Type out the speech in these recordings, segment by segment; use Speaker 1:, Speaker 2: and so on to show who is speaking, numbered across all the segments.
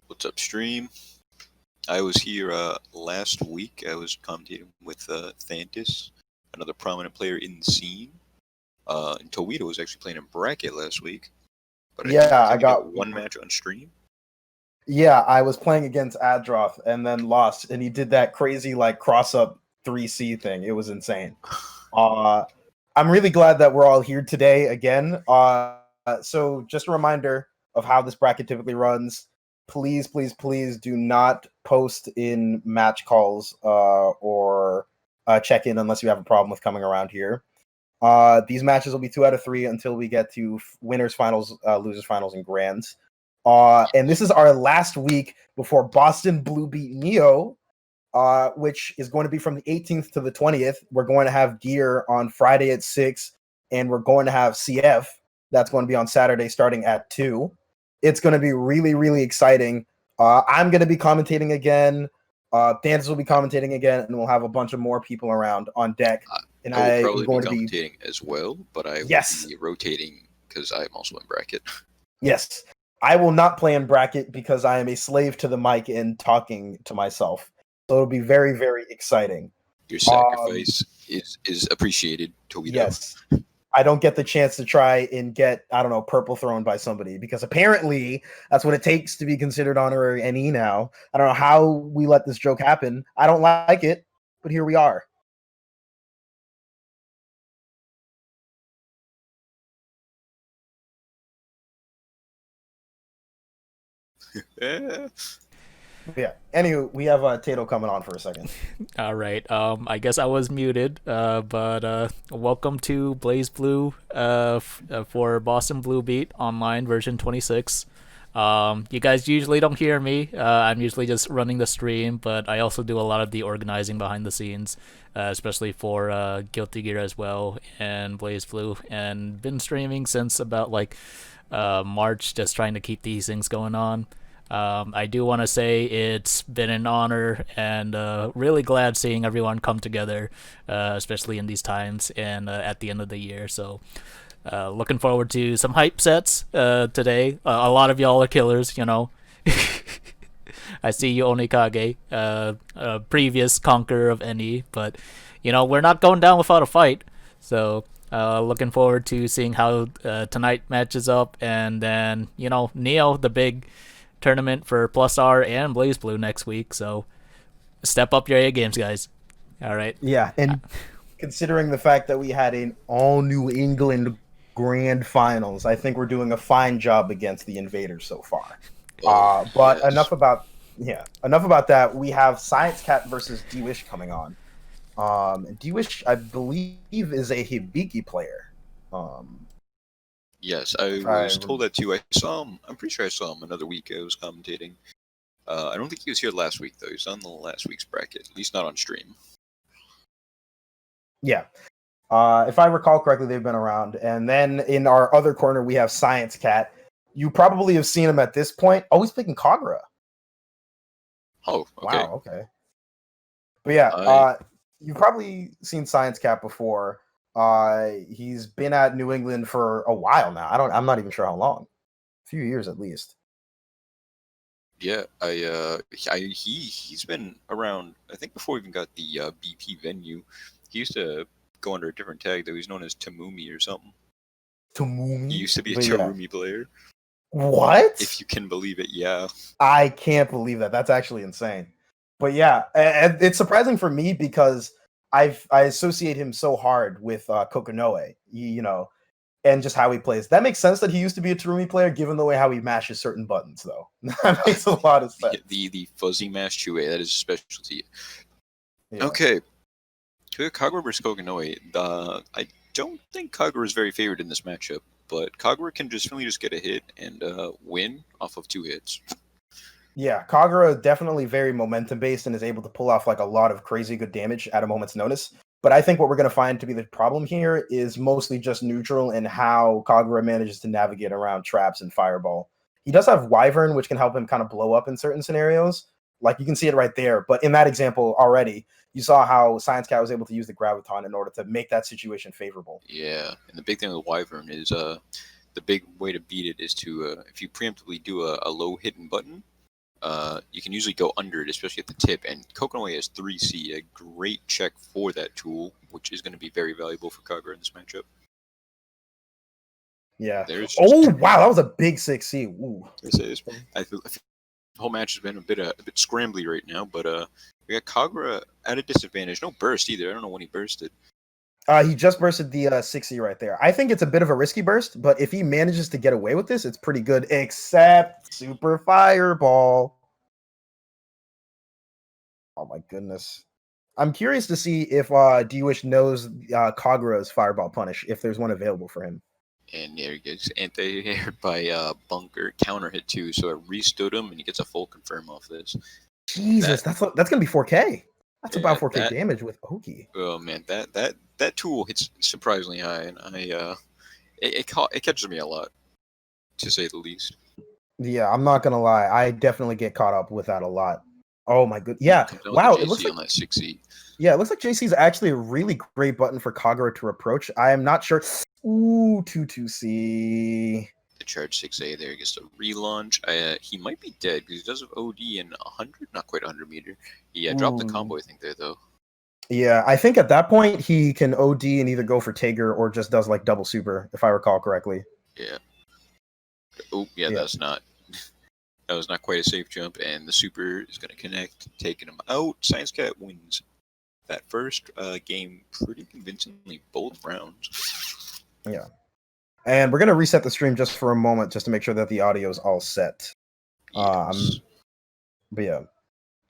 Speaker 1: What's up, stream? I was here last week. I was commentating with Thantis, another prominent player in the scene. And Toledo was actually playing in bracket last week. But I got one match on stream.
Speaker 2: Yeah, I was playing against Adroth and then lost, and he did that crazy like cross-up 3C thing. It was insane. I'm really glad that we're all here today again. So just a reminder of how this bracket typically runs. Please do not post in match calls or check in unless you have a problem with coming around here. These matches will be 2 out of 3 until we get to winners finals, losers finals, and grands. And this is our last week before Boston Blue beat Neo, which is going to be from the 18th to the 20th. We're going to have Gear on Friday at 6, and we're going to have CF. That's going to be on Saturday starting at 2. It's going to be really exciting. I'm going to be commentating again. Dances will be commentating again, and we'll have a bunch of more people around on deck.
Speaker 1: And I will probably be commentating as well, but I will be rotating because I'm also in bracket.
Speaker 2: Yes. I will not play in bracket because I am a slave to the mic and talking to myself. So it'll be very exciting.
Speaker 1: Your sacrifice is appreciated, Toledo.
Speaker 2: Yes. I don't get the chance to try and get, purple thrown by somebody because apparently that's what it takes to be considered honorary NE now. I don't know how we let this joke happen. I don't like it, but here we are. Yeah. Anyway, we have Tato coming on for a second.
Speaker 3: All right. I guess I was muted. But welcome to Blaze Blue. For Boston Blue Beat Online version 26. You guys usually don't hear me. I'm usually just running the stream, but I also do a lot of the organizing behind the scenes, especially for Guilty Gear as well and Blaze Blue, and been streaming since about March, just trying to keep these things going on. I do want to say it's been an honor and really glad seeing everyone come together, especially in these times and at the end of the year. So looking forward to some hype sets today. A lot of y'all are killers, you know. I see you, Onikage, previous conqueror of NE, but, we're not going down without a fight. So looking forward to seeing how tonight matches up. And then, Neo, the big tournament for Plus R and Blaze Blue next week, so step up your A games, guys. All right.
Speaker 2: Yeah, and considering the fact that we had an all New England grand finals, I think we're doing a fine job against the Invaders so far. But yes. enough about that. We have Science Cat versus D-Wish coming on. D-Wish, I believe, is a Hibiki player.
Speaker 1: Yes, I was told that too. I saw him. I'm pretty sure I saw him another week. I was commentating. I don't think he was here last week though. He was on the last week's bracket, at least not on stream.
Speaker 2: Yeah, if I recall correctly, they've been around. And then in our other corner, we have Science Cat. You probably have seen him at this point. Oh, he's picking Kagura.
Speaker 1: Oh, okay.
Speaker 2: Wow, okay. But yeah, you've probably seen Science Cat before. He's been at New England for a while now. I'm not even sure how long. A few years at least.
Speaker 1: Yeah, he's been around. I think before we even got the BP venue, he used to go under a different tag though. He's known as Tamumi or something.
Speaker 2: Tamumi.
Speaker 1: He used to be a Tarumi player.
Speaker 2: What?
Speaker 1: If you can believe it, yeah.
Speaker 2: I can't believe that. That's actually insane. But yeah, it's surprising for me because I associate him so hard with Kokonoe, and just how he plays. That makes sense that he used to be a Tarumi player, given the way how he mashes certain buttons, though. That makes a lot of sense.
Speaker 1: The fuzzy mash Chue, that is a specialty.
Speaker 2: Yeah.
Speaker 1: Okay. Kagura versus Kokonoe. I don't think Kagura is very favored in this matchup, but Kagura can just get a hit and win off of 2 hits.
Speaker 2: Yeah, Kagura definitely very momentum based and is able to pull off a lot of crazy good damage at a moment's notice. But I think what we're going to find to be the problem here is mostly just neutral and how Kagura manages to navigate around traps and fireball. He does have Wyvern, which can help him kind of blow up in certain scenarios. You can see it right there. But in that example already, you saw how Science Cat was able to use the Graviton in order to make that situation favorable.
Speaker 1: Yeah, and the big thing with Wyvern is the big way to beat it is to if you preemptively do a low hidden button, you can usually go under it, especially at the tip. And Kokonoi has 3C, a great check for that tool, which is going to be very valuable for Kagura in this matchup.
Speaker 2: Yeah.
Speaker 1: There's
Speaker 2: Oh wow, that was a big 6C. Ooh.
Speaker 1: I feel the whole match has been a bit scrambly right now, but we got Kagura at a disadvantage. No burst either. I don't know when he bursted.
Speaker 2: He just bursted the 6C right there. I think it's a bit of a risky burst, but if he manages to get away with this, it's pretty good. Except Super Fireball. Oh my goodness. I'm curious to see if D-Wish knows Kagura's Fireball punish, if there's one available for him.
Speaker 1: And there he gets anti-aired by Bunker, counter hit too, so it restood him, and he gets a full confirm off this.
Speaker 2: Jesus, that's gonna be 4K. That's about 4K damage with Oki.
Speaker 1: Oh man, that tool hits surprisingly high, and it catches me a lot, to say the least.
Speaker 2: Yeah, I'm not gonna lie, I definitely get caught up with that a lot. Oh my good, yeah. Wow, it looks like
Speaker 1: on that 6E.
Speaker 2: Yeah, it looks like JC is actually a really great button for Kagura to approach. I am not sure. Ooh, 2-2C.
Speaker 1: The charge 6A there gets a relaunch. He might be dead because he does have OD in 100, not quite 100 meter. He dropped the combo, I think, there though. Yeah,
Speaker 2: I think at that point he can OD and either go for Tager or just does like double super, if I recall correctly.
Speaker 1: Yeah. Oh, yeah. That was not quite a safe jump, and the super is going to connect, taking him out. Science Cat wins that first game pretty convincingly, both rounds.
Speaker 2: Yeah. And we're going to reset the stream just for a moment, just to make sure that the audio is all set.
Speaker 1: Yes.
Speaker 2: But yeah,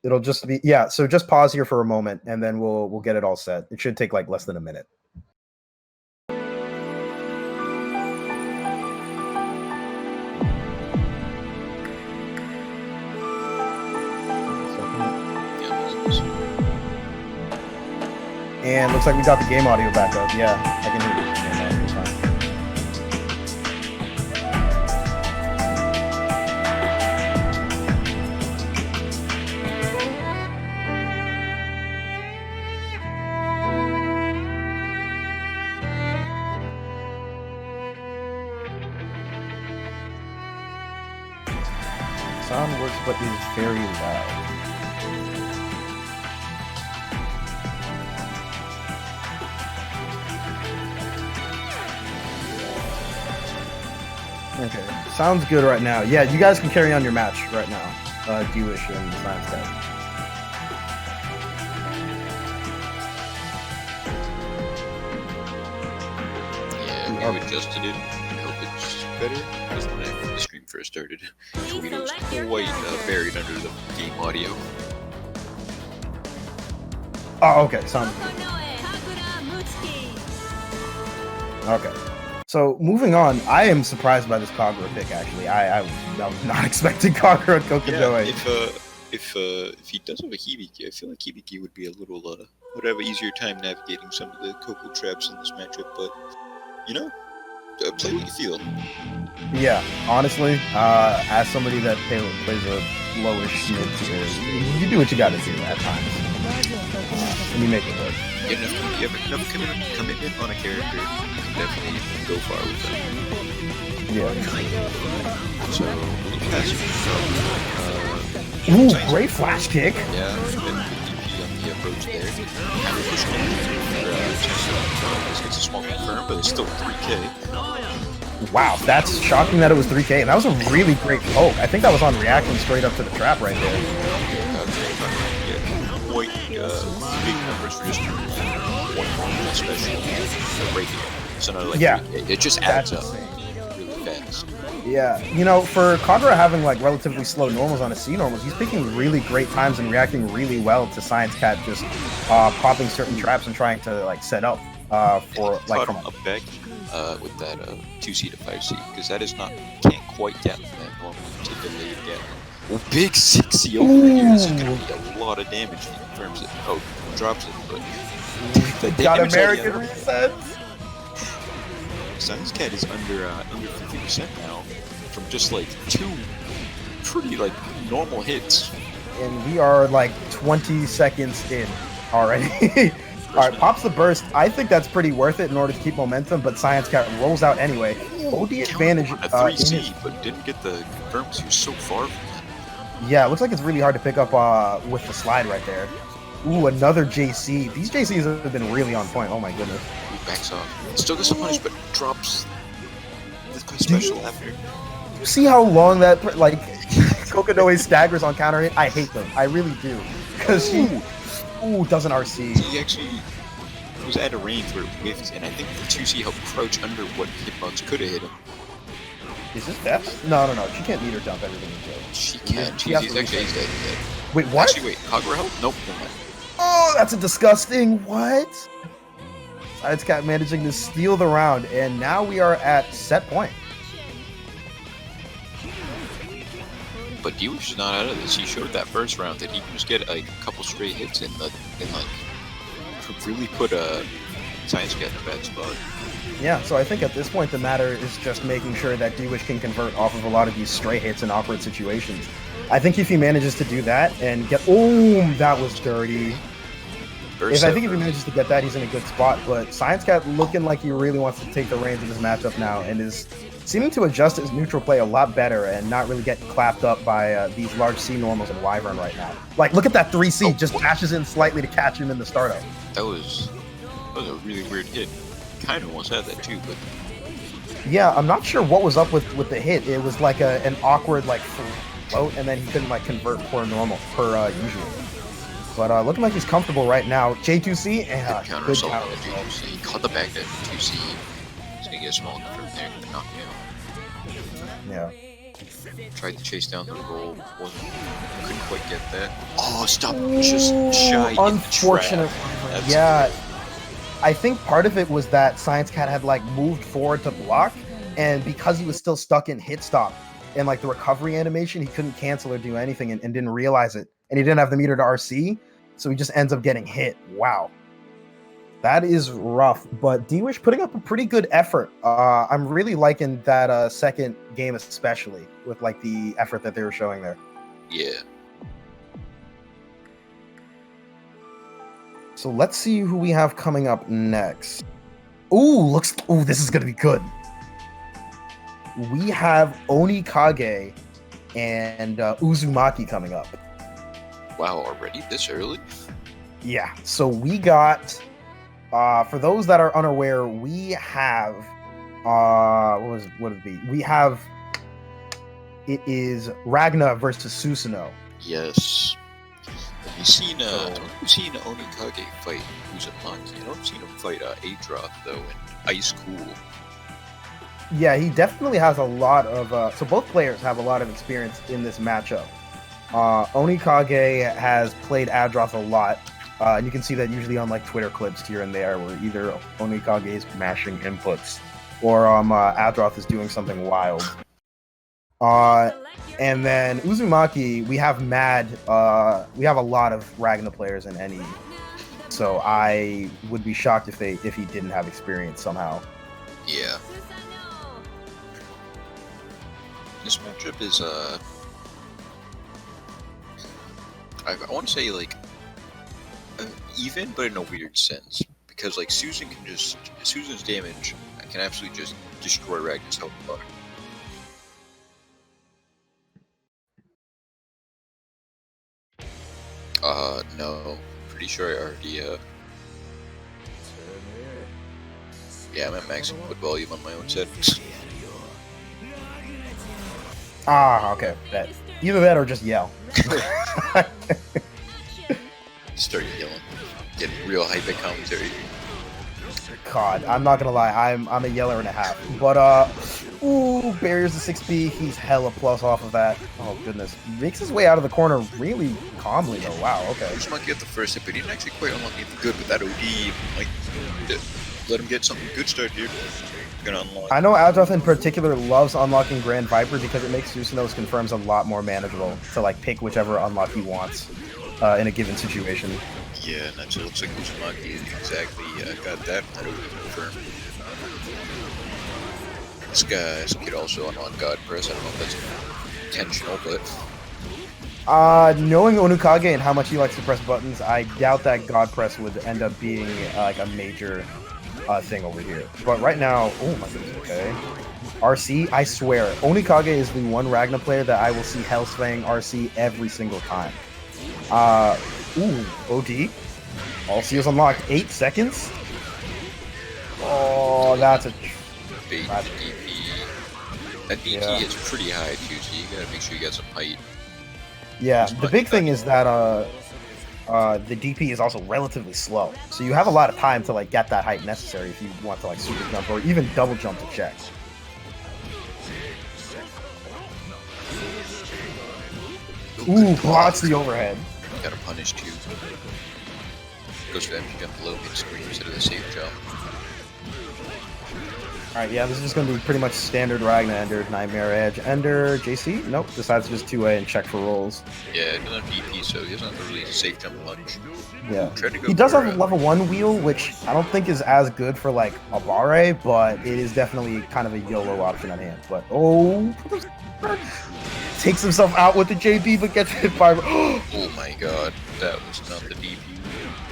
Speaker 2: it'll just be, so just pause here for a moment, and then we'll get it all set. It should take like less than a minute. And looks like we got the game audio back up. Yeah, I can hear you. Sound works, but is very loud. Okay, sounds good right now. Yeah, you guys can carry on your match right now. D-Wish and Science Cat.
Speaker 1: Yeah, we adjusted it. I hope it's better, because when the stream first started, Toledo was quite buried under the game audio.
Speaker 2: Oh, okay, sounds good. Okay. So moving on, I am surprised by this Kagura pick. Actually, I was not expecting Kagura and Kokodoe.
Speaker 1: Yeah, if he does have a Hibiki, I feel like Hibiki would be a little would have an easier time navigating some of the Coco traps in this matchup. But play what you feel.
Speaker 2: Yeah, honestly, as somebody that plays a lowish mid tier, you do what you got to do at times, and you make it work.
Speaker 1: You have enough commitment on a character, you can definitely go far with them.
Speaker 2: Yeah.
Speaker 1: So,
Speaker 2: ooh, great flash kick.
Speaker 1: Yeah, and DP on the approach there. Kind of pushing it. It's a small confirm, but it's still 3K.
Speaker 2: Wow, that's shocking that it was 3K. And that was a really great poke. I think that was on reaction straight up to the trap right there.
Speaker 1: Quite big numbers for just one moment, especially breaking it. So it just adds up really fast.
Speaker 2: Yeah, for Kagura having like relatively slow normals on his C normals, he's picking really great times and reacting really well to Science Cat just popping certain traps and trying to like set up for like from
Speaker 1: up back with that 2C to 5C, because that is can't quite get that normally to delay again. Oh, big 6C over here. This is going to be a lot of damage. He confirms it. Oh, drops it, but
Speaker 2: the got American resets.
Speaker 1: Science Cat is under 50% now from just like 2 pretty like normal hits.
Speaker 2: And we are like 20 seconds in already. All right, pops the burst. I think that's pretty worth it in order to keep momentum, but Science Cat rolls out anyway. OD advantage.
Speaker 1: A 3C, but didn't get the confirms. He was so far from that.
Speaker 2: Yeah, it looks like it's really hard to pick up with the slide right there. Ooh, another JC. These JCs have been really on point. Oh my goodness.
Speaker 1: He backs off. Still gets a punish, but drops this guy's special after.
Speaker 2: You see how long that, like, Kokonoe staggers on counter hit? I hate them. I really do. Because he doesn't RC.
Speaker 1: He actually was at a range where it whiffed, and I think the 2C helped crouch under what hitbox could have hit him.
Speaker 2: Is this Beth? No. She can't meter dump everything in jail.
Speaker 1: She can. He's dead.
Speaker 2: Wait, what?
Speaker 1: Actually, wait. Kagura help? Nope. Never mind.
Speaker 2: Oh, that's a disgusting. What? Science Cat managing to steal the round, and now we are at set point.
Speaker 1: But Dewish is not out of this. He showed that first round that he can just get like a couple straight hits and really put a Science Cat in a bad spot.
Speaker 2: Yeah, so I think at this point the matter is just making sure that Dewish can convert off of a lot of these stray hits in awkward situations. I think if he manages to do that and get... Oh, that was dirty. I think if he manages to get that, he's in a good spot. But Science Cat looking like he really wants to take the reins of this matchup now and is seeming to adjust his neutral play a lot better and not really get clapped up by these large C normals and Wyvern right now. Like, look at that 3C. Just dashes in slightly to catch him in the startup.
Speaker 1: That was a really weird hit. Kind of almost had that too, but...
Speaker 2: Yeah, I'm not sure what was up with the hit. It was like an awkward, like, float, and then he couldn't, like, convert per usual. But looking like he's comfortable right now. J2C, and
Speaker 1: counter
Speaker 2: good
Speaker 1: assault
Speaker 2: counter.
Speaker 1: J2C. He caught the back there from 2C. He's gonna get a small confirm there, but knock me out.
Speaker 2: Yeah.
Speaker 1: Tried to chase down the roll, couldn't quite get that. Oh, stop! Just shy.
Speaker 2: Unfortunate. Yeah. I think part of it was that Science Cat had like moved forward to block, and because he was still stuck in hit stop and like the recovery animation, he couldn't cancel or do anything and didn't realize it. And he didn't have the meter to RC, so he just ends up getting hit. Wow. That is rough, but Dewish putting up a pretty good effort. I'm really liking that second game especially, with like the effort that they were showing there.
Speaker 1: Yeah.
Speaker 2: So let's see who we have coming up next. Ooh, this is gonna be good. We have Onikage and Uzumaki coming up.
Speaker 1: Wow, already this early?
Speaker 2: Yeah, so we got, for those that are unaware, we have, what would it be? It is Ragna versus Susanoo.
Speaker 1: Yes. Have you seen Onikage fight Uzumaki? I don't seen him fight Adroth though, and Ice Cool.
Speaker 2: Yeah, he definitely has a lot of, so both players have a lot of experience in this matchup. Onikage has played Adroth a lot, and you can see that usually on like Twitter clips here and there where either Onikage is mashing inputs or Adroth is doing something wild. And then Uzumaki, we have we have a lot of Ragna players in NE, so I would be shocked if he didn't have experience somehow.
Speaker 1: Yeah. This matchup is I want to say like even, but in a weird sense, because like Susan's damage can absolutely just destroy Ragna's health bar. No, pretty sure I already yeah, I'm at maximum input volume on my own settings.
Speaker 2: Okay. Either that or just yell.
Speaker 1: Start yelling. Getting real hype at commentary.
Speaker 2: God, I'm not gonna lie, I'm a yeller and a half. But ooh, barriers to 6B, he's hella plus off of that. Oh goodness. Makes his way out of the corner really calmly though. Wow, okay.
Speaker 1: Just might get the first hit, but he didn't actually quite unlock anything good with that OD. Like, let him get something good start here. Gonna unlock.
Speaker 2: I know Adroth in particular loves unlocking Grand Viper because it makes Susanoo's confirms a lot more manageable to like pick whichever unlock he wants in a given situation.
Speaker 1: Yeah, and that's what it looks like Uzumaki exactly got that OD confirmed. This guy could also unlock God Press. I don't know if that's intentional, but
Speaker 2: Knowing Onukage and how much he likes to press buttons, I doubt that God Press would end up being like a major thing over here. But right now, oh my goodness, okay. RC, I swear, Onukage is the one Ragna player that I will see Hellsfang RC every single time. OD. All seals unlocked. 8 seconds. Oh, that's a
Speaker 1: bait DP. That DP is pretty high too, so you gotta make sure you get some height.
Speaker 2: Yeah, the big thing is that the DP is also relatively slow, so you have a lot of time to like get that height necessary if you want to like super jump or even double jump to check. Ooh, blocks the overhead.
Speaker 1: Gotta punish too. Goes for the empty jump below mid-screen instead of the safe jump.
Speaker 2: Alright, yeah, this is just going to be pretty much standard Ragna Ender, Nightmare Edge, Ender, JC? Nope, decides to just 2A and check for rolls.
Speaker 1: Yeah, it doesn't have DP, so he doesn't have to really safe jump punch.
Speaker 2: Yeah. He does have a level 1 wheel, which I don't think is as good for, like, Abare, but it is definitely kind of a YOLO option on hand. But, oh... Takes himself out with the JB, but gets hit by...
Speaker 1: Oh my god, that was not the DP.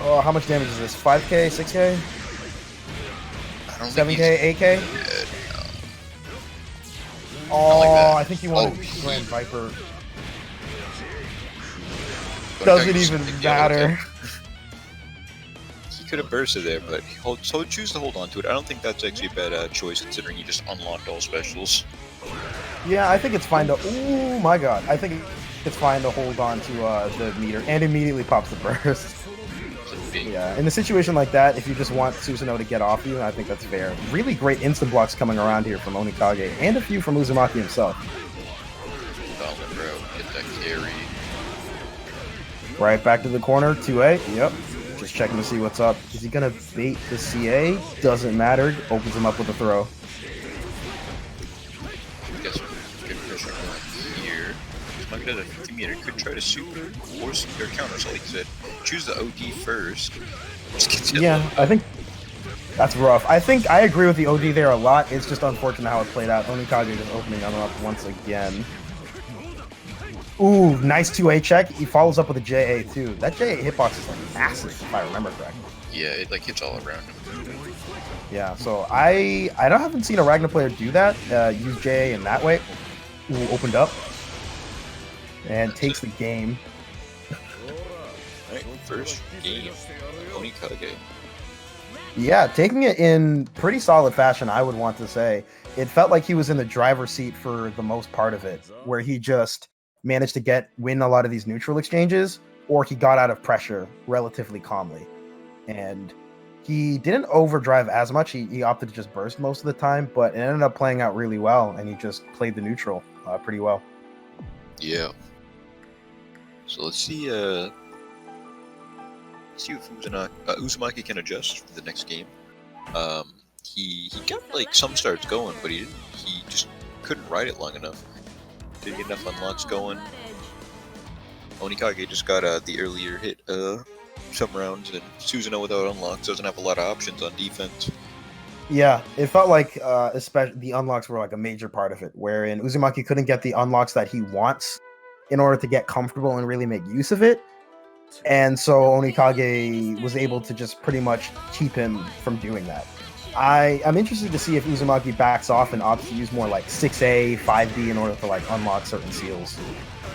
Speaker 2: Oh, how much damage is this? 5k? 6k? 7k? 8k?
Speaker 1: Yeah, no.
Speaker 2: Oh,
Speaker 1: like
Speaker 2: I think he wanted Grand Viper.
Speaker 1: But
Speaker 2: Doesn't even matter.
Speaker 1: He could have bursted there, but so choose to hold on to it. I don't think that's actually a bad choice, considering he just unlocked all specials.
Speaker 2: Yeah, I think it's fine to... Oh my god. I think it's fine to hold on to the meter and immediately pops the burst. Yeah, in a situation like that, if you just want Susanoo to get off you, I think that's fair. Really great instant blocks coming around here from Onukage, and a few from Uzumaki himself.
Speaker 1: Solid, bro. Get that carry.
Speaker 2: Right back to the corner, 2A. Yep. Just checking to see what's up. Is he going to bait the CA? Doesn't matter. Opens him up with a throw.
Speaker 1: Guess good pressure going here. Monkey does a 50 meter. Could try to super or counter, so like I said. Choose the OD first.
Speaker 2: Yeah, I think that's rough. I think I agree with the OD there a lot. It's just unfortunate how it played out. Onukage just opening him up once again. Ooh, nice 2A check. He follows up with a JA too. That JA hitbox is like massive, if I remember correctly.
Speaker 1: Yeah, it like hits all around him.
Speaker 2: Yeah, so I haven't seen a Ragna player do that. Use JA in that way. Ooh, opened up. And takes the game.
Speaker 1: Alright, first game. Onukage.
Speaker 2: Yeah, taking it in pretty solid fashion, I would want to say. It felt like he was in the driver's seat for the most part of it, where he just managed to win a lot of these neutral exchanges, or he got out of pressure relatively calmly. And he didn't overdrive as much. He opted to just burst most of the time, but it ended up playing out really well, and he just played the neutral pretty well.
Speaker 1: Yeah. So let's see if Uzumaki can adjust for the next game. He got like some starts going, but he just couldn't ride it long enough. Didn't get enough unlocks going. Onukage just got the earlier hit some rounds, and Susanoo without unlocks doesn't have a lot of options on defense.
Speaker 2: Yeah, it felt like especially the unlocks were like a major part of it, wherein Uzumaki couldn't get the unlocks that he wants in order to get comfortable and really make use of it. And so Onukage was able to just pretty much keep him from doing that. I'm interested to see if Uzumaki backs off and opts to use more like 6A, 5B in order to like unlock certain seals.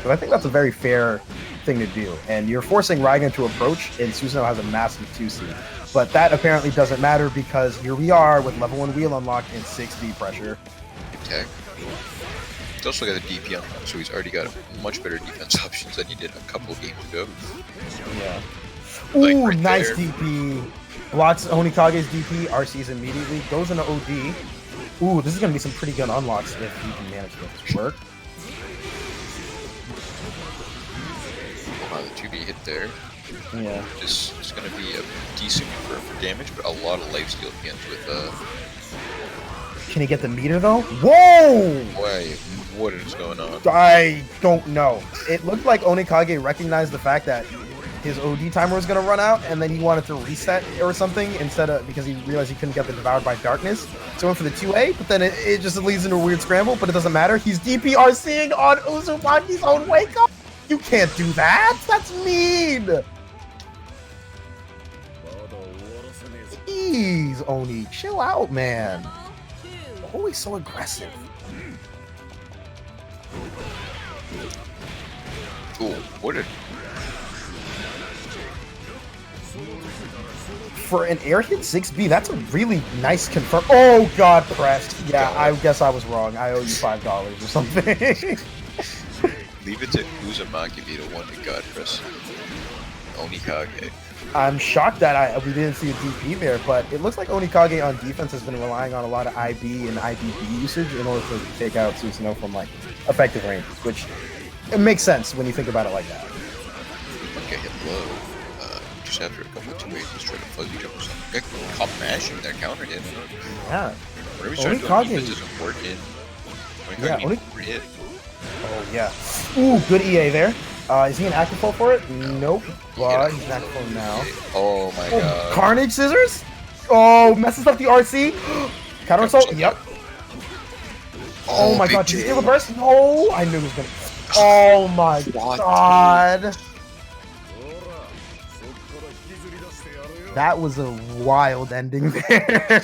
Speaker 2: But I think that's a very fair thing to do. And you're forcing Raigan to approach, and Susanoo has a massive 2C. But that apparently doesn't matter because here we are with level 1 wheel unlocked and 6B pressure.
Speaker 1: Attack. He's also got a DP unlock, so he's already got much better defense options than he did a couple of games ago.
Speaker 2: Yeah.
Speaker 1: Like
Speaker 2: ooh,
Speaker 1: right
Speaker 2: nice
Speaker 1: there.
Speaker 2: DP. Blocks Onikage's DP, RCs immediately, goes into OD. Ooh, this is going to be some pretty good unlocks if he can manage to make this work.
Speaker 1: Wow, the 2B hit there.
Speaker 2: Yeah.
Speaker 1: This is going to be a decent for damage, but a lot of life steal against with
Speaker 2: Can he get the meter though? Whoa!
Speaker 1: Wait, what is going on?
Speaker 2: I don't know. It looked like Onukage recognized the fact that his OD timer was going to run out, and then he wanted to reset or something instead of because he realized he couldn't get the Devoured by Darkness. So went for the 2A, but then it just leads into a weird scramble, but it doesn't matter. He's DPRCing on Uzumaki's own wake up. You can't do that. That's mean. Jeez, Oni, chill out, man. Always so aggressive.
Speaker 1: Cool. What a...
Speaker 2: For an air hit 6B, that's a really nice confirm. Oh, God, pressed. Yeah, I guess I was wrong. I owe you $5 or something.
Speaker 1: Leave it to Uzumaki to one to God press Onikage.
Speaker 2: I'm shocked that we didn't see a DP there, but it looks like Onikage on defense has been relying on a lot of IB and IBB usage in order to take out Susanoo from like effective range, which it makes sense when you think about it like that.
Speaker 1: Okay, hit low. Just after a couple of 2 waves, just try to fuzzy jump or something. Cop mashing that counter hit.
Speaker 2: Yeah.
Speaker 1: Whatever he's trying to do on defense isn't working.
Speaker 2: Yeah,
Speaker 1: hit.
Speaker 2: Oh, yeah. Ooh, good EA there. Is he an active pull for it? Nope. But he's an active pull now.
Speaker 1: Oh my god.
Speaker 2: Carnage Scissors? Oh, messes up the RC. Counter assault? Yep. Oh my god, did he steal the burst? No! I knew he was gonna. Oh my god. That was a wild ending there.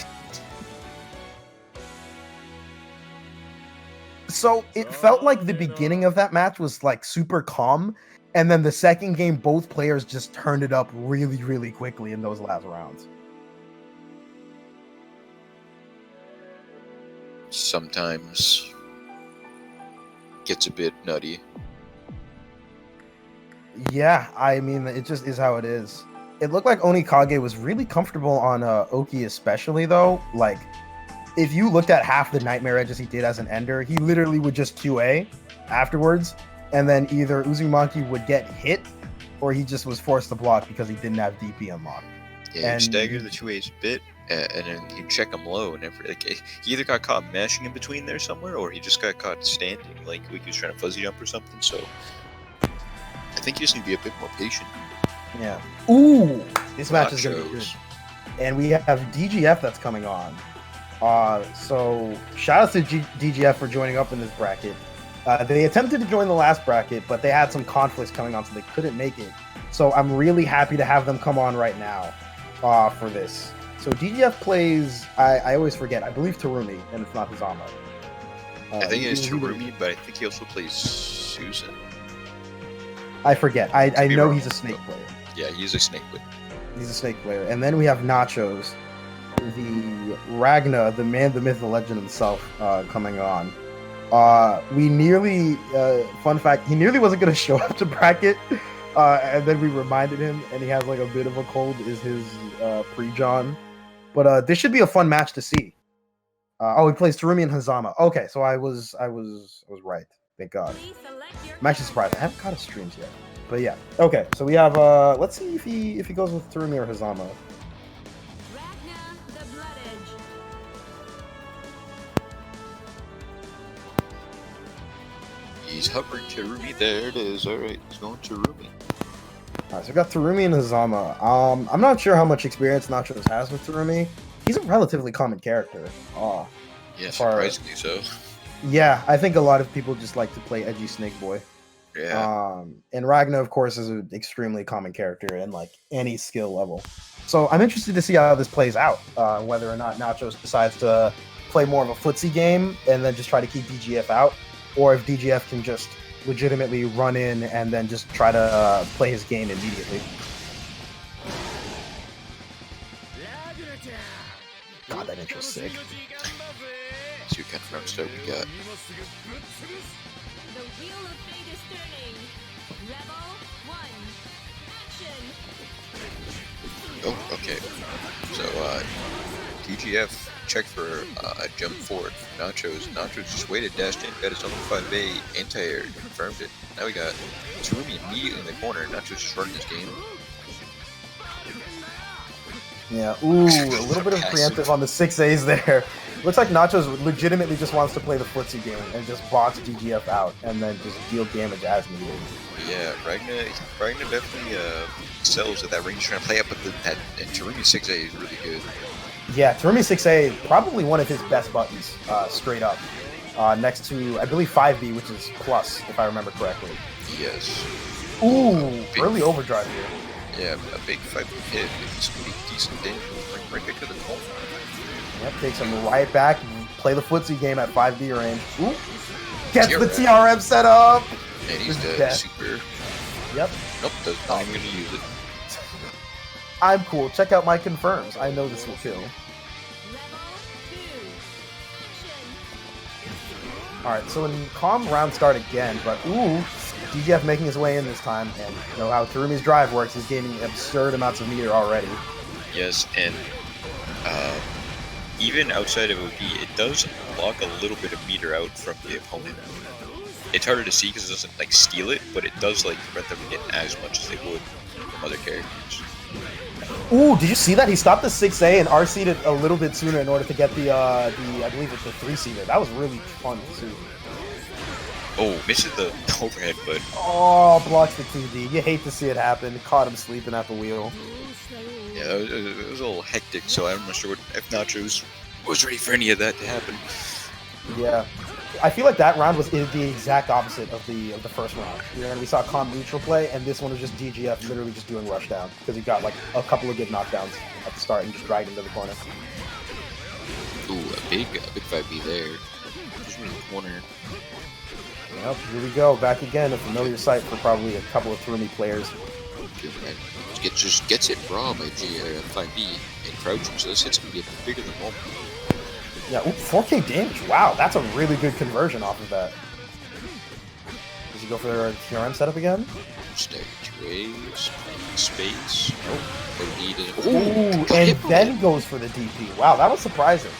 Speaker 2: So it felt like the beginning of that match was like super calm, and then the second game, both players just turned it up really, really quickly in those last rounds.
Speaker 1: Sometimes gets a bit nutty.
Speaker 2: Yeah, I mean, it just is how it is. It looked like Onikage was really comfortable on Oki especially, though. Like, if you looked at half the Nightmare Edges he did as an ender, he literally would just QA afterwards, and then either Uzumaki would get hit, or he just was forced to block because he didn't have DP unlocked.
Speaker 1: Yeah, he staggered the 2As a bit, and then he'd check him low, and like, he either got caught mashing in between there somewhere, or he just got caught standing, like he was trying to fuzzy jump or something, so I think you just need to be a bit more patient.
Speaker 2: Yeah. Ooh! This match is going to be good. And we have DGF that's coming on. So shout out to DGF for joining up in this bracket. They attempted to join the last bracket, but they had some conflicts coming on, so they couldn't make it. So I'm really happy to have them come on right now for this. So DGF plays, I always forget, I believe Terumi, and it's not Hazama.
Speaker 1: I think it is Terumi, but I think he also plays Susan.
Speaker 2: I forget. I know he's a Snake player.
Speaker 1: Yeah, he's a Snake player.
Speaker 2: He's a Snake player. And then we have Nachos, the Ragna, the man, the myth, the legend himself, coming on. We nearly, fun fact, he nearly wasn't going to show up to bracket, and then we reminded him, and he has like a bit of a cold, is his pre-John. But this should be a fun match to see. He plays Terumi and Hazama. Okay, so I was right. Thank God. I'm actually surprised. I haven't caught his streams yet. But yeah. Okay, so we have let's see if he goes with Terumi or Hazama.
Speaker 1: He's hovering Terumi. There it is. Alright, he's going Terumi.
Speaker 2: Alright, so we got Terumi and Hazama. I'm not sure how much experience Nachos has with Terumi. He's a relatively common character.
Speaker 1: Yeah, surprisingly so.
Speaker 2: Yeah, I think a lot of people just like to play edgy Snake Boy.
Speaker 1: Yeah.
Speaker 2: And Ragna, of course, is an extremely common character in like any skill level. So I'm interested to see how this plays out. Whether or not Nachos decides to play more of a footsie game and then just try to keep DGF out, or if DGF can just legitimately run in and then just try to play his game immediately. God, that intro's sick.
Speaker 1: Let's see what kind of round start we got.
Speaker 4: The wheel of fate is turning. Rebel 1, action!
Speaker 1: Oh, okay. So, DGF checked for a jump forward from Nachos. Nachos just waited, dashed in, got his own 5A anti-air, confirmed it. Now we got Terumi immediately in the corner. Nachos just running his game.
Speaker 2: Yeah, ooh, a little bit of preemptive on the 6As there. Looks like Nachos legitimately just wants to play the footsie game and just box DGF out and then just deal damage as needed.
Speaker 1: Yeah, Ragna definitely sells at that range trying to play up, but and Terumi 6A is really good.
Speaker 2: Yeah, Terumi 6A, probably one of his best buttons, straight up. Next to, I believe, 5B, which is plus, if I remember correctly.
Speaker 1: Yes.
Speaker 2: Ooh, early overdrive here.
Speaker 1: Yeah, a big 5 hit. It's going to be decent damage. Bring right back to the call.
Speaker 2: Yep, takes him right back. Play the footsie game at 5D range. Ooh. Gets the
Speaker 1: TRM.
Speaker 2: TRM set up.
Speaker 1: And he's
Speaker 2: This is
Speaker 1: dead.
Speaker 2: dead.
Speaker 1: Super.
Speaker 2: Yep.
Speaker 1: Nope, does not even going to use it.
Speaker 2: I'm cool. Check out my confirms. I know this will kill.
Speaker 4: Level 2. Action.
Speaker 2: Alright, so in calm round start again, but ooh, DGF making his way in this time, and you know how Terumi's drive works, he's gaining absurd amounts of meter already.
Speaker 1: Yes, and even outside of OD, it does block a little bit of meter out from the opponent. It's harder to see because it doesn't like steal it, but it does like prevent them from getting as much as they would from other characters.
Speaker 2: Ooh, did you see that? He stopped the 6A and RC'd it a little bit sooner in order to get the I believe it's the 3-seater. That was really fun to see.
Speaker 1: Oh, misses the overhead, but
Speaker 2: Oh, blocks the 2D. You hate to see it happen. Caught him sleeping at the wheel.
Speaker 1: yeah, it was a little hectic, so I'm not sure if Nachos was ready for any of that to happen.
Speaker 2: Yeah. I feel like that round was the exact opposite of the first round. You know, we saw calm neutral play, and this one was just DGF literally just doing rushdown because he got like a couple of good knockdowns at the start and just dragged him to the corner.
Speaker 1: Ooh, a big 5B there. Just in the corner.
Speaker 2: Yep, here we go, back again, a familiar sight for probably a couple of Terumi players.
Speaker 1: Just gets it raw by 5B and crouching, so this hit's gonna be a bit bigger than normal.
Speaker 2: Yeah, ooh, 4K damage. Wow, that's a really good conversion off of that. Does he go for the TRM setup again?
Speaker 1: Stage raise, space. Oh,
Speaker 2: Ooh, and then goes for the DP. Wow, that was surprising.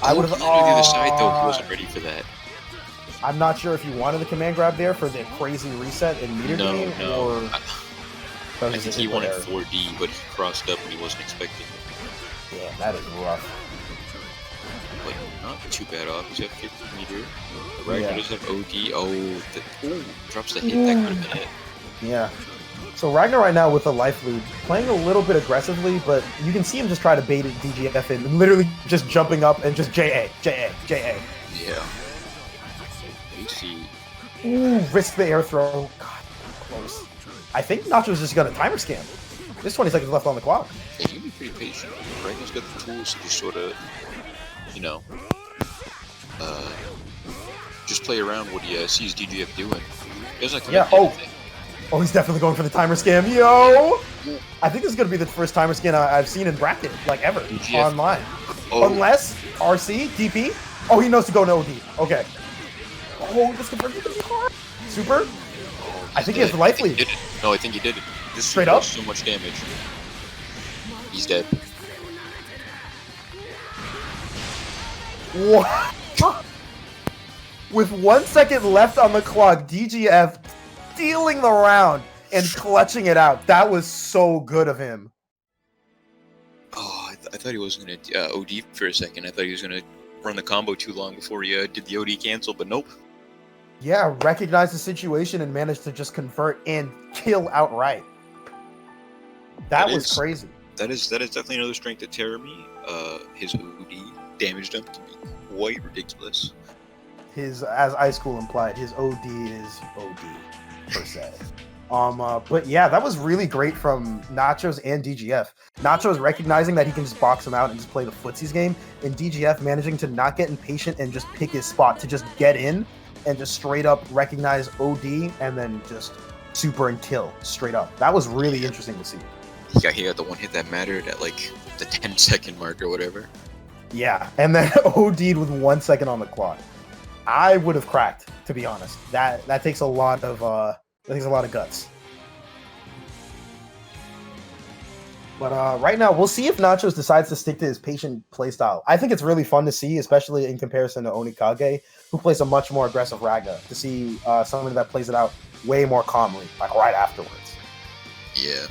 Speaker 2: I would have.
Speaker 1: To the other side though. He wasn't ready for that.
Speaker 2: I'm not sure if you wanted the command grab there for the crazy reset in meter gain, or
Speaker 1: I think he wanted 4D, but he crossed up and he wasn't expecting it.
Speaker 2: Yeah, that is rough.
Speaker 1: But not too bad off. He's at 50 meter. The Ragnar does have OD. Oh, drops the hit. That could have been it.
Speaker 2: Yeah. So Ragnar right now with a life lead, playing a little bit aggressively, but you can see him just try to bait it DGF in, literally just jumping up and just JA.
Speaker 1: Yeah. You see.
Speaker 2: Ooh, risk the air throw. God, close. I think Nacho's just got a timer scam. There's 20 seconds left on the clock.
Speaker 1: Yeah, you can be pretty patient. Ragnar's got the tools to just sort of, you know, just play around what he sees DGF doing. He doesn't have to make anything.
Speaker 2: Oh, he's definitely going for the timer scam. Yo! I think this is going to be the first timer scam I've seen in bracket, like ever, online. Unless RC, DP. Oh, he knows to go no OD. Okay. Oh, this could be hard. Super. I think he has the life lead.
Speaker 1: No, I think he did it. This
Speaker 2: straight up.
Speaker 1: So much damage. He's dead.
Speaker 2: What? With 1 second left on the clock, DGF stealing the round and clutching it out. That was so good of him.
Speaker 1: Oh, I thought he wasn't going to OD for a second. I thought he was going to run the combo too long before he did the OD cancel, but nope.
Speaker 2: Yeah, recognized the situation and managed to just convert and kill outright. That was crazy.
Speaker 1: That is definitely another strength of Terumi. His OD damage dump can be quite ridiculous.
Speaker 2: His, as Ice Cool implied, his OD is OD per se. But yeah, that was really great from Nachos and DGF. Nachos recognizing that he can just box him out and just play the footsies game, and DGF managing to not get impatient and just pick his spot to just get in and just straight up recognize OD and then just super and kill straight up. That was really interesting to see.
Speaker 1: He got the one hit that mattered at like the 10-second mark or whatever.
Speaker 2: Yeah, and then OD'd with 1 second on the clock. I would have cracked, to be honest. That takes a lot of guts. But right now, we'll see if Nachos decides to stick to his patient playstyle. I think it's really fun to see, especially in comparison to Onikage, who plays a much more aggressive Ragna, to see someone that plays it out way more calmly, like right afterwards.
Speaker 1: Yeah.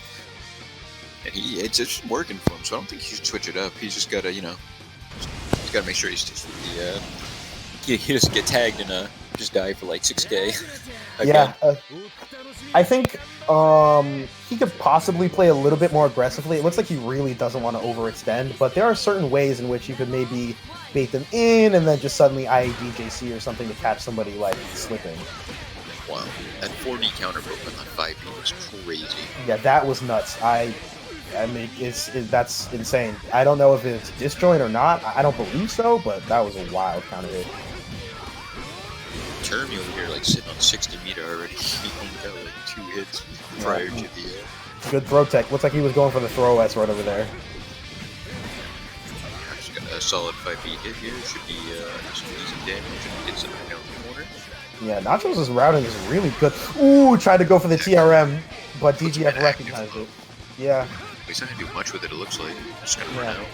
Speaker 1: And it's just working for him, so I don't think he should switch it up. He's just got to, he's got to make sure he sticks with the, he doesn't get tagged and just die for like 6K.
Speaker 2: Yeah, I think he could possibly play a little bit more aggressively. It looks like he really doesn't want to overextend, but there are certain ways in which you could maybe bait them in and then just suddenly IAD JC or something to catch somebody like slipping.
Speaker 1: Wow, that 4D counter broke on that 5B was crazy.
Speaker 2: Yeah, that was nuts. I mean, that's insane. I don't know if it's disjoint or not. I don't believe so, but that was a wild counter hit.
Speaker 1: Termy over here, like sitting on 60 meter already. He only got like 2 hits prior to the.
Speaker 2: Good throw tech. Looks like he was going for the throw S right over there.
Speaker 1: Just got a solid 5B hit here. Should be some easy damage and get some down the corner.
Speaker 2: Yeah, Nachos' routing is really good. Ooh, tried to go for the TRM, but DGF recognized it. Yeah.
Speaker 1: He's not gonna do much with it. It looks like just gonna run out.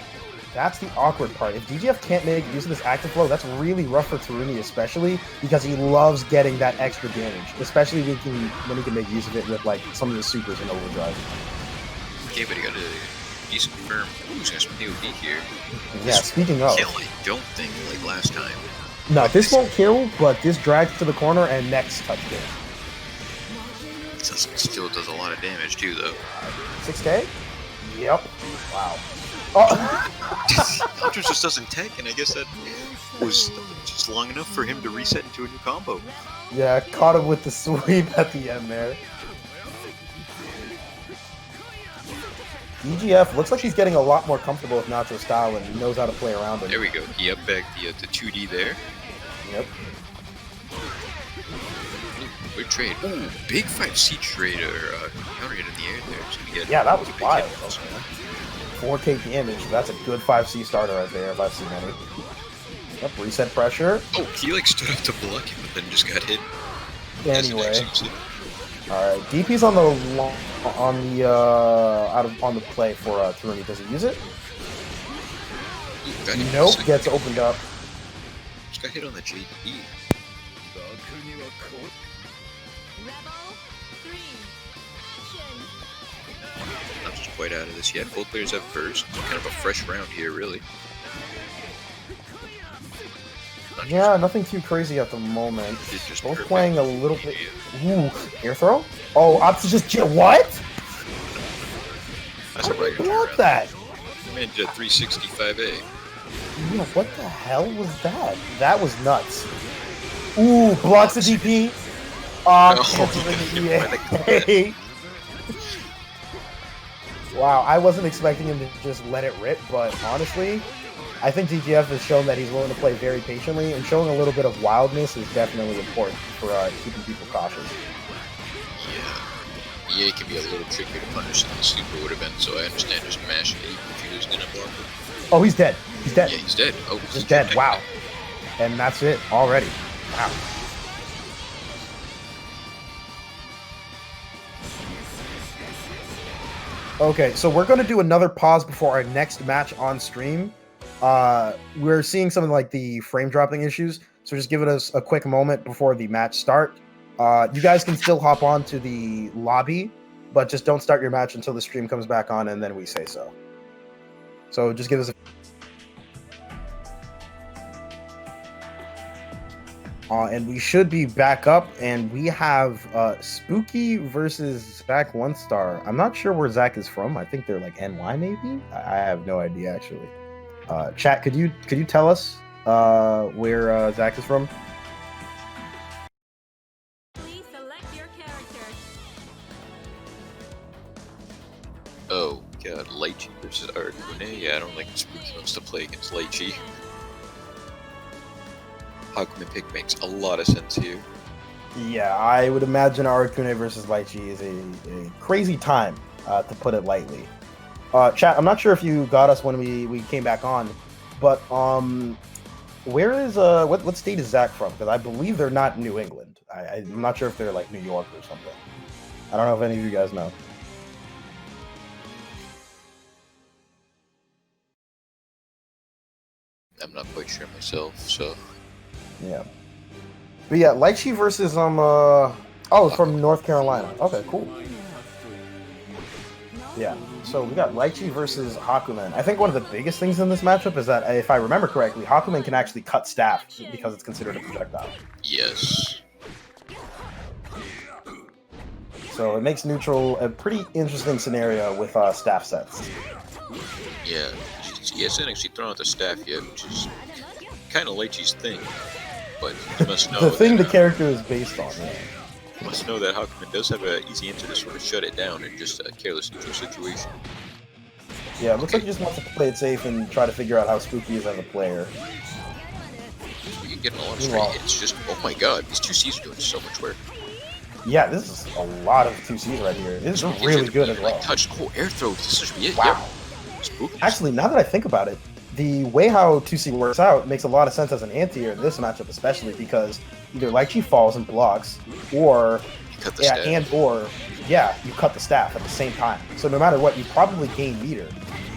Speaker 2: That's the awkward part. If DGF can't make use of this active flow, that's really rough for Taruni, especially because he loves getting that extra damage, especially when he can make use of it with like some of the supers in overdrive.
Speaker 1: Okay, but he got a decent firm. Who's gonna POV here?
Speaker 2: Yeah, speaking of,
Speaker 1: kill, I don't think like last time.
Speaker 2: No, this won't kill, but this drags to the corner and next touch kill.
Speaker 1: Still does a lot of damage too, though.
Speaker 2: 6K? Yep. Wow. Oh.
Speaker 1: Hunter just doesn't tech, and I guess that was just long enough for him to reset into a new combo.
Speaker 2: Yeah, caught him with the sweep at the end there. DGF looks like he's getting a lot more comfortable with Nacho's style and knows how to play around him.
Speaker 1: There we go. He up back the 2D there.
Speaker 2: Yep.
Speaker 1: Good trade. Ooh, big 5C trade or counter hit in the air there. So we get
Speaker 2: Yeah, that was
Speaker 1: big
Speaker 2: wild.
Speaker 1: hit also.
Speaker 2: 4K damage. That's a good 5C starter right there if I've seen any. Yep, reset pressure.
Speaker 1: Oh, he like stood up to block him, but then just got hit.
Speaker 2: Anyway. Alright, DP's on the on the play for Taruni. Does he use it? Nope, gets opened up.
Speaker 1: Just got hit on the JD.
Speaker 4: Rebel 3. Action.
Speaker 1: Not just quite out of this yet. Both players have burst. Kind of a fresh round here, really.
Speaker 2: Yeah, nothing too crazy at the moment.
Speaker 1: Just
Speaker 2: Both
Speaker 1: perfect.
Speaker 2: playing a little bit. Ooh, air throw? Oh, Ops just what?
Speaker 1: That's a right
Speaker 2: Block that.
Speaker 1: Man did a 365A.
Speaker 2: Yeah, what the hell was that? That was nuts. Ooh, blocks the DP. Canceling the EA. Wow, I wasn't expecting him to just let it rip, but honestly, I think DGF has shown that he's willing to play very patiently, and showing a little bit of wildness is definitely important for keeping people cautious.
Speaker 1: Yeah. EA can be a little trickier to punish than the super would have been, so I understand just mashing it even if he was gonna block it.
Speaker 2: Oh, he's dead. He's dead.
Speaker 1: Yeah, he's dead. Oh,
Speaker 2: He's dead. Wow. And that's it already. Wow. Okay, so we're going to do another pause before our next match on stream. We're seeing some of like the frame dropping issues, so just give us a quick moment before the match start. You guys can still hop on to the lobby, but just don't start your match until the stream comes back on, and then we say so. So just give us a... and we should be back up, and we have Spooky versus Zach One Star. I'm not sure where Zach is from. I think they're like NY maybe. I have no idea actually. Chat, could you tell us where Zach is from?
Speaker 4: Please select your character.
Speaker 1: Oh, God. Lychee versus Arcune? Yeah, I don't think Spooky wants to play against Lychee. Hakumen pick makes a lot of sense here.
Speaker 2: Yeah, I would imagine Arcune versus Lychee is a crazy time, to put it lightly. Chat, I'm not sure if you got us when we came back on, but where is what state is Zach from? Because I believe they're not New England. I'm not sure if they're like New York or something. I don't know if any of you guys know.
Speaker 1: I'm not quite sure myself, so...
Speaker 2: Yeah. But yeah, Lychee versus oh, it's from North Carolina. Okay, cool. Yeah. So we got Lychee versus Hakumen. I think one of the biggest things in this matchup is that, if I remember correctly, Hakumen can actually cut staff because it's considered a projectile.
Speaker 1: Yes.
Speaker 2: So it makes neutral a pretty interesting scenario with staff sets.
Speaker 1: Yeah. He hasn't actually thrown out the staff yet, which is kind of Lychee's thing. But you must know
Speaker 2: The thing the
Speaker 1: that,
Speaker 2: character is based on, yeah.
Speaker 1: must know that Hakumen does have an easy answer to sort of shut it down in just a careless neutral situation.
Speaker 2: Yeah, it looks like he just wants to play it safe and try to figure out how Spooky is as a player.
Speaker 1: So you can get a lot of straight hits. Just, oh my god, these 2Cs are doing so much work.
Speaker 2: Yeah, this is a lot of 2Cs right here. This is really good as well.
Speaker 1: Like, touch, cool, air throw, this should be it.
Speaker 2: Wow.
Speaker 1: Yep. Spooky.
Speaker 2: Actually, now that I think about it, the way how 2C works out makes a lot of sense as an anti-air in this matchup, especially because either Lychee falls and blocks, or
Speaker 1: You cut the staff.
Speaker 2: you cut the staff at the same time. So no matter what, you probably gain meter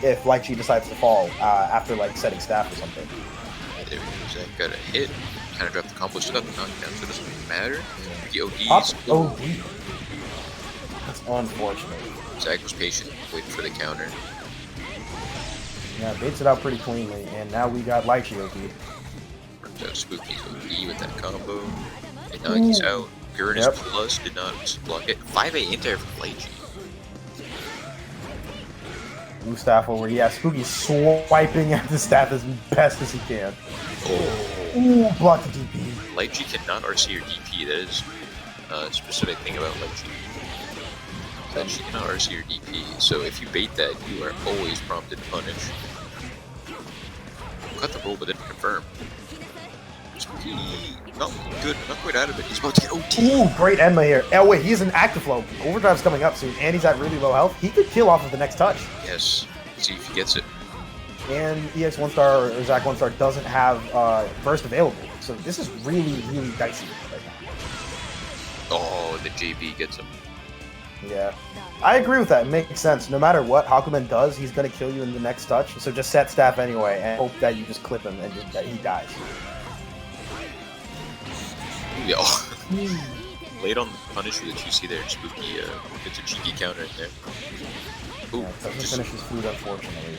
Speaker 2: if Lychee decides to fall after like setting staff or something.
Speaker 1: There we go, Zach got a hit. Kind of dropped the combo, still got the knockdown, so it doesn't matter. The
Speaker 2: Pops
Speaker 1: ODs.
Speaker 2: OD. That's unfortunate.
Speaker 1: Zach was patient, waiting for the counter.
Speaker 2: Yeah, baits it out pretty cleanly, and now we got Lychee OD.
Speaker 1: So Spooky's OD with that combo. And Nagi's out. Gurren is plus, did not block it. 5A anti-air from Lychee.
Speaker 2: Blue staff over. Yeah, Spooky's swiping at the staff as best as he can.
Speaker 1: Oh.
Speaker 2: Ooh, block the DP.
Speaker 1: Lychee cannot RC or DP. That is a specific thing about Lychee. That she cannot RC or DP. So if you bait that, you are always prompted to punish. Cut the roll, but didn't confirm. Spooky, not good, not quite out of it. He's about to get OT.
Speaker 2: Ooh, great Enma here. Oh wait, he's in active flow. Overdrive's coming up soon, and he's at really low health. He could kill off of the next touch.
Speaker 1: Yes. See if he gets it.
Speaker 2: And EX 1-star or Zach 1-star doesn't have burst available. So this is really, really dicey right now.
Speaker 1: Oh, the JB gets him.
Speaker 2: Yeah. I agree with that. It makes sense. No matter what Hakumen does, he's going to kill you in the next touch. So just set staff anyway and hope that you just clip him and just, that he dies.
Speaker 1: Yo. Late on the punish with the 2C there. Spooky gets a cheeky counter in there. Ooh,
Speaker 2: Yeah, doesn't finish his food, unfortunately.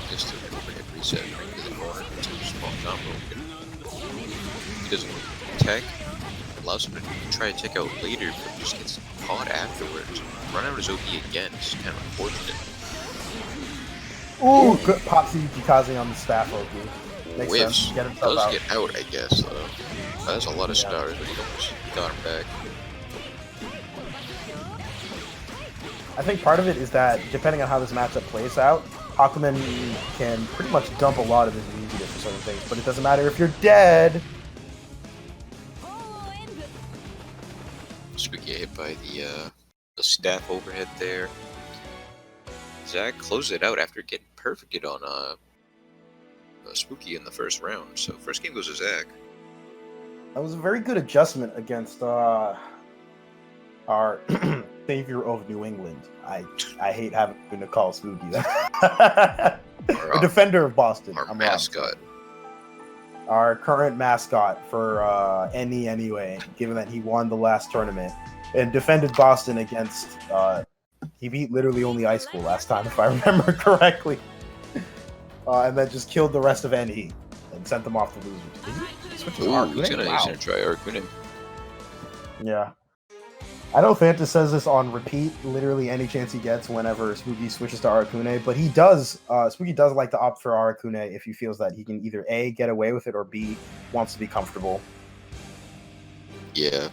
Speaker 1: Just an overhead reset right to the corner. It's a small combo. He doesn't tech. Allows him to try to check out later, but just gets caught afterwards. Run out his OP again. It's kind of unfortunate.
Speaker 2: Ooh, good Popsy Jikaze on the staff OP. Makes
Speaker 1: Whiffs.
Speaker 2: sense. Get himself
Speaker 1: Does
Speaker 2: out.
Speaker 1: get out, I guess, though. That's a lot of stars, but he almost got him back.
Speaker 2: I think part of it is that, depending on how this matchup plays out, Hakumen can pretty much dump a lot of his meter for certain things, but it doesn't matter if you're dead.
Speaker 1: Spooky hit by the staff overhead there. Zach closed it out after getting perfected on Spooky in the first round. So first game goes to Zach.
Speaker 2: That was a very good adjustment against our savior of New England. I hate having to call Spooky that. The defender of Boston.
Speaker 1: Our
Speaker 2: I'm
Speaker 1: mascot.
Speaker 2: wrong. Our current mascot for NE anyway, given that he won the last tournament and defended Boston against he beat literally only High School last time, if I remember correctly. And then just killed the rest of NE and sent them off to losers. Switch to
Speaker 1: Ooh,
Speaker 2: Arcune?
Speaker 1: he's gonna
Speaker 2: Wow.
Speaker 1: try Arcune.
Speaker 2: Yeah. I know Fanta says this on repeat, literally any chance he gets whenever Spooky switches to Arcune, but he does, Spooky does like to opt for Arcune if he feels that he can either A, get away with it, or B, wants to be comfortable.
Speaker 1: Yeah.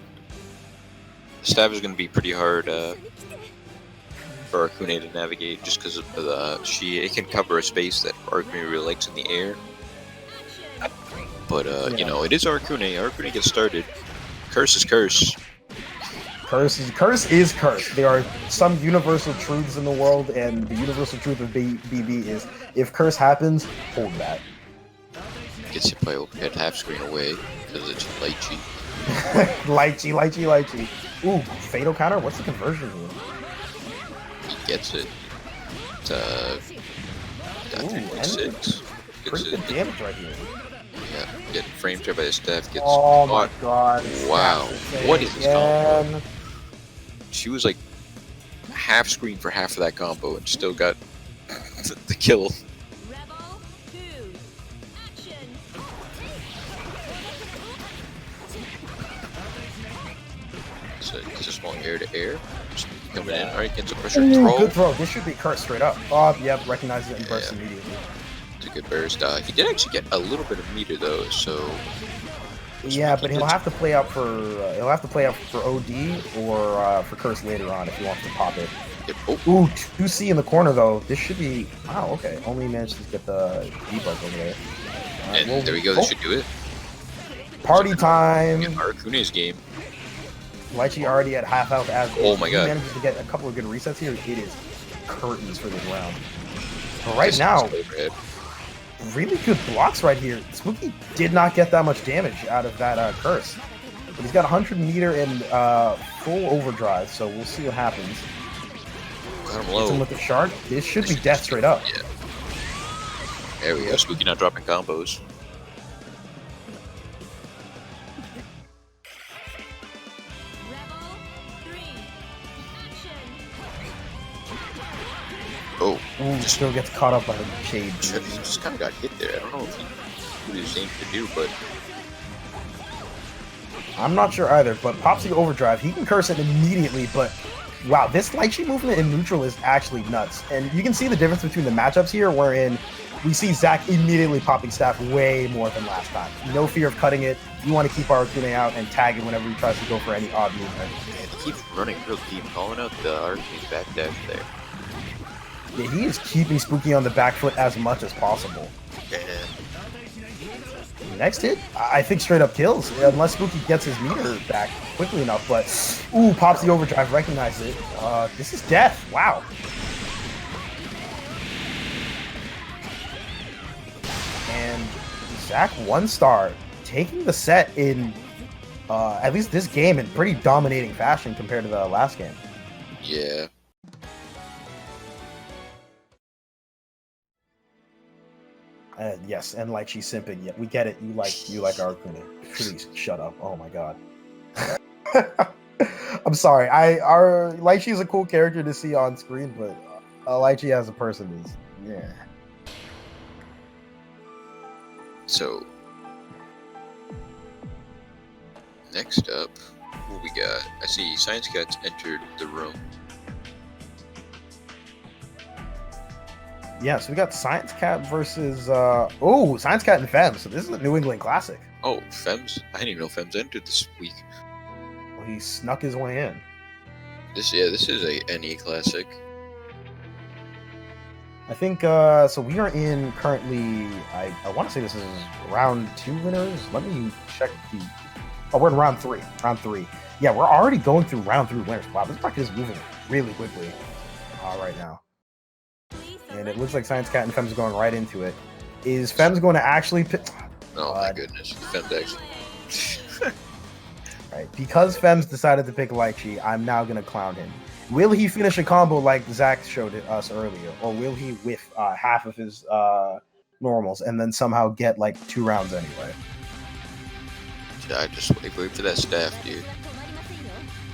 Speaker 1: Staff is gonna be pretty hard for Arcune to navigate just because of it can cover a space that Arcune really likes in the air. But you know, it is Arcune. Arcune gets started. Curse is curse.
Speaker 2: Curse is curse. There are some universal truths in the world, and the universal truth of BB is if curse happens, hold that.
Speaker 1: Gets hit by overhead half screen away because it's Lychee.
Speaker 2: Lychee. Ooh, fatal counter? What's the conversion here?
Speaker 1: He gets it. It's 3.6.
Speaker 2: Pretty good damage right here.
Speaker 1: Yeah, getting framed here by the staff. Gets
Speaker 2: Oh
Speaker 1: caught.
Speaker 2: my god.
Speaker 1: Wow. What is this
Speaker 2: Again.
Speaker 1: combo? She was like half screen for half of that combo and still got the kill.
Speaker 4: Rebel 2. Action.
Speaker 1: So it's a small air to air. Just coming in. Alright, gets a pressure
Speaker 2: Ooh,
Speaker 1: throw.
Speaker 2: good throw. This should be curse straight up. Oh, yep, recognizes it and bursts immediately.
Speaker 1: It's a good burst. He did actually get a little bit of meter though, so
Speaker 2: Yeah, but he'll have to play out for OD or for Curse later on if he wants to pop it.
Speaker 1: Yep. Oh,
Speaker 2: Ooh, 2C in the corner though. This should be wow. Okay, only managed to get the debug over there.
Speaker 1: and there we go. This should do it.
Speaker 2: Party time.
Speaker 1: Arakune's game.
Speaker 2: Lychee already at half health as
Speaker 1: Oh my
Speaker 2: he
Speaker 1: god.
Speaker 2: manages to get a couple of good resets here. It is curtains for this round. But right now, really good blocks right here. Spooky did not get that much damage out of that curse. But he's got 100 meter and full overdrive, so we'll see what happens.
Speaker 1: Got him
Speaker 2: Hits
Speaker 1: low.
Speaker 2: him with the shark. This should be death straight up.
Speaker 1: Yeah. There we go. Spooky not dropping combos.
Speaker 4: Rebel 3. Action.
Speaker 1: Oh,
Speaker 2: Ooh, still gets caught up by the shade.
Speaker 1: he just kind of got hit there. I don't know if he what he was aiming to do, but
Speaker 2: I'm not sure either, but pops the overdrive. He can curse it immediately, but wow, this Lychee movement in neutral is actually nuts. And you can see the difference between the matchups here, wherein we see Zach immediately popping staff way more than last time. No fear of cutting it. You want to keep Arakune out and tag it whenever he tries to go for any odd movement.
Speaker 1: man, he keeps running real deep, calling out the Arakune's back dash there.
Speaker 2: Yeah, he is keeping Spooky on the back foot as much as possible.
Speaker 1: And
Speaker 2: Next hit, I think straight up kills, unless Spooky gets his meter back quickly enough. But, ooh, pops the overdrive, recognize it. This is death, wow. And Zach 1-star, taking the set in, at least this game, in pretty dominating fashion compared to the last game.
Speaker 1: yeah.
Speaker 2: Yes, and like she's simping. Yeah, we get it. You like Arakune. Please shut up. Oh my god. I'm sorry. Lychee is a cool character to see on screen, but Lychee as a person is yeah.
Speaker 1: So next up, what we got? I see Science Cat's entered the room.
Speaker 2: Yeah, so we got Science Cat versus Science Cat and Fem. So this is a New England classic.
Speaker 1: Oh, Fems? I didn't even know Fems entered this week.
Speaker 2: Well, he snuck his way in.
Speaker 1: This is a NE classic.
Speaker 2: I think so we are in currently I want to say this is round 2 winners. Let me check we're in round 3. Yeah, we're already going through round 3 winners. Wow, this bracket is moving really quickly right now. And it looks like Science Cat and Fem's are going right into it. Is Fem's going to actually pick?
Speaker 1: Oh my goodness, Fems actually.
Speaker 2: Right, because Fem's decided to pick Lychee, I'm now going to clown him. Will he finish a combo like Zach showed us earlier, or will he whiff half of his normals and then somehow get like 2 rounds anyway?
Speaker 1: I just wait for that staff, dude.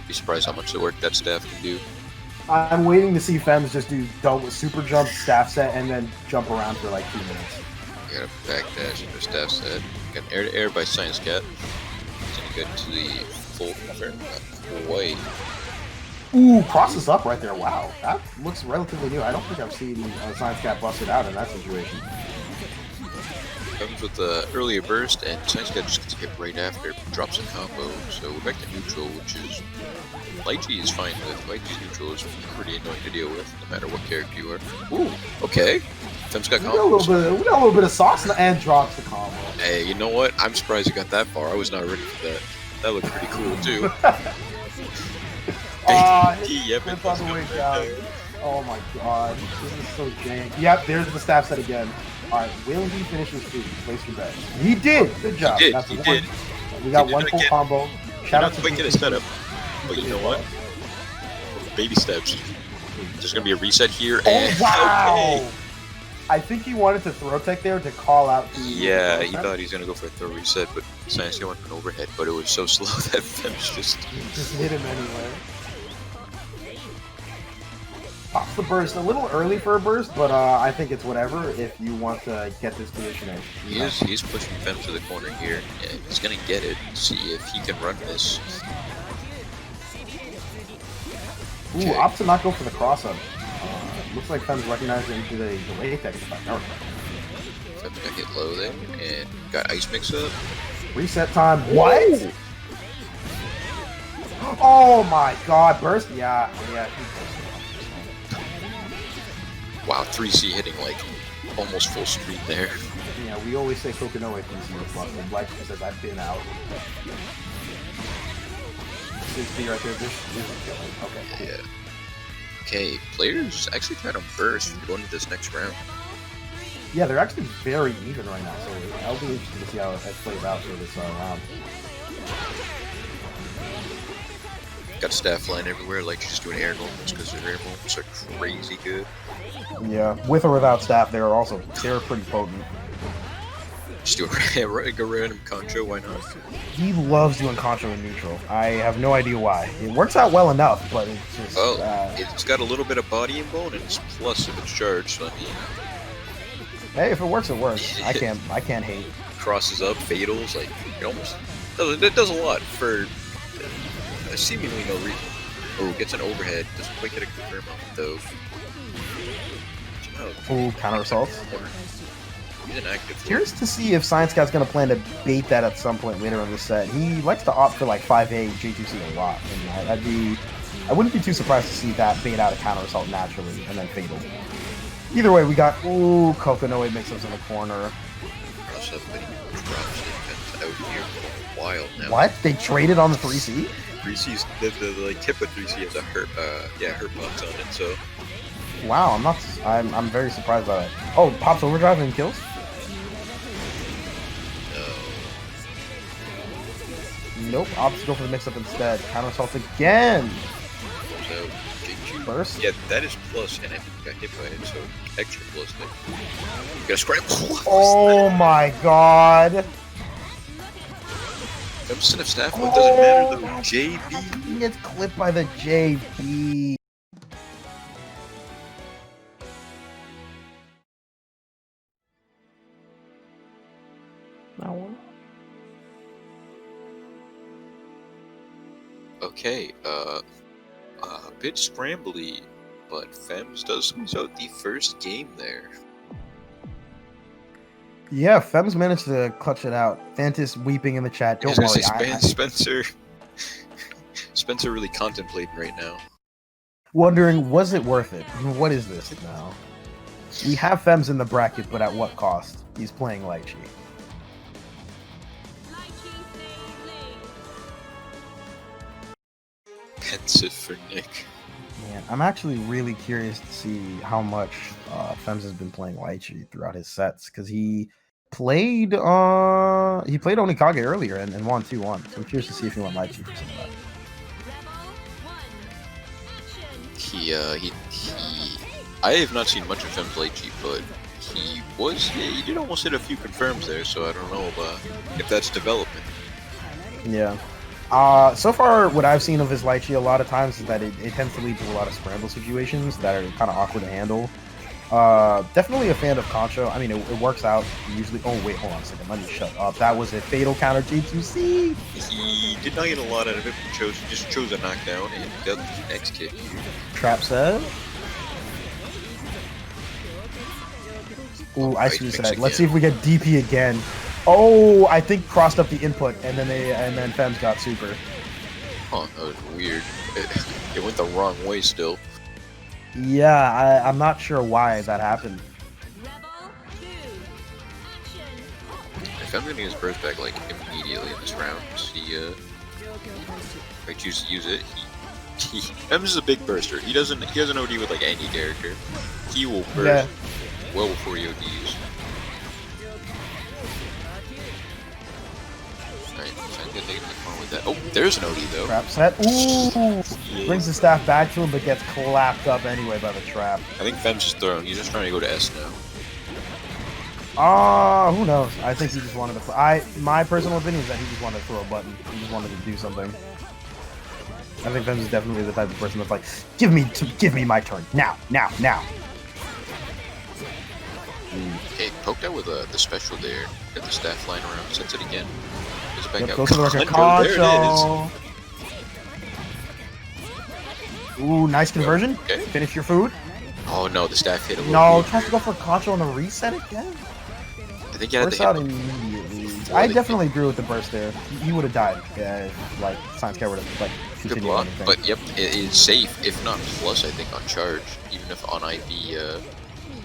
Speaker 1: Be surprised how much the work that staff can do.
Speaker 2: I'm waiting to see Fems just do double super jump, staff set, and then jump around for like 2 minutes.
Speaker 1: I got a back dash into staff set. Got an air to air by Science Cat. He's gonna get to the full cover. Not quite.
Speaker 2: Ooh, crosses up right there. Wow, that looks relatively new. I don't think I've seen Science Cat busted out in that situation.
Speaker 1: Comes with the earlier burst, and Science Cat just gets hit right after, drops a combo. So we're back to neutral, which is Lychee is fine with. Lychee's neutral is pretty annoying to deal with, no matter what character you are. Ooh, okay. Fem's got
Speaker 2: We got a little bit of sauce and drops the combo.
Speaker 1: Hey, you know what? I'm surprised it got that far. I was not ready for that. That looked pretty cool too.
Speaker 2: It's on the way down. Oh my god, this is so jank. Yep, there's the staff set again. All right, will he finish his food? Place your bet. He did. Good job.
Speaker 1: He did.
Speaker 2: That's
Speaker 1: He
Speaker 2: one.
Speaker 1: did.
Speaker 2: We got
Speaker 1: He did
Speaker 2: one
Speaker 1: it
Speaker 2: full
Speaker 1: again.
Speaker 2: combo. Shout out to
Speaker 1: Quite get a setup. But you know what? Baby steps. There's gonna be a reset here.
Speaker 2: Oh
Speaker 1: And
Speaker 2: wow!
Speaker 1: okay.
Speaker 2: I think he wanted to throw tech there to call out. The
Speaker 1: Yeah, he thought he was gonna go for a throw reset, but Science Cat went for an overhead. But it was so slow that Fem's just.
Speaker 2: Just hit him anyway. Pops the burst a little early for a burst, but I think it's whatever if you want to get this positioning.
Speaker 1: He's pushing Fem to the corner here, and he's gonna get it. See if he can run this.
Speaker 2: Ooh,
Speaker 1: Okay.
Speaker 2: opts to not go for the cross up. Looks like Fem's recognized into the delay tech.
Speaker 1: Fem's gonna hit low there, and got ice mix up.
Speaker 2: Reset time. What? Oh my god, burst. Yeah.
Speaker 1: Wow, 3C hitting like almost full screen there.
Speaker 2: Yeah, we always say Kokonoe 3C is busted. Like she says, I've been out. 6B right there. This is killing. Okay, cool.
Speaker 1: Yeah. Okay, players actually kind of burst going to this next round.
Speaker 2: Yeah, they're actually very even right now, so I'll be interested to see how it plays out for this round.
Speaker 1: Got staff line everywhere, like she's doing air moments because their air moments are crazy good.
Speaker 2: Yeah, with or without staff, they're pretty potent.
Speaker 1: Just do a random concho, why not?
Speaker 2: He loves doing concho in neutral. I have no idea why. It works out well enough, but it's just.
Speaker 1: Oh, it's got a little bit of body and bone, and it's plus if it's charged. So I mean,
Speaker 2: hey, if it works, it works. I can't hate.
Speaker 1: Crosses up, fatals, like it does a lot for seemingly no reason. Oh, gets an overhead. Doesn't quite get a confirm off though.
Speaker 2: Ooh, counter assaults.
Speaker 1: He's an active.
Speaker 2: Curious to see if Science Guy's going to plan to bait that at some point later in the set. He likes to opt for like 5A J2C a lot, and I wouldn't be too surprised to see that bait out a counter assault naturally and then fatal. Either way, we got Kokonoe mix-ups in the corner.
Speaker 1: Cross up and drops it out here for a while now.
Speaker 2: What? They traded on the 3C?
Speaker 1: 3C's the like tip of 3C has a hurt box on it, so.
Speaker 2: Wow, I'm very surprised by that. Oh, pops overdrive and kills?
Speaker 1: No.
Speaker 2: Nope, opts go for the mix-up instead. Counter assault again!
Speaker 1: So, J2
Speaker 2: Burst?
Speaker 1: Yeah, that is plus, and I think we got hit by it, so extra plus there. You gotta scramble.
Speaker 2: Oh my god!
Speaker 1: Instead of staff, it doesn't matter though. JB.
Speaker 2: He gets clipped by the JB.
Speaker 1: Okay, a bit scrambly, but Fems does squeeze out the first game there.
Speaker 2: Yeah, Fems managed to clutch it out. Fantis weeping in the chat. Don't worry.
Speaker 1: Spencer really contemplating right now.
Speaker 2: Wondering, was it worth it? What is this now? We have Fems in the bracket, but at what cost? He's playing Lychee.
Speaker 1: Pensive for Nick.
Speaker 2: Man, I'm actually really curious to see how much Fems has been playing Lychee throughout his sets, because he played Onikage earlier and won 2-1. So I'm curious to see if he went Lychee for some of that.
Speaker 1: I have not seen much of Fems Lychee, but he did almost hit a few confirms there, so I don't know if that's development.
Speaker 2: Yeah. So far, what I've seen of his Lychee a lot of times is that it tends to lead to a lot of scramble situations that are kind of awkward to handle. Definitely a fan of Concho. I mean, it works out usually. Oh, wait, hold on a second. Let me shut up. That was a fatal counter J2C.
Speaker 1: He did not get a lot out of it, but just chose a knockdown and got the next kick.
Speaker 2: Trap set. Ooh, Ice Reset. Let's see if we get DP again. Oh, I think crossed up the input, and then Fems got super.
Speaker 1: Huh, that was weird. It went the wrong way still.
Speaker 2: Yeah, I'm not sure why that happened.
Speaker 1: If I'm gonna get his burst back like immediately in this round, if I choose to use it, Fems is a big burster. He doesn't OD with like any character. He will burst well before he ODs. Oh, there's an OD though.
Speaker 2: Trap set. Ooh! Yeah. Brings the staff back to him, but gets clapped up anyway by the trap.
Speaker 1: I think Fems is thrown. He's just trying to go to S now.
Speaker 2: Who knows? I think he just wanted to. My personal opinion is that he just wanted to throw a button. He just wanted to do something. I think Fems is definitely the type of person that's like, give me my turn now.
Speaker 1: Okay, poked out with the special there. Got the staff line around. Sets it again. Back
Speaker 2: yep,
Speaker 1: out.
Speaker 2: Goes to like a Concho. Ooh, nice conversion.
Speaker 1: Okay.
Speaker 2: Finish your food.
Speaker 1: Oh no, the staff hit a little.
Speaker 2: No, tries to go for Concho on the reset again.
Speaker 1: I think you had to
Speaker 2: out immediately. I definitely agree with the burst there. He would have died if like Science Cat would have like
Speaker 1: Good
Speaker 2: continued
Speaker 1: block,
Speaker 2: anything.
Speaker 1: but yep, it is safe, if not plus, I think, on charge. Even if on IV,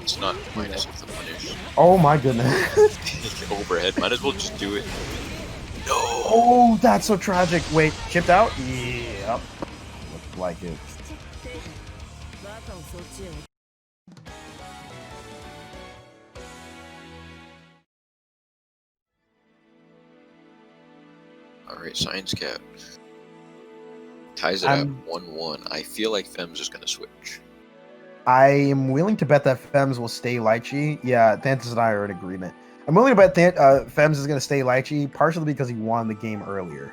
Speaker 1: it's not minus with the punish.
Speaker 2: Oh my goodness.
Speaker 1: Overhead, might as well just do it. No!
Speaker 2: Oh, that's so tragic. Wait, chipped out? Yep. Looked like it.
Speaker 1: Alright, Science Cat. Ties it at 1-1. I feel like Fem's just gonna switch.
Speaker 2: I am willing to bet that Fems will stay lychee. Yeah, Thantis and I are in agreement. I'm willing to bet Fems is going to stay lychee, partially because he won the game earlier.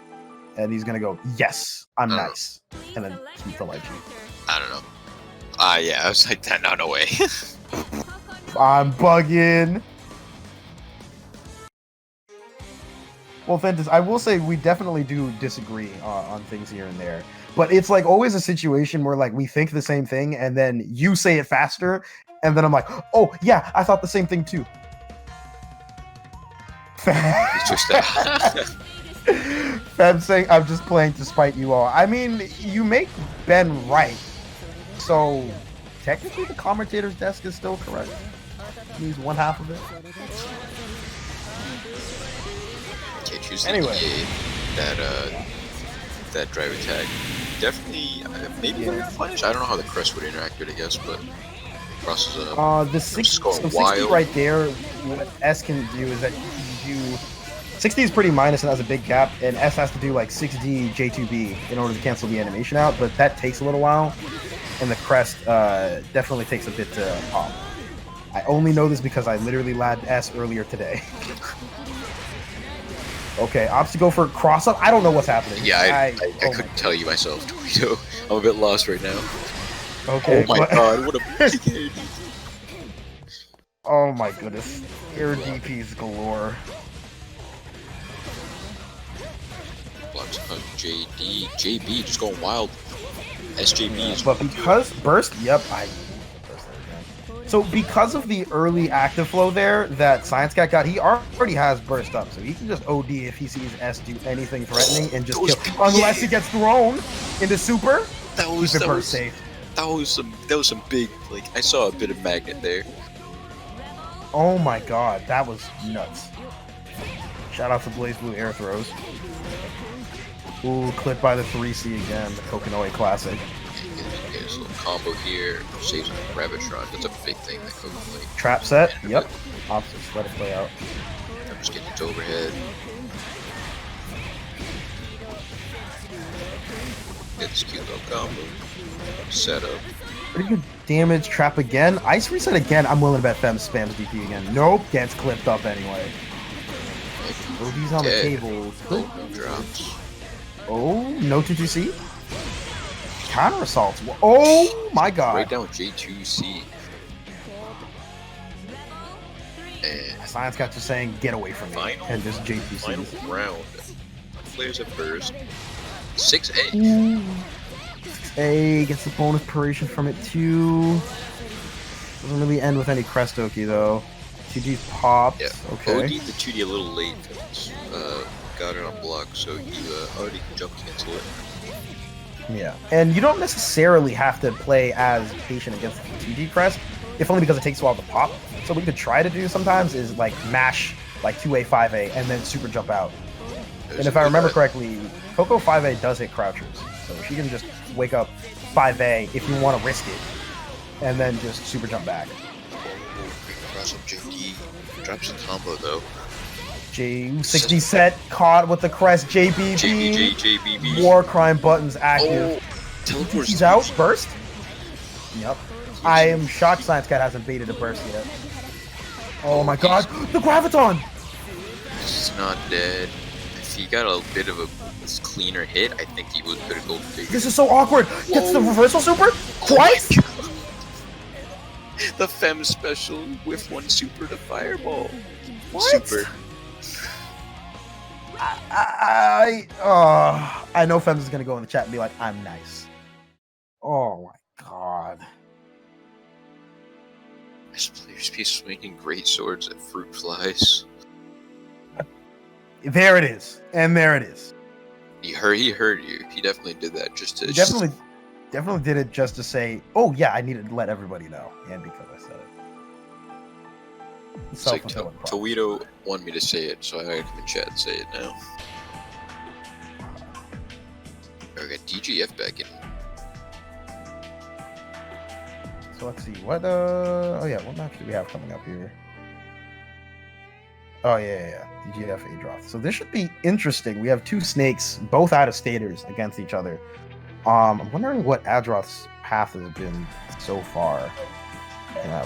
Speaker 2: And he's going to go, yes, I'm nice. And then keep the lychee.
Speaker 1: I don't know. Yeah, I was like, that, no way.
Speaker 2: I'm bugging. Well, Fentis, I will say we definitely do disagree on things here and there. But it's like always a situation where like we think the same thing and then you say it faster. And then I'm like, oh, yeah, I thought the same thing too.
Speaker 1: It's just that.
Speaker 2: Fem saying I'm just playing to spite you all. I mean, you make Ben right. So technically the commentator's desk is still correct. He's one half of it.
Speaker 1: Okay, choose
Speaker 2: Anyway.
Speaker 1: that drive attack. Definitely, maybe punish. I don't know how the crest would interact with it, I guess, but crosses up.
Speaker 2: The 60
Speaker 1: wild.
Speaker 2: right there, what S can do is that you do 60 is pretty minus and has a big cap, and S has to do like 6D J2B in order to cancel the animation out, but that takes a little while, and the crest definitely takes a bit to pop. I only know this because I literally lagged S earlier today. Okay, opts to go for cross up. I don't know what's happening.
Speaker 1: Yeah, I couldn't tell you myself, Torito. I'm a bit lost right now.
Speaker 2: Okay.
Speaker 1: Oh my god, what a big head.
Speaker 2: Oh my goodness. Air DPs galore.
Speaker 1: Blocks JD. JB just going wild. SJB is.
Speaker 2: But because burst, yep, I burst there again. So because of the early active flow there that Science Cat got, he already has burst up, so he can just OD if he sees S do anything threatening and just kill. Unless he gets thrown into super, keep it burst safe.
Speaker 1: That was some big, like, I saw a bit of magnet there.
Speaker 2: Oh my god, that was nuts. Shout out to Blaze Blue air throws. Ooh, clipped by the 3C again, the Kokonoe classic.
Speaker 1: There's a little combo here, saves him from Rabbitron. That's a big thing that Kokonoe.
Speaker 2: Trap set, yep. Opposites, let it play out.
Speaker 1: I'm just getting into overhead. Get this cute little combo. Setup.
Speaker 2: Pretty good damage. Trap again. Ice reset again. I'm willing to bet Fem spams DP again. Nope. Gets clipped up anyway. OD's on the table.
Speaker 1: No drops.
Speaker 2: Oh, no 2-2C. Counter assaults. Oh my god.
Speaker 1: Right down with J2C. And
Speaker 2: Science got just saying, get away from me. And just J2C.
Speaker 1: Final round. Players at first. 6A.
Speaker 2: A gets the bonus paration from it too. Doesn't really end with any Crestoki though. 2G's popped.
Speaker 1: Yeah.
Speaker 2: Okay.
Speaker 1: OD'd the 2D a little late. Got it on block, so he already can jump cancel it.
Speaker 2: Yeah. And you don't necessarily have to play as patient against the 2G crest, if only because it takes a while to pop. So what you could try to do sometimes is like mash like 2A, 5A, and then super jump out. And if I remember correctly, Coco 5A does hit crouchers. So she can just wake up 5A if you want to risk it, and then just super jump back.
Speaker 1: Cross up JD. Drops a combo though.
Speaker 2: J60 set caught with the crest. JBB.
Speaker 1: JBB.
Speaker 2: War crime buttons active. He's out. Burst. Yep. I am shocked Science Cat hasn't baited a burst yet. Oh my god. The Graviton!
Speaker 1: He's not dead. If he got a bit of a cleaner hit, I think he would could have gone big.
Speaker 2: This is so awkward. Gets the reversal super twice.
Speaker 1: The Fem special with one super to fireball.
Speaker 2: What?
Speaker 1: Super.
Speaker 2: I know Fems is gonna go in the chat and be like, I'm nice. Oh my god.
Speaker 1: This player's piece is making great swords at fruit flies.
Speaker 2: There it is, and there it is.
Speaker 1: He heard you. He definitely did that just to.
Speaker 2: He definitely did it just to say, "Oh yeah, I needed to let everybody know," and because I said it.
Speaker 1: It's like Toledo wanted me to say it, so I had to come in chat and say it now. I got DGF back in.
Speaker 2: So let's see what. Oh yeah, what match do we have coming up here? Oh yeah. DGF Adroth. So this should be interesting. We have two snakes, both out of staters, against each other. I'm wondering what Adroth's path has been so far.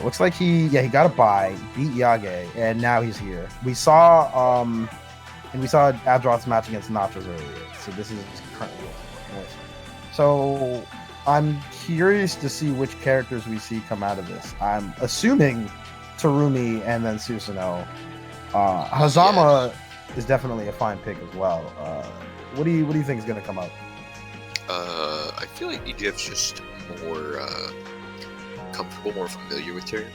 Speaker 2: Looks like he got a bye, beat Yage, and now he's here. We saw Adroth's match against Nachos earlier, so this is currently what. So I'm curious to see which characters we see come out of this. I'm assuming Terumi and then Susanoo. Hazama is definitely a fine pick as well. What do you think is going to come up?
Speaker 1: I feel like DGF's just more comfortable, more familiar with Terry,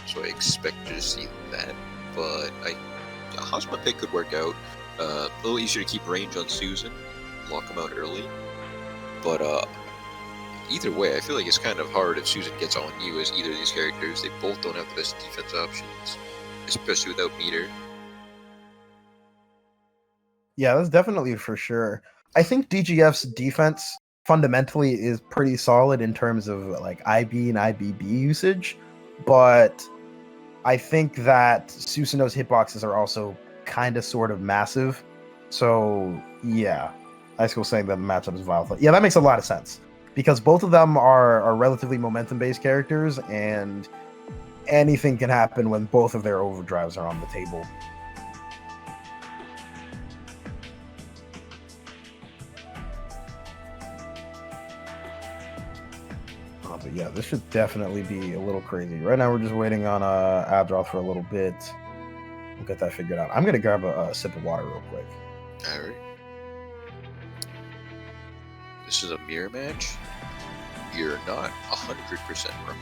Speaker 1: so I expect to see that. But a Hazama pick could work out. A little easier to keep range on Susan, lock him out early. But either way, I feel like it's kind of hard if Susan gets on you as either of these characters. They both don't have the best defense options, especially without meter.
Speaker 2: Yeah, that's definitely for sure. I think DGF's defense fundamentally is pretty solid in terms of like IB and IBB usage, but I think that Susanoo's hitboxes are also kind of sort of massive. So yeah, I was saying that the matchup is viable. Yeah, that makes a lot of sense because both of them are relatively momentum-based characters, and anything can happen when both of their overdrives are on the table. But yeah, this should definitely be a little crazy. Right now, we're just waiting on Adroth for a little bit. We'll get that figured out. I'm gonna grab a sip of water real quick.
Speaker 1: All right. This is a mirror match. You're not 100% wrong.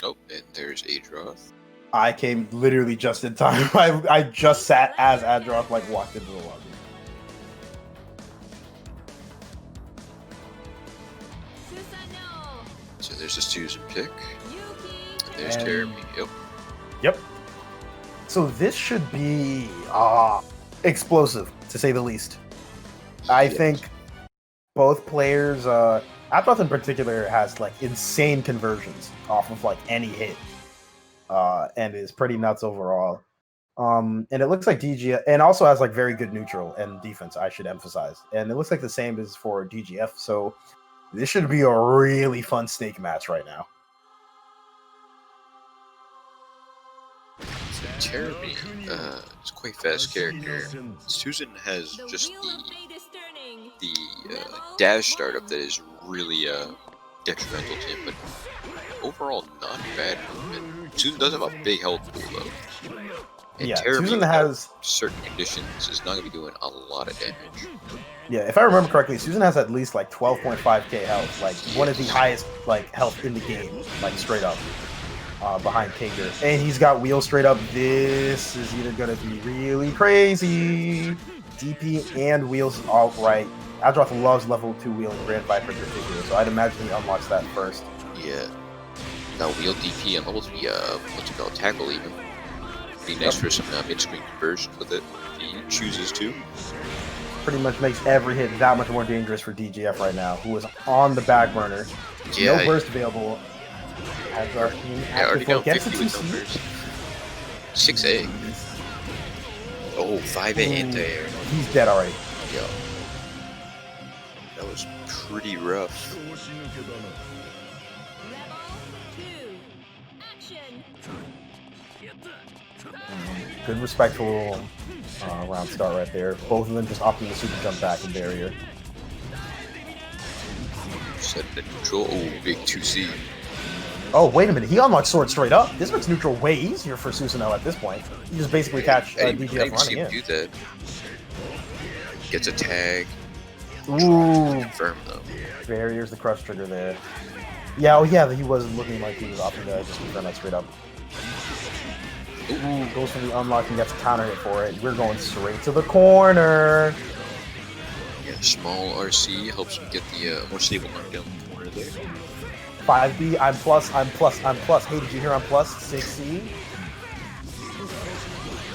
Speaker 1: Oh, and there's Adroth.
Speaker 2: I came literally just in time. I just sat as Adroth walked into the lobby.
Speaker 1: So there's a Susan pick. And there's Jeremy.
Speaker 2: Yep. So this should be explosive, to say the least. I think both players, Adroth in particular, has insane conversions off of any hit, and is pretty nuts overall. And it looks like DGF, and also has very good neutral and defense, I should emphasize. And it looks like the same is for DGF. So this should be a really fun snake match right now.
Speaker 1: Jeremy, it's quite fast character. Susan has just the dash startup that is really detrimental to him, but overall not bad movement. Susan does have a big health pool though. And Jeremy,
Speaker 2: Susan has
Speaker 1: certain conditions, is not going to be doing a lot of damage.
Speaker 2: Yeah, if I remember correctly, Susan has at least 12.5k health, one of the highest health in the game, straight up. Behind Kager, and he's got wheel straight up. This is either gonna be really crazy. DP and wheels outright. Adroth loves level 2 wheel and Grand Viper in particular, so I'd imagine he unlocks that first.
Speaker 1: Yeah. Now wheel DP and level 3, what's it called? Tackle even. Be nice for some mid-screen conversion with it if he chooses to.
Speaker 2: pretty much makes every hit that much more dangerous for DGF right now, who is on the back burner.
Speaker 1: Yeah,
Speaker 2: No burst available. Adroth
Speaker 1: already down
Speaker 2: gets
Speaker 1: 50
Speaker 2: the
Speaker 1: with
Speaker 2: 2C.
Speaker 1: numbers. 6A. Oh, 5A anti-air.
Speaker 2: He's dead already.
Speaker 1: Yo. That was pretty rough.
Speaker 4: Level 2. Action.
Speaker 2: Good respectful round start right there. Both of them just opting to super jump back in barrier.
Speaker 1: Set the neutral. Oh, big 2C.
Speaker 2: Oh, wait a minute. He unlocked sword straight up. This makes neutral way easier for Susanoo at this point. You just basically catch
Speaker 1: I didn't
Speaker 2: DGF
Speaker 1: see
Speaker 2: running
Speaker 1: him
Speaker 2: in.
Speaker 1: do that. Gets a tag.
Speaker 2: Ooh,
Speaker 1: Confirm though.
Speaker 2: barriers the crush trigger there. Yeah, oh yeah, he was looking like he was opting to just confirm that straight up. Ooh, goes for the unlock and gets a counter hit for it. We're going straight to the corner.
Speaker 1: Yeah, small RC helps him get the more stable knockdown in the corner there.
Speaker 2: 5B, I'm plus, I'm plus, I'm plus. Hey, did you hear I'm plus? 6C.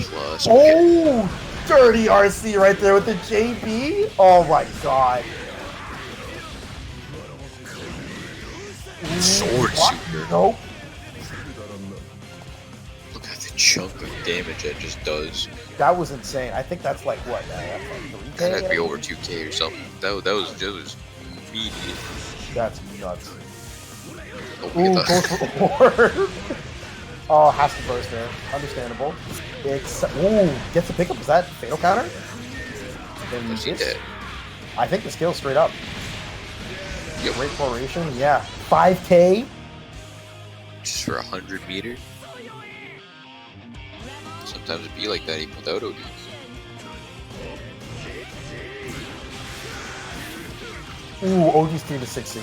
Speaker 1: Plus.
Speaker 2: Oh, dirty RC right there with the JB. Oh my god.
Speaker 1: Sword
Speaker 2: What?
Speaker 1: super.
Speaker 2: Nope.
Speaker 1: Look at the chunk of damage that just does.
Speaker 2: That was insane. I think that's like what? That's like 3K?
Speaker 1: That'd be over 2K or something. That was immediate.
Speaker 2: That's nuts.
Speaker 1: Oh,
Speaker 2: Ooh,
Speaker 1: look at
Speaker 2: goes
Speaker 1: that.
Speaker 2: for the Oh, has to burst there. Understandable. It's ooh, gets the pickup. Is that fatal counter? Then
Speaker 1: I've seen
Speaker 2: this-
Speaker 1: that.
Speaker 2: I think the skill straight up.
Speaker 1: Yep.
Speaker 2: Great formation, yeah. 5K.
Speaker 1: Just for 100 meter. Sometimes it be like that even without OD.
Speaker 2: Ooh, OG's 3 to 6C.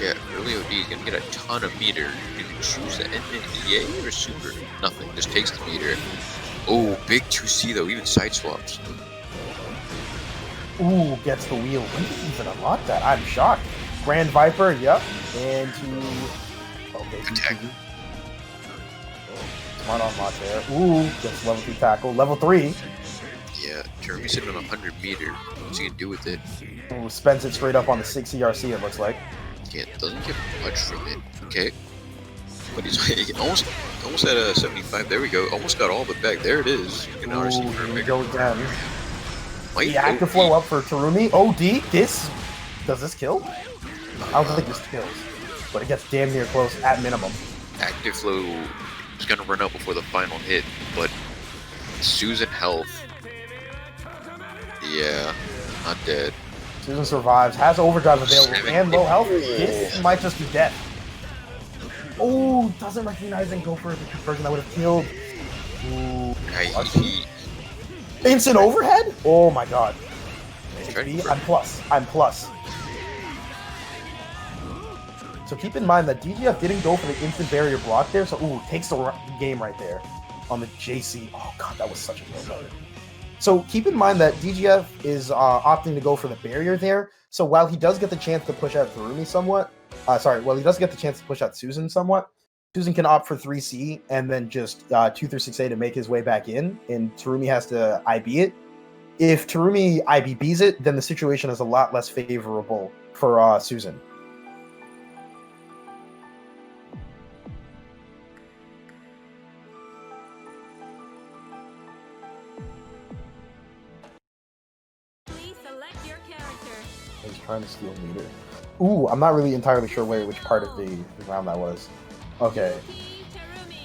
Speaker 1: Yeah, early OD is gonna get a ton of meter. You can choose to end in EA or super. Nothing, just takes the meter. Oh, big 2C though, even side swaps.
Speaker 2: Ooh, gets the wheel. When did he even unlock that? I'm shocked. Grand Viper, yep. And to okay,
Speaker 1: Attack.
Speaker 2: Smart unlock there. Ooh, gets level 2 tackle. Level 3.
Speaker 1: Yeah, Jeremy's sitting on 100 meter. What's he gonna do with it?
Speaker 2: Ooh, spends it straight up on the 6 ERC, it looks like.
Speaker 1: Yeah, doesn't get much from it. Okay. But he's almost at a 75. There we go. Almost got all of it back. There it is. You can RC
Speaker 2: Ooh,
Speaker 1: for a
Speaker 2: here we
Speaker 1: bigger.
Speaker 2: go again.
Speaker 1: Might
Speaker 2: The active
Speaker 1: OD.
Speaker 2: flow up for Terumi. OD. Does this kill? I don't think this kills, but it gets damn near close at minimum.
Speaker 1: Active flow is gonna run out before the final hit, but Susan health. Yeah, not dead.
Speaker 2: Susan survives, has overdrive available,
Speaker 1: Seven.
Speaker 2: and low health. This might just be death. Oh, doesn't recognize and go for the conversion that would have killed. Ooh.
Speaker 1: He
Speaker 2: Instant overhead? Oh my god.
Speaker 1: tried to
Speaker 2: I'm plus. I'm plus. So keep in mind that DGF didn't go for the instant barrier block there, so ooh, takes the game right there on the JC. Oh god, that was such a good one. So keep in mind that DGF is opting to go for the barrier there. So while he does get the chance to push out Tharumi somewhat, he does get the chance to push out Susan somewhat, Susan can opt for 3C and then just 2 through 6A to make his way back in, and Tarumi has to IB it. If Tarumi IBBs it, then the situation is a lot less favorable for Susan.
Speaker 4: Please select your character.
Speaker 2: I was trying to steal meter. Ooh, I'm not really entirely sure which part of the round that was. Okay.
Speaker 4: Terumi.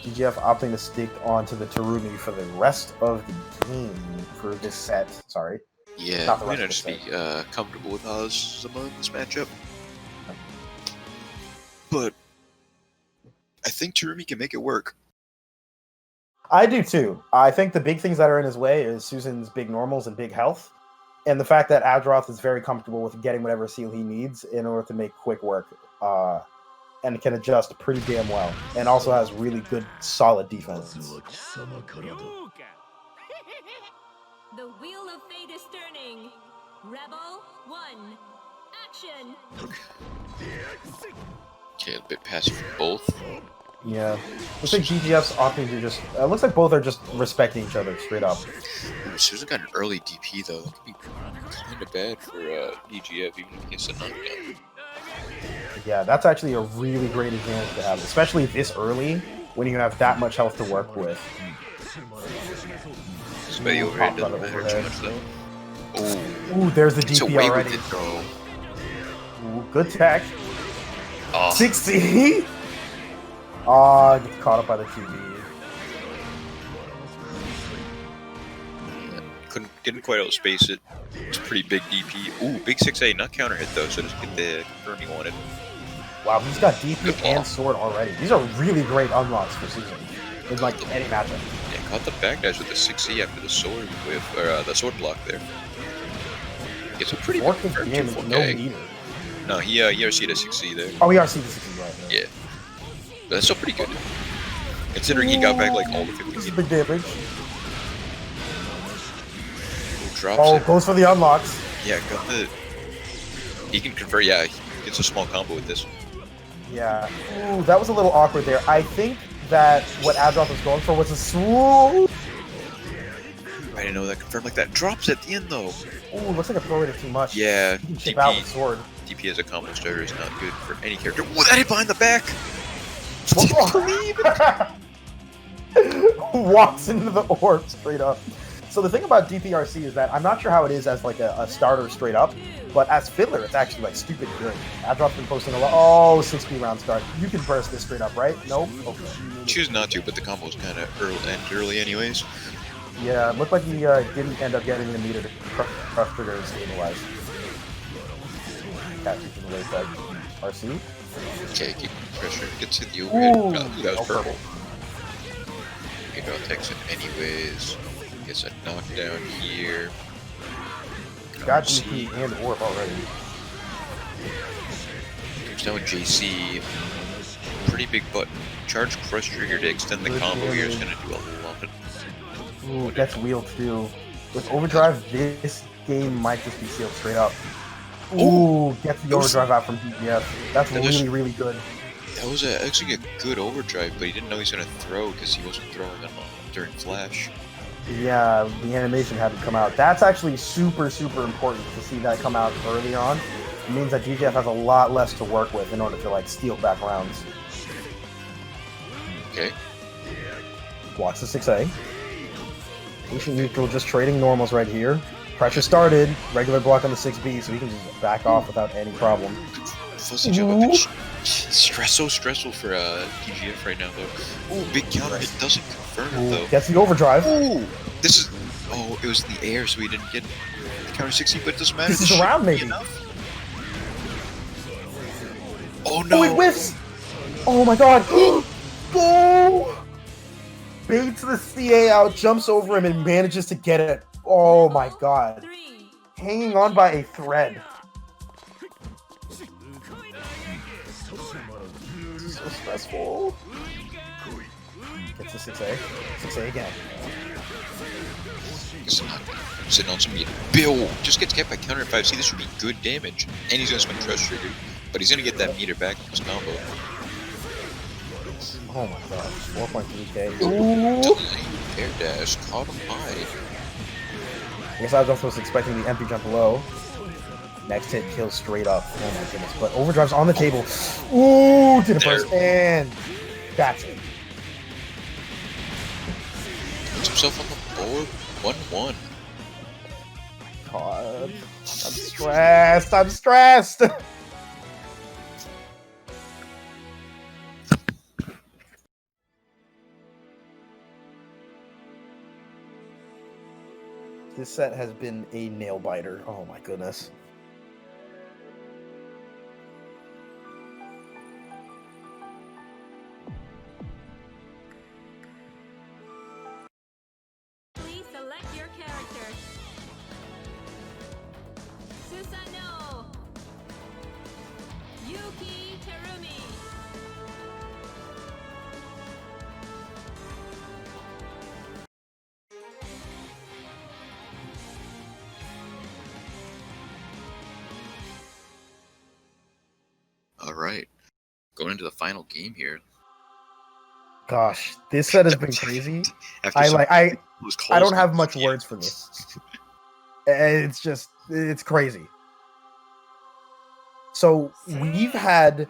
Speaker 2: DGF opting to stick onto the Terumi for the rest of the game for this set. Sorry.
Speaker 1: Yeah,
Speaker 2: Not the
Speaker 1: I'm
Speaker 2: rest
Speaker 1: gonna
Speaker 2: of
Speaker 1: just
Speaker 2: the
Speaker 1: be comfortable with Azuma in this matchup. But I think Tarumi can make it work.
Speaker 2: I do too. I think the big things that are in his way is Susan's big normals and big health, and the fact that Adroth is very comfortable with getting whatever seal he needs in order to make quick work, and can adjust pretty damn well, and also has really good, solid defense.
Speaker 4: The wheel of fate is turning. Rebel 1. Action.
Speaker 1: Okay, a bit passive from both.
Speaker 2: Yeah, looks like DGF's opting to just. Looks like both are just respecting each other straight up.
Speaker 1: Ooh, Susan got an early DP though. That could be kind of bad for BGF, even if he gets a knockdown.
Speaker 2: Yeah, that's actually a really great advantage to have, especially this early when you have that much health to work with.
Speaker 1: Spay overhead doesn't matter too much though. Oh,
Speaker 2: Ooh, there's the
Speaker 1: it's
Speaker 2: DP
Speaker 1: away
Speaker 2: already.
Speaker 1: with it though.
Speaker 2: Ooh, good tech.
Speaker 1: Oh,
Speaker 2: 60. Ah, gets caught up by the TV.
Speaker 1: didn't quite outspace it. It's a pretty big DP. Ooh, big 6A, not counter hit though, so doesn't get the confirm he wanted.
Speaker 2: Wow, he's got DP
Speaker 1: Good
Speaker 2: and
Speaker 1: ball.
Speaker 2: sword already. These are really great unlocks for season. In like any matchup.
Speaker 1: Yeah, caught the backdash with the 6E after the sword whip, or the sword block there. It's a pretty big
Speaker 2: 450
Speaker 1: confirm
Speaker 2: damage,
Speaker 1: 2-4K.
Speaker 2: no meter.
Speaker 1: No, he RC'd a 6E there.
Speaker 2: Oh, we are seeing the 60 right now.
Speaker 1: Yeah. But that's still pretty good. Considering he got back like all the
Speaker 2: This is
Speaker 1: 50
Speaker 2: big damage.
Speaker 1: drops
Speaker 2: Oh,
Speaker 1: it.
Speaker 2: goes for the unlocks.
Speaker 1: Yeah, got the... He can convert, yeah, he gets a small combo with this.
Speaker 2: Yeah. Ooh, that was a little awkward there. I think that what Adroth was going for was a swoop.
Speaker 1: I didn't know that confirmed like that. Drops at the end though.
Speaker 2: Ooh, looks like a throw rate too much.
Speaker 1: Yeah,
Speaker 2: He can chip out with
Speaker 1: DP,
Speaker 2: sword.
Speaker 1: DP as a combo starter is not good for any character. Whoa, that hit behind the back!
Speaker 2: Walks into the orb straight up. So the thing about DPRC is that I'm not sure how it is as like a starter straight up, but as fiddler, it's actually like stupid good. Adrop's been posting a lot. Oh, 6B round start. You can burst this straight up, right? Nope. Okay.
Speaker 1: Choose not to, but the combo's kind of early anyways.
Speaker 2: Yeah, it looked like he didn't end up getting the meter to crush triggers stabilize. Catch it in the late side. RC?
Speaker 1: Okay, keep pressure. Gets hit the overhead.
Speaker 2: Ooh,
Speaker 1: That was
Speaker 2: no
Speaker 1: purple. Maybe I'll text it anyways. Gets a knockdown here.
Speaker 2: Got
Speaker 1: RC.
Speaker 2: DP and orb already.
Speaker 1: Comes down with JC. Pretty big button. Charge crush trigger to extend the
Speaker 2: Good
Speaker 1: combo here is
Speaker 2: damage.
Speaker 1: going to do a lot.
Speaker 2: Ooh, that's wheel too. With overdrive, this game might just be sealed straight up. Ooh, gets the
Speaker 1: that was-
Speaker 2: overdrive out from BBF. That's
Speaker 1: that was-
Speaker 2: really, really good.
Speaker 1: That was actually a good overdrive, but he didn't know he was going to throw because he wasn't throwing them during flash.
Speaker 2: Yeah, the animation hadn't come out. That's actually super, super important to see that come out early on. It means that GGF has a lot less to work with in order to like steal back rounds.
Speaker 1: Okay.
Speaker 2: Blocks the 6A. Patient neutral, just trading normals right here. Pressure started. Regular block on the 6B, so he can just back off without any problem.
Speaker 1: Fuzzy jump up. So stressful for TGF right now, though. Ooh, big counter hit doesn't confirm it,
Speaker 2: Ooh,
Speaker 1: though.
Speaker 2: gets the overdrive.
Speaker 1: Ooh, this is... Oh, it was in the air, so he didn't get the counter 60, but it doesn't matter.
Speaker 2: This is
Speaker 1: should
Speaker 2: around,
Speaker 1: be
Speaker 2: maybe.
Speaker 1: enough. Oh, no.
Speaker 2: Oh, it whiffs! Oh my god! Oh! Baits the CA out, jumps over him, and manages to get it. Oh my god.
Speaker 4: 3.
Speaker 2: Hanging on by a thread. So stressful. Gets the 6A. 6A again.
Speaker 1: It's not sitting on some meter. Bill just gets kept by counter at 5. See, this would be good damage. And he's going to spend Trust Trigger. But he's going to get that meter back from his combo.
Speaker 2: Oh my god. 4.3k.
Speaker 1: Ooh. Air dash. Caught him high.
Speaker 2: I guess I was also expecting the empty jump low. Next hit kills straight up. Oh my goodness. But overdrive's on the table. Ooh, did it burst. And that's it.
Speaker 1: Puts himself on the board. 1-1.
Speaker 2: God. I'm stressed. I'm stressed. This set has been a nail biter. Oh my goodness.
Speaker 4: Please select your character. Susano. Yuki Terumi.
Speaker 1: All right. Going into the final game here.
Speaker 2: Gosh, this set has been crazy.
Speaker 1: After
Speaker 2: I
Speaker 1: some
Speaker 2: like I
Speaker 1: close
Speaker 2: I
Speaker 1: calls,
Speaker 2: don't have much words for this. It's crazy. So we've had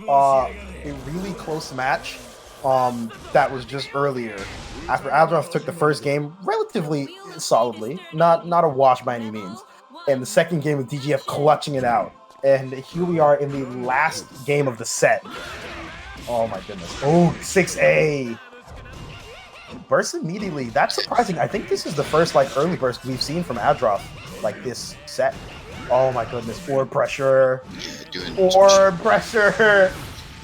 Speaker 2: a really close match that was just earlier after Aldroth took the first game relatively solidly, not a wash by any means, and the second game with DGF clutching it out. And here we are in the last game of the set. Oh my goodness. Oh, 6A. Burst immediately. That's surprising. I think this is the first like early burst we've seen from Aldroth like this set. Oh my goodness. Orb pressure. Orb pressure.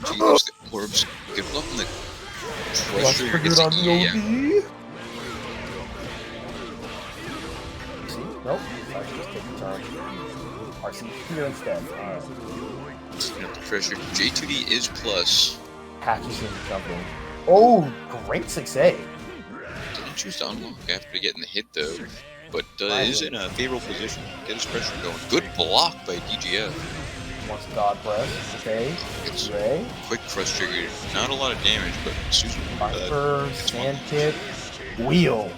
Speaker 1: Jesus, the orbs. Good luck on the pressure.
Speaker 2: Good on the OD. See? Nope. I should just take the turn. RC here instead. Alright.
Speaker 1: The pressure. J2D is plus.
Speaker 2: Patches in jumping. Oh, great 6A.
Speaker 1: Didn't choose to unlock after getting the hit though, but is in a favorable position. Get his pressure going. Good block by DGF.
Speaker 2: Wants God press. Okay.
Speaker 1: It's
Speaker 2: Ray.
Speaker 1: quick crush trigger. Not a lot of damage, but Susan.
Speaker 2: Viper, sand kick, wheel.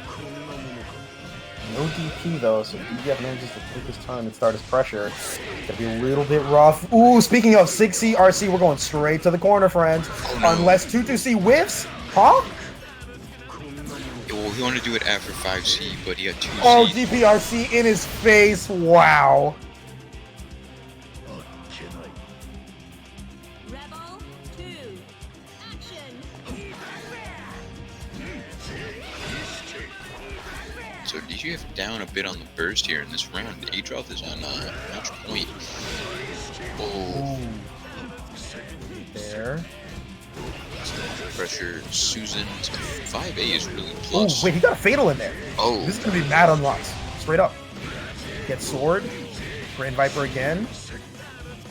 Speaker 2: No DP though, so DGF manages to take his time and start his pressure. It's gonna be a little bit rough. Ooh, speaking of 6C, RC, we're going straight to the corner, friends.
Speaker 1: Oh, no.
Speaker 2: Unless 22C whiffs, huh?
Speaker 1: Well, he wanted to do it after 5C, but he had 2C.
Speaker 2: Oh, DPRC in his face. Wow.
Speaker 4: Rebel 2. Action.
Speaker 1: So DGF down a bit on the burst here in this round. Adroth is on match point. Oh.
Speaker 2: Ooh. There.
Speaker 1: Pressure. Susan. 5A is really
Speaker 2: Oh,
Speaker 1: plus.
Speaker 2: wait, he got a fatal in there.
Speaker 1: Oh.
Speaker 2: This is gonna be mad unlocks. Straight up. Get sword. Grand Viper again.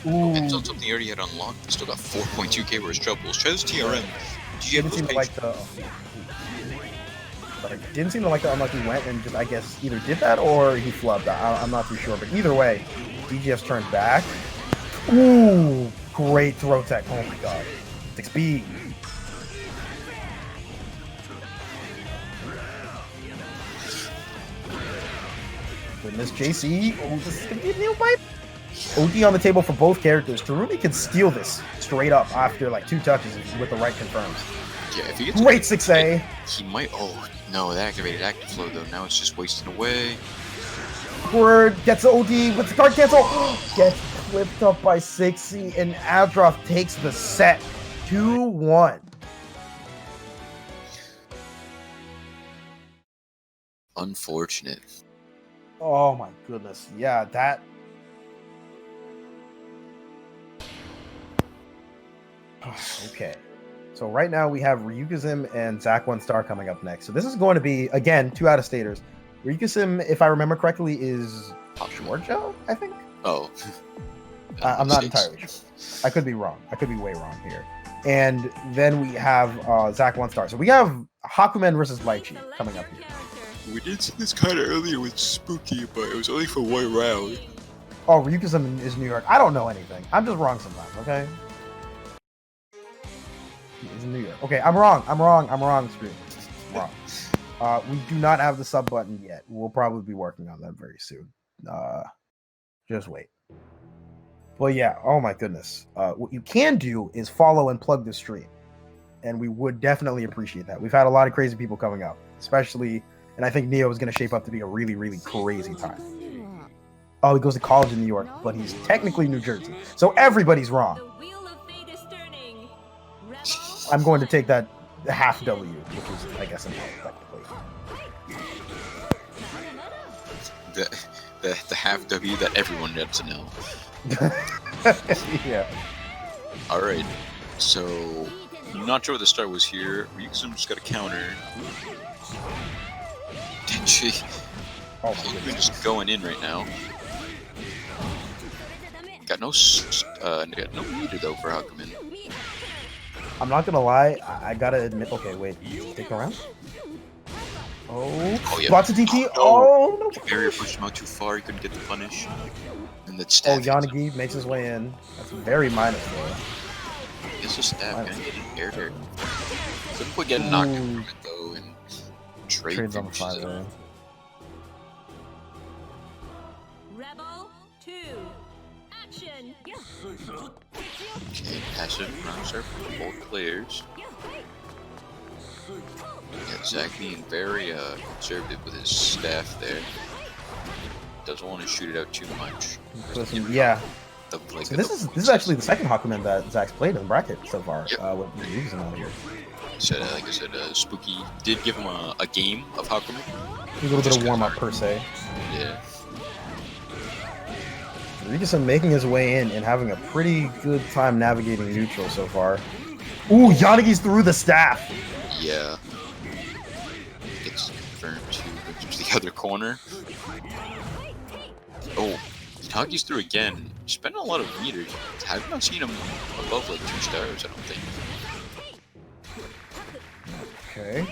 Speaker 2: Ooh.
Speaker 1: Depends on something he already had unlocked. Still got 4.2k worth of troubles. Try this TRM.
Speaker 2: Didn't seem to like the. But I didn't seem to like the unlock he went and just, I guess, either did that or he flubbed. I'm not too sure. But either way, DGF's turned back. Ooh, great throw tech. Oh my god. 6B. Goodness, JC. Oh, this is gonna be a nail bite. OD on the table for both characters. Tarumi can steal this straight up after like 2 touches with the right confirms.
Speaker 1: Yeah, if he gets
Speaker 2: Great 6A.
Speaker 1: he might. Oh no, that activated active flow though. Now it's just wasted away.
Speaker 2: Word gets the OD with the guard cancel. Gets flipped up by 6C, and Aldroth takes the set 2-1.
Speaker 1: Unfortunate.
Speaker 2: Oh my goodness. Yeah, that. Okay. So right now we have Ryukazim and Zach One Star coming up next. So this is going to be, again, 2 out-of-staters. Ryukazim, if I remember correctly, is Georgia, I think?
Speaker 1: Oh.
Speaker 2: I'm not entirely sure. I could be wrong. I could be way wrong here. And then we have Zach One Star. So we have Hakumen versus Lychee coming up here.
Speaker 1: We did see this kind of earlier with Spooky, but it was only for 1 round.
Speaker 2: Oh, Ryukazim is New York. I don't know anything. I'm just wrong sometimes, okay? He's in New York. Okay, I'm wrong. Screw. Wrong. We do not have the sub button yet. We'll probably be working on that very soon. Just wait. Well, yeah. Oh my goodness. What you can do is follow and plug the stream, and we would definitely appreciate that. We've had a lot of crazy people coming up, especially, and I think Neo is going to shape up to be a really, really crazy time. Oh, he goes to college in New York, but he's technically New Jersey, so everybody's wrong.
Speaker 4: The wheel of fate is turning. Rebel
Speaker 2: I'm going to take that half W, which is, I guess, technically.
Speaker 1: The half W that everyone gets to know.
Speaker 2: Yeah.
Speaker 1: Alright, so I'm not sure what the start was here. Ryukazim just got a counter. Did she?
Speaker 2: Oh, my
Speaker 1: We're
Speaker 2: goodness.
Speaker 1: just going in right now. Got no meter though for Hakumen.
Speaker 2: I'm not gonna lie. I gotta admit. Okay, wait. Stick around. Oh,
Speaker 1: yeah.
Speaker 2: lots of DP.
Speaker 1: Oh,
Speaker 2: Oh, no.
Speaker 1: The barrier pushed him out too far. He couldn't get the punish. And that
Speaker 2: Oh,
Speaker 1: stab.
Speaker 2: Yanagi makes his way in. That's very minus though.
Speaker 1: It's a stab, man. Getting air there. Couldn't quite get knocked out from it though, and
Speaker 2: Trades on the
Speaker 1: finishes
Speaker 2: fire.
Speaker 1: him. Okay, passive rounds are for both players. Yeah, Zach being very conservative with his staff there. Doesn't want to shoot it out too much.
Speaker 2: Listen, yeah.
Speaker 1: Like,
Speaker 2: So this is actually the second Hakumen that Zach's played in the bracket so far.
Speaker 1: Yep.
Speaker 2: With Ryugusen out here.
Speaker 1: So, like I said, Spooky did give him a game of Hakumen.
Speaker 2: A little bit of warm up per se.
Speaker 1: Yeah.
Speaker 2: Ryugusen making his way in and having a pretty good time navigating neutral so far. Ooh, Yanagi's through the staff.
Speaker 1: Yeah. Gets confirmed to the other corner. Oh, Yanagi's through again. Spending a lot of meters. Have not seen him above like 2 stars, I don't think.
Speaker 2: Okay.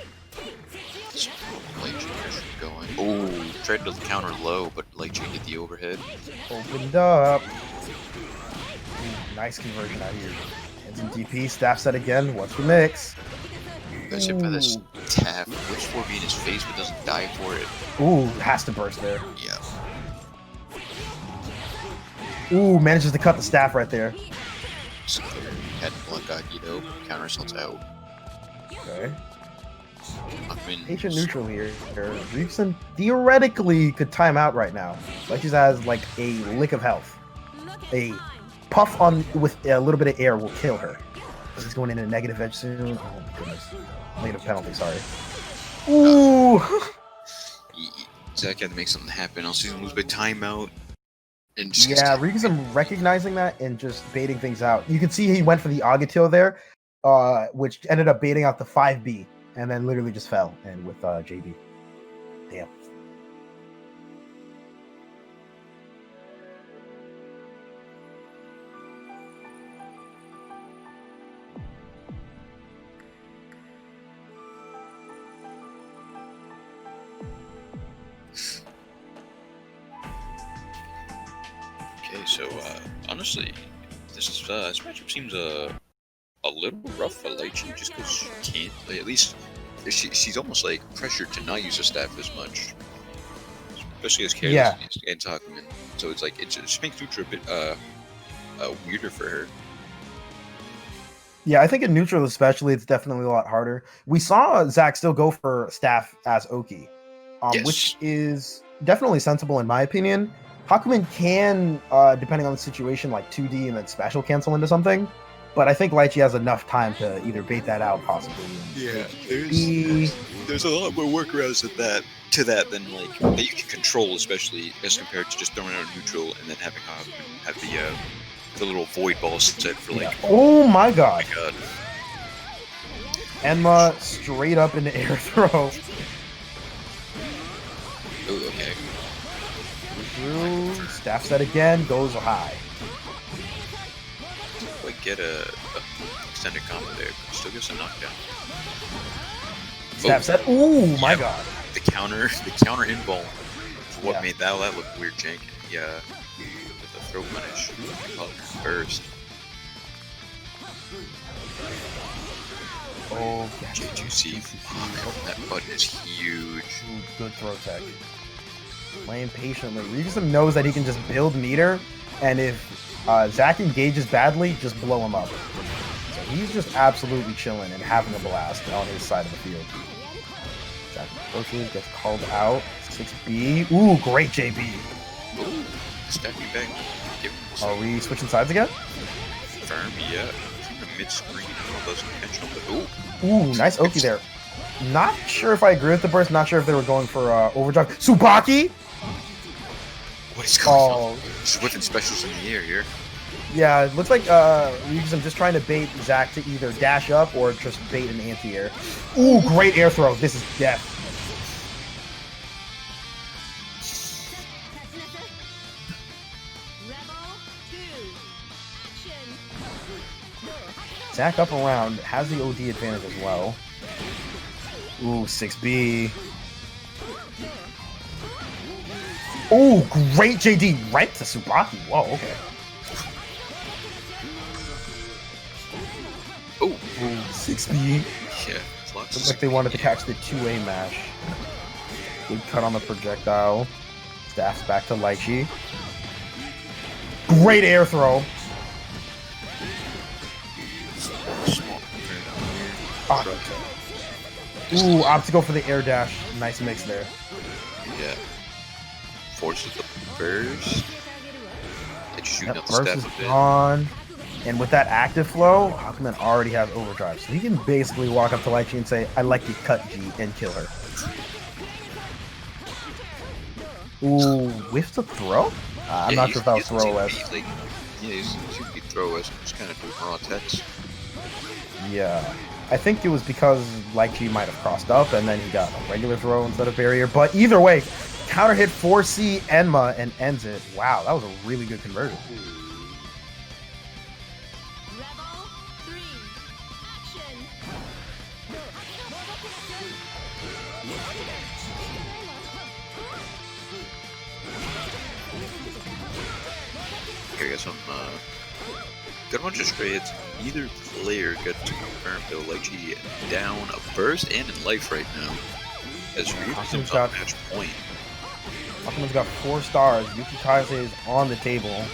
Speaker 1: Going. Oh, tried to counter low, but Light Chain did the overhead.
Speaker 2: Opened up. Ooh, nice conversion out here. Hands in DP, staff set again. What's the mix?
Speaker 1: That's it for this tap. Which 4B in his face, but doesn't die for it.
Speaker 2: Ooh, has to burst there.
Speaker 1: Yeah.
Speaker 2: Ooh, manages to cut the staff right there.
Speaker 1: So had blood got Guido. Counter assaults out.
Speaker 2: Okay.
Speaker 1: Huckman.
Speaker 2: Patient neutral here. Ryugusen theoretically could time out right now. Like she has like a lick of health. A puff on with a little bit of air will kill her. He's going into negative edge soon. Oh my goodness. Negative penalty, sorry. Ooh!
Speaker 1: Zach had to make something happen, else he's gonna lose by timeout. And
Speaker 2: Yeah, Ryugusen recognizing that and just baiting things out. You can see he went for the Agato there, which ended up baiting out the 5B, and then literally just fell and with JB. Damn.
Speaker 1: Okay, so honestly, this matchup seems a little rough for Lychee just because she can't. Like, at least she's almost like pressured to not use her staff as much, especially as careless and Hakumen. So it's like it just makes neutral a bit weirder for her.
Speaker 2: Yeah, I think in neutral especially, it's definitely a lot harder. We saw Zach still go for staff as Oki,
Speaker 1: Yes.
Speaker 2: which is definitely sensible in my opinion. Hakumen can, depending on the situation, like 2D and then special cancel into something. But I think Lychee has enough time to either bait that out, possibly.
Speaker 1: Yeah, there's a lot more workarounds to that than like that you can control, especially as compared to just throwing out neutral and then having Hakumen have the little void ball set for like.
Speaker 2: Yeah. Oh my god!
Speaker 1: Oh my god.
Speaker 2: Enma straight up into air throw.
Speaker 1: Oh, okay.
Speaker 2: Through, staff set again, goes high.
Speaker 1: Like get a extended combo there, but still gets a knockdown.
Speaker 2: Staff set. Ooh, my
Speaker 1: Yeah.
Speaker 2: god.
Speaker 1: The counter invuln is what
Speaker 2: Yeah.
Speaker 1: made that look weird, jank. Yeah, with the throw punish, burst.
Speaker 2: Oh,
Speaker 1: J2C, fuck, that button is huge.
Speaker 2: Ooh, good throw tech. Playing patiently. Ryugusen knows that he can just build meter, and if Zach engages badly, just blow him up. So he's just absolutely chilling and having a blast on his side of the field. Zach approaches, gets called out. 6B. Ooh, great JB.
Speaker 1: Ooh, step me back. Give him
Speaker 2: Are we switching sides again?
Speaker 1: firm, yeah. From the mid-screen, I don't know if that's intentional, but ooh.
Speaker 2: Ooh, nice Oki there. Not sure if I agree with the burst. Not sure if they were going for overdrive. Tsubaki?
Speaker 1: What is going
Speaker 2: Oh,
Speaker 1: on? Just whipping specials in the air here.
Speaker 2: yeah, it looks like Ryugusen just trying to bait Zach to either dash up or just bait an anti-air. Ooh, great air throw. This is death. Zach up around, has the OD advantage as well. Ooh, 6B. Ooh, great JD right to Tsubaki. Whoa, okay.
Speaker 1: Oh,
Speaker 2: Ooh, 6B.
Speaker 1: yeah. Lots
Speaker 2: Looks like they wanted to catch the 2A mash. Good cut on the projectile. Staffs back to Lychee. Great air throw.
Speaker 1: Small.
Speaker 2: Ah. Ooh, opt to go for the air dash. Nice mix there.
Speaker 1: Yeah. Forces the burst. It's shooting up the
Speaker 2: Burst
Speaker 1: staff
Speaker 2: is
Speaker 1: a bit.
Speaker 2: gone. And with that active flow, Hakumen already has overdrive. So he can basically walk up to Lychee and say, I like you cut G, and kill her. Ooh, whiffs a throw? I'm not sure if that was throw OS.
Speaker 1: Yeah, he's shooting the throw OS. Just kind of doing raw attacks.
Speaker 2: Yeah. I think it was because Lychee might have crossed up and then he got a regular throw instead of barrier. But either way, counter hit 4C Enma and ends it. Wow, that was a really good conversion.
Speaker 4: Rebel 3. Action.
Speaker 1: Here we got some good bunch of stray hits. Neither player got to confirm though. Lychee down a burst and in life right now. As Ryuki's on match point.
Speaker 2: Hakumen's got 4 stars. Yukikaze is on the table.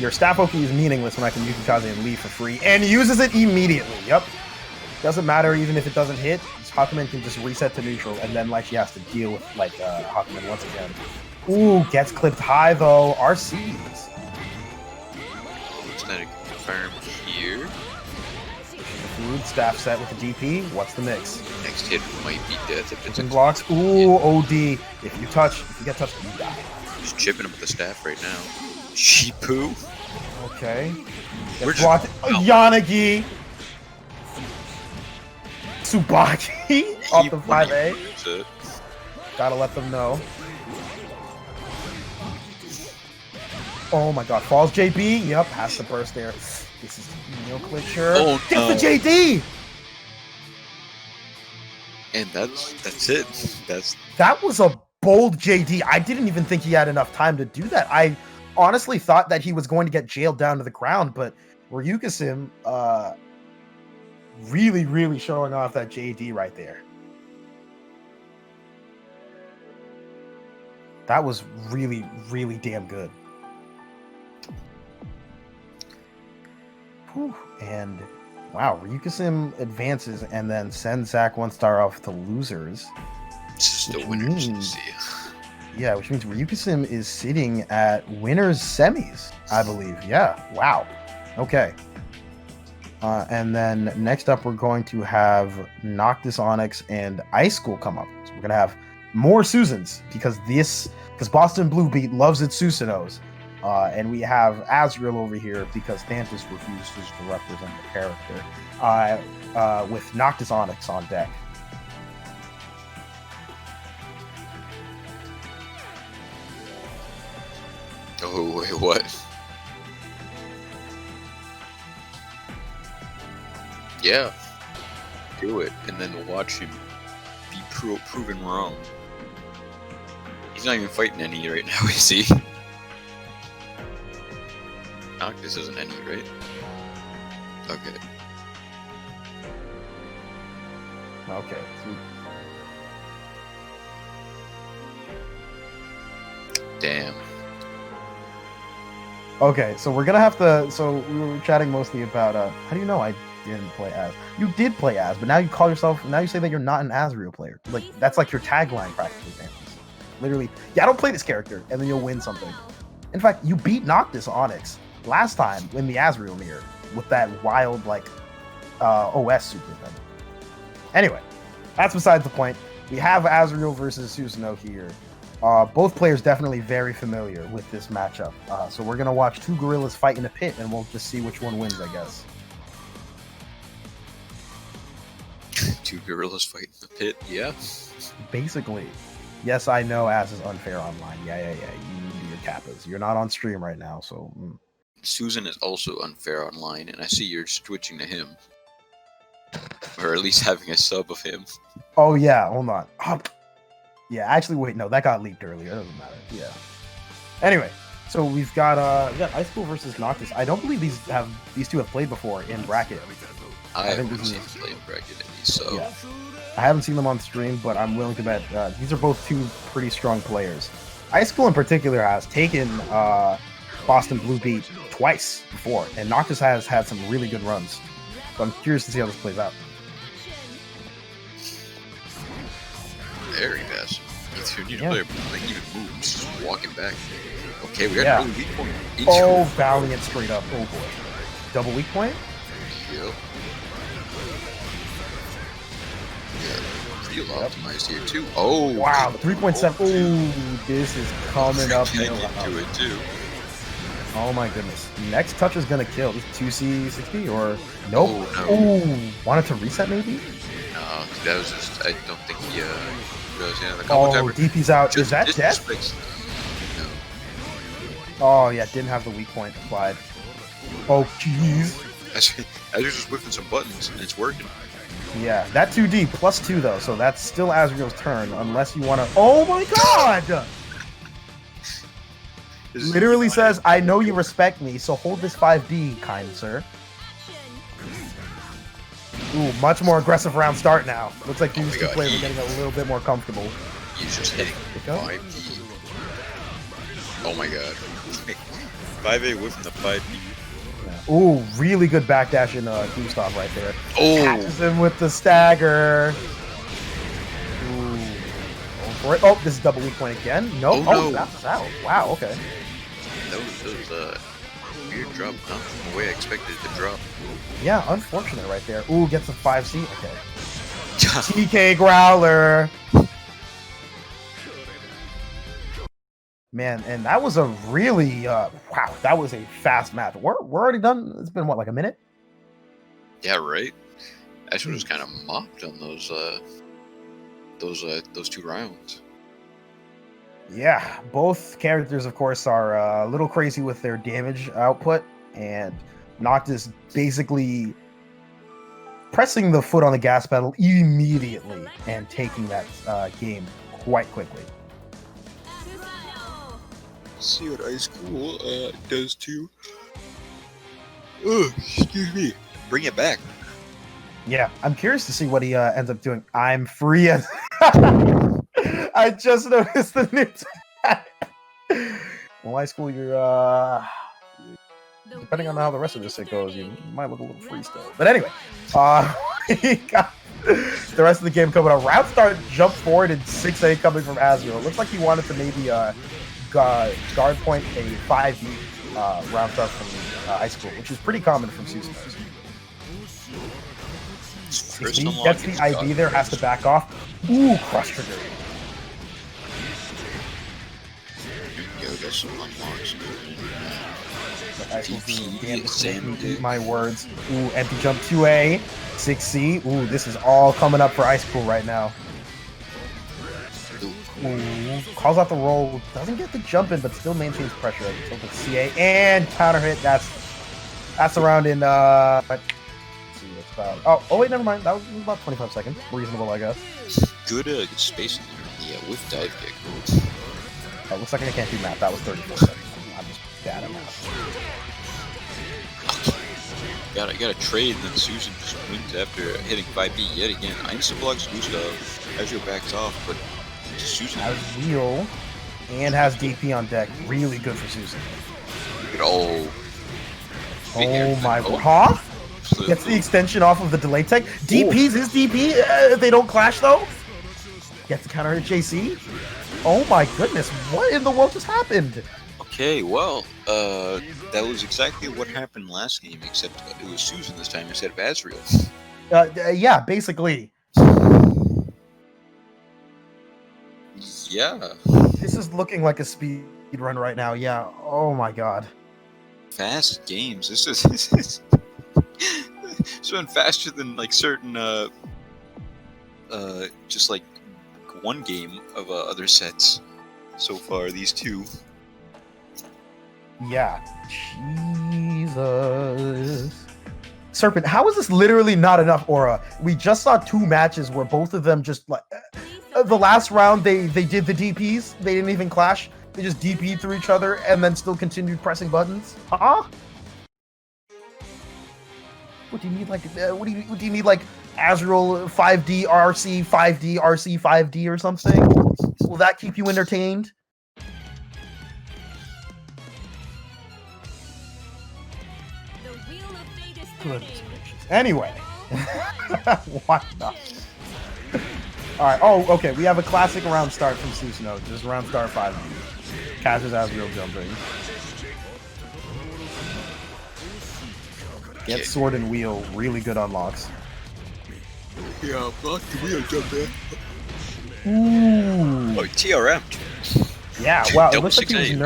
Speaker 2: Your staff Oki is meaningless when I can Yukikaze and leave for free, and uses it immediately. Yep. Doesn't matter even if it doesn't hit. Hakumen can just reset to neutral, and then like she has to deal with like Hakumen once again. Ooh, gets clipped high though. RCs.
Speaker 1: It's not confirmed here.
Speaker 2: Food staff set with the DP. What's the mix?
Speaker 1: Next hit might be death if it's a
Speaker 2: blocks. Ooh, OD. If you get touched, you die.
Speaker 1: He's chipping him with the staff right now. Shipu.
Speaker 2: Okay.
Speaker 1: We're
Speaker 2: Gets blocked. Yanagi. Tsubaki off the 5A. Gotta let them know. Oh my god. Falls JB. Yep, has to burst there. This is Neo Glitcher.
Speaker 1: Oh no.
Speaker 2: Gets the JD!
Speaker 1: And that's it.
Speaker 2: That was a bold JD. I didn't even think he had enough time to do that. I honestly thought that he was going to get jailed down to the ground, but Ryukasim really, really showing off that JD right there. That was really, really damn good. Whew. And wow, Ryukasim advances and then sends Zach 1 star off to losers.
Speaker 1: It's just a winners.
Speaker 2: Yeah, which means Ryukasim is sitting at winners semis, I believe. Yeah, wow. Okay. And then next up, we're going to have Noctis Onyx and Ice School come up. So we're going to have more Susans because Boston Blue Beat loves its Susanos. And we have Azrael over here because Thantis refuses to represent the character with Noctis Onyx on deck.
Speaker 1: Oh, wait, what? Yeah. Do it, and then watch him be proven wrong. He's not even fighting any right now, is he? Noctis isn't any, right? Okay.
Speaker 2: Okay.
Speaker 1: Damn.
Speaker 2: Okay, so we're gonna have to. So we were chatting mostly about. How do you know I didn't play as? You did play as, but now you call yourself. Now you say that you're not an Azrael player. Like that's like your tagline, practically. Literally, yeah, I don't play this character, and then you'll win something. In fact, you beat Noctis Onyx last time in the Azrael mirror with that wild like OS super thing. Anyway, that's besides the point. We have Azrael versus Susanoo here. Both players definitely very familiar with this matchup. So we're gonna watch two gorillas fight in a pit, and we'll just see which one wins, I guess.
Speaker 1: Two gorillas fight in the pit, yeah.
Speaker 2: Basically. Yes, I know Az is unfair online. Yeah. You do your kappas. You're not on stream right now, so...
Speaker 1: Susan is also unfair online, and I see you're switching to him. Or at least having a sub of him.
Speaker 2: Oh, yeah, hold on. Yeah, actually, wait, no, that got leaked earlier. It doesn't matter. Yeah. Anyway, so we've got Ice School versus Noctis. I don't believe these two have played before in bracket.
Speaker 1: I haven't seen them play in bracket at least, so...
Speaker 2: Yeah. I haven't seen them on stream, but I'm willing to bet these are both two pretty strong players. Ice School in particular has taken Boston Blue beat twice before, and Noctis has had some really good runs. So I'm curious to see how this plays out.
Speaker 1: Very fast. You need to
Speaker 2: Yeah.
Speaker 1: play like even moves, just walking back. Okay, we got
Speaker 2: Yeah.
Speaker 1: a really weak point.
Speaker 2: Oh, Valiant straight up. Oh boy. Double weak point?
Speaker 1: Yep. Yeah. Real optimized here too. Oh
Speaker 2: Wow, 3.7. Ooh, this is coming up.
Speaker 1: Get into it too.
Speaker 2: Oh my goodness. Next touch is gonna kill. This 2C60 or nope.
Speaker 1: Oh, no.
Speaker 2: Ooh, wanted to reset maybe?
Speaker 1: No, that was just. I don't think he goes in the combo
Speaker 2: Oh,
Speaker 1: timer.
Speaker 2: DP's out.
Speaker 1: Just
Speaker 2: Is that death?
Speaker 1: fixed. No.
Speaker 2: Oh yeah, didn't have the weak point applied. Oh jeez.
Speaker 1: I was just whipping some buttons and it's working.
Speaker 2: Yeah, that 2D plus 2 though, so that's still Asriel's turn unless you want to. Oh my god! Literally says, "I know you respect me, so hold this 5D, kind sir." Ooh, much more aggressive round start now. Looks like these two
Speaker 1: God,
Speaker 2: players are getting a little bit more comfortable.
Speaker 1: He's just hitting
Speaker 2: Pick up.
Speaker 1: 5D. Oh my god. 5A whiffing the 5D.
Speaker 2: Ooh, really good backdash in Gustav right there.
Speaker 1: Oh!
Speaker 2: Catches him with the stagger. Ooh. Going for it. Oh, this is double weak point again. Nope.
Speaker 1: Oh,
Speaker 2: Oh,
Speaker 1: no.
Speaker 2: that's out. Wow, okay.
Speaker 1: That was a weird drop, not the way I expected it to drop.
Speaker 2: Yeah, unfortunate right there. Ooh, gets a 5C. Okay. TK Growler. Man, and that was a really wow, that was a fast match. We're already done. It's been what, like a minute?
Speaker 1: Yeah, right. I should have just kind of mopped on those 2 rounds.
Speaker 2: Yeah, both characters, of course, are a little crazy with their damage output, and Noctis basically pressing the foot on the gas pedal immediately and taking that game quite quickly.
Speaker 1: See what Ice Cool does too. Oh, excuse me. Bring it back.
Speaker 2: Yeah, I'm curious to see what he ends up doing. I'm free as. I just noticed the new tag. Well, High School, you're depending on how the rest of this shit goes, you might look a little free still. But anyway, we got the rest of the game coming up. Round start, jump forward, and 6A coming from Azure. It looks like he wanted to maybe guard point a 5V round start from High School, which is pretty common from Susan's. If he gets the ID there, has to back off. Ooh, crush trigger.
Speaker 1: Yo, there's some unlocks.
Speaker 2: Eat my words. Ooh, empty jump 2A, 6C. Ooh, this is all coming up for Ice Cool right now. Ooh, calls out the roll, doesn't get the jump in, but still maintains pressure. So it's CA and counter hit. That's around in let's see, it's about oh wait, never mind. That was about 25 seconds. Reasonable, I guess.
Speaker 1: Good space in there. Yeah, with dive kick.
Speaker 2: Looks like I can't do math. That was 34 seconds. I'm just bad at math.
Speaker 1: Gotta trade, and then Susan just wins after hitting 5B yet again. Insta blocks Gustav. Ezreal backs off, but Susan
Speaker 2: Has Wheel and has DP on deck. Really good for Susan.
Speaker 1: Oh
Speaker 2: My huh? Gets the extension off of the delay tech. DP's his DP. If they don't clash though. Gets the counter hit JC. Oh my goodness! What in the world just happened?
Speaker 1: Okay, well, that was exactly what happened last game, except it was Susan this time instead of Azriel.
Speaker 2: Yeah, basically.
Speaker 1: Yeah.
Speaker 2: This is looking like a speed run right now. Yeah. Oh my god.
Speaker 1: Fast games. This is it's been faster than like certain just like one game of other sets so far. These two.
Speaker 2: Yeah. Jesus. Serpent, how is this literally not enough aura? We just saw 2 matches where both of them just like the last round they did the DPs. They didn't even clash. They just DP'd through each other and then still continued pressing buttons. Huh? What do you need? Like what do you need? Like Azrael 5D RC 5D RC 5D or something? Will that keep you entertained? Goodness gracious. Anyway. Why not? Alright, oh, okay, we have a classic round start from Susanoo. Just round start 5. Catches Asriel jumping. Get sword and wheel, really good unlocks.
Speaker 1: Yeah, block the wheel jump there.
Speaker 2: Ooh.
Speaker 1: Oh, TRM.
Speaker 2: Yeah, wow, it
Speaker 1: Double
Speaker 2: looks like,
Speaker 1: 6-8.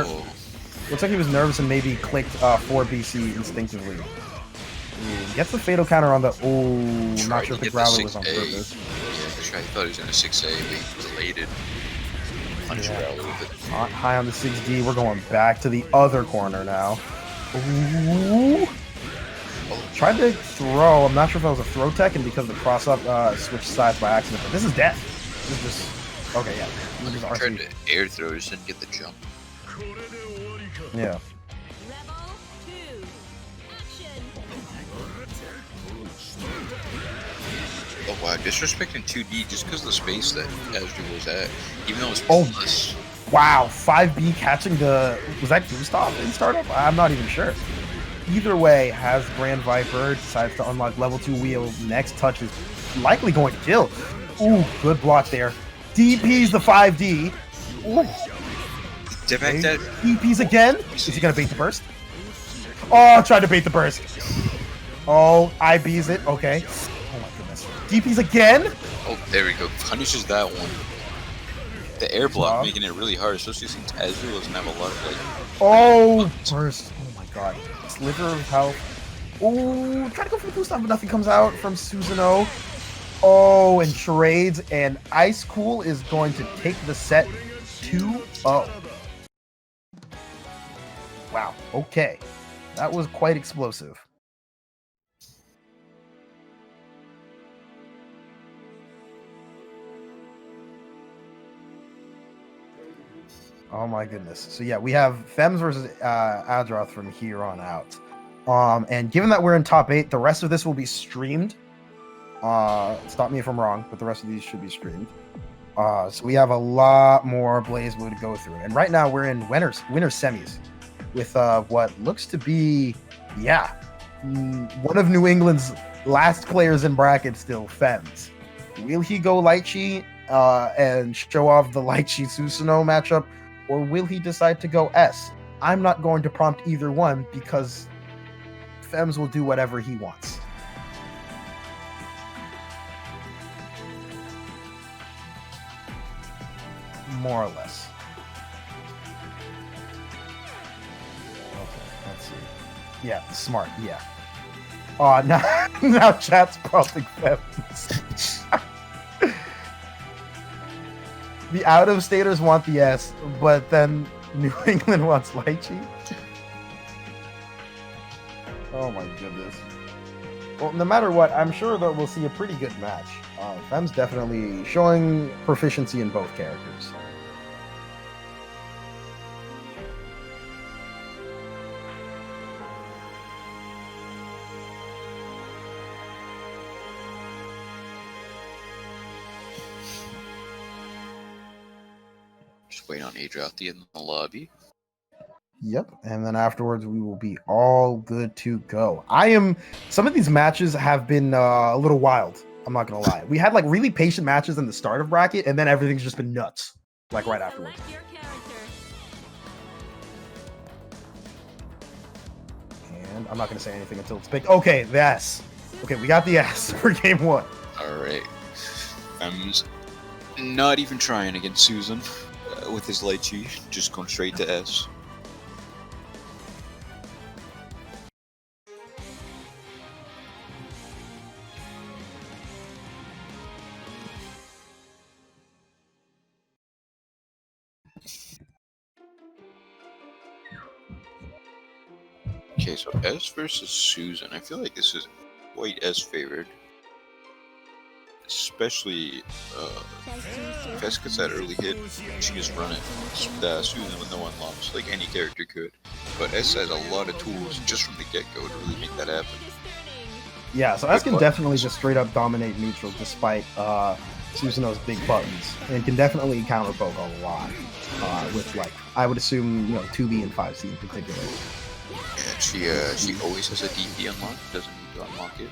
Speaker 2: looks like he was nervous and maybe clicked 4 BC instinctively. Ooh, gets the fatal counter on the... Ooh, I'm not sure if the Growler was on purpose.
Speaker 1: Yeah, that's right. I thought he was going to 6A, but he delayed it. Punish Growler with it.
Speaker 2: High on the 6D, we're going back to the other corner now. Ooh. Tried to throw, I'm not sure if that was a throw tech, and because the cross-up switched sides by accident, but this is death. This is just... Okay, yeah. This is
Speaker 1: Tried to air throw, just didn't get the jump.
Speaker 2: Yeah.
Speaker 4: Rebel 2. Action.
Speaker 1: Oh wow, disrespecting 2D just because of the space that Asriel was at, even though it's
Speaker 2: Oh.
Speaker 1: plus.
Speaker 2: Wow, 5B catching the... Was that Gustav in startup? I'm not even sure. Either way, has Grand Viper, decides to unlock level 2 wheel. Next touch is likely going to kill. Ooh, good block there. DP's the 5D. Ooh.
Speaker 1: Back that.
Speaker 2: DP's again. Is he going to bait the burst? Oh, tried to bait the burst. Oh, IB's it. Okay. Oh my goodness. DP's again.
Speaker 1: Oh, there we go. Punishes that one. The air block making it really hard, especially since Asriel doesn't have a lot of like.
Speaker 2: Oh, burst. Oh my god. Sliver of health. Oh, try to go for the boost up, but nothing comes out from Susanoo. Oh, and charades, and Ice Cool is going to take the set 2-0. Wow, okay. That was quite explosive. Oh my goodness. So yeah, we have Fems versus Adroth from here on out. And given that we're in top 8, the rest of this will be streamed. Stop me if I'm wrong, but the rest of these should be streamed. So we have a lot more BlazBlue to go through. And right now we're in winner semis with what looks to be, one of New England's last players in bracket still, Fems. Will he go Lychee and show off the Lychee Susanoo matchup? Or will he decide to go S? I'm not going to prompt either one because Fems will do whatever he wants. More or less. Okay, let's see. Yeah, smart, yeah. Now chat's prompting Fems. The out-of-staters want the S, but then New England wants Lychee. Oh my goodness. Well, no matter what, I'm sure that we'll see a pretty good match. Fem's definitely showing proficiency in both characters.
Speaker 1: Just wait on Adroth in the lobby.
Speaker 2: Yep, and then afterwards we will be all good to go. Some of these matches have been a little wild. I'm not gonna lie. We had like really patient matches in the start of bracket, and then everything's just been nuts, like right afterwards.
Speaker 4: Select your character.
Speaker 2: And I'm not gonna say anything until it's picked. Okay, the S. Okay, we got the S for game 1.
Speaker 1: Alright. Fem's not even trying against Susan with his Lychee, just going straight to S. Okay, so S versus Susan. I feel like this is quite S favored. Especially if S gets that early hit, she just run it. Susan with no unlocks, like any character could. But S has a lot of tools just from the get-go to really make that happen.
Speaker 2: Yeah, so S can definitely just straight up dominate neutral despite Susanoo's big buttons, and can definitely counter poke a lot with, like, I would assume, 2B and 5C in particular.
Speaker 1: Yeah, she always has a DP unlock, doesn't need to to unlock it.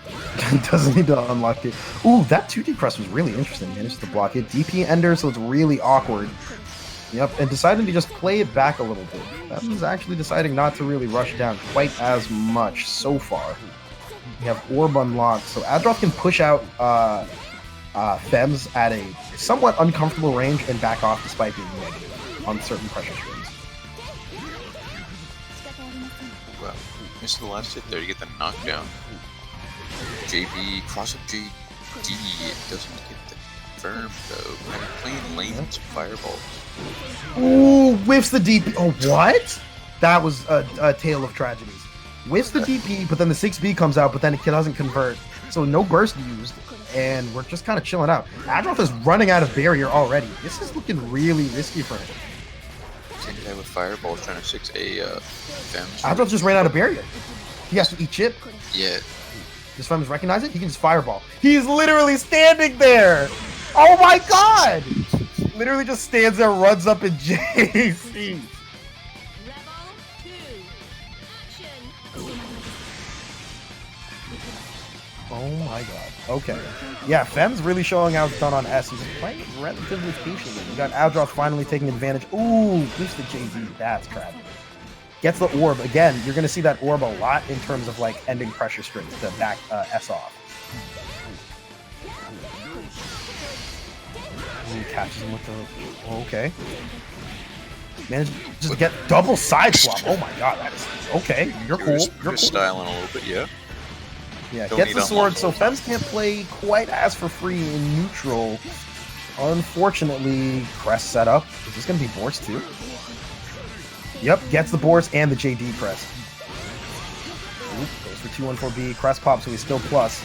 Speaker 2: Doesn't need to unlock it. Ooh, that 2D press was really interesting. Managed to block it. DP ender, so it's really awkward. Yep, and deciding to just play it back a little bit. That was actually deciding not to really rush down quite as much so far. We have Orb unlocked, so Adroth can push out Fems at a somewhat uncomfortable range and back off despite being negative on certain pressure streams.
Speaker 1: Well, missed the last hit there to get the knockdown. JB, cross up JD, it doesn't get the firm though. Kind of playing lanes, fireballs.
Speaker 2: Ooh, whiffs the DP. Oh, what? That was a tale of tragedies. Whiffs the DP, but then the 6B comes out, but then it doesn't convert. So no burst used, and we're just kind of chilling out. Adroth is running out of barrier already. This is looking really risky for him.
Speaker 1: Same guy with fireballs trying to 6A Fems.
Speaker 2: Adroth just ran out of barrier. He has to eat chip.
Speaker 1: Yeah.
Speaker 2: Does Fems recognize it? He can just fireball. He's literally standing there. Oh my god! Literally just stands there, runs up and JC. Oh my god. Okay. Yeah, Fem's really showing how it's done on S. He's playing relatively patiently. We got Adroth finally taking advantage. Ooh, leaves the JZ. That's tragic. Gets the orb. Again, you're going to see that orb a lot in terms of like ending pressure strings to back S off. Ooh, catches him with the... Okay. Managed to just get double side swap. Oh my god, that is... Okay, you're cool. You're cool.
Speaker 1: Styling a little bit, yeah.
Speaker 2: Yeah, gets the sword, so Fems can't play quite as for free in neutral. Unfortunately, Crest set up. Is this going to be Borst too? Yep, gets the Borst and the JD press. Ooh, goes for 2-1-4B. Crest pops, so he's still plus.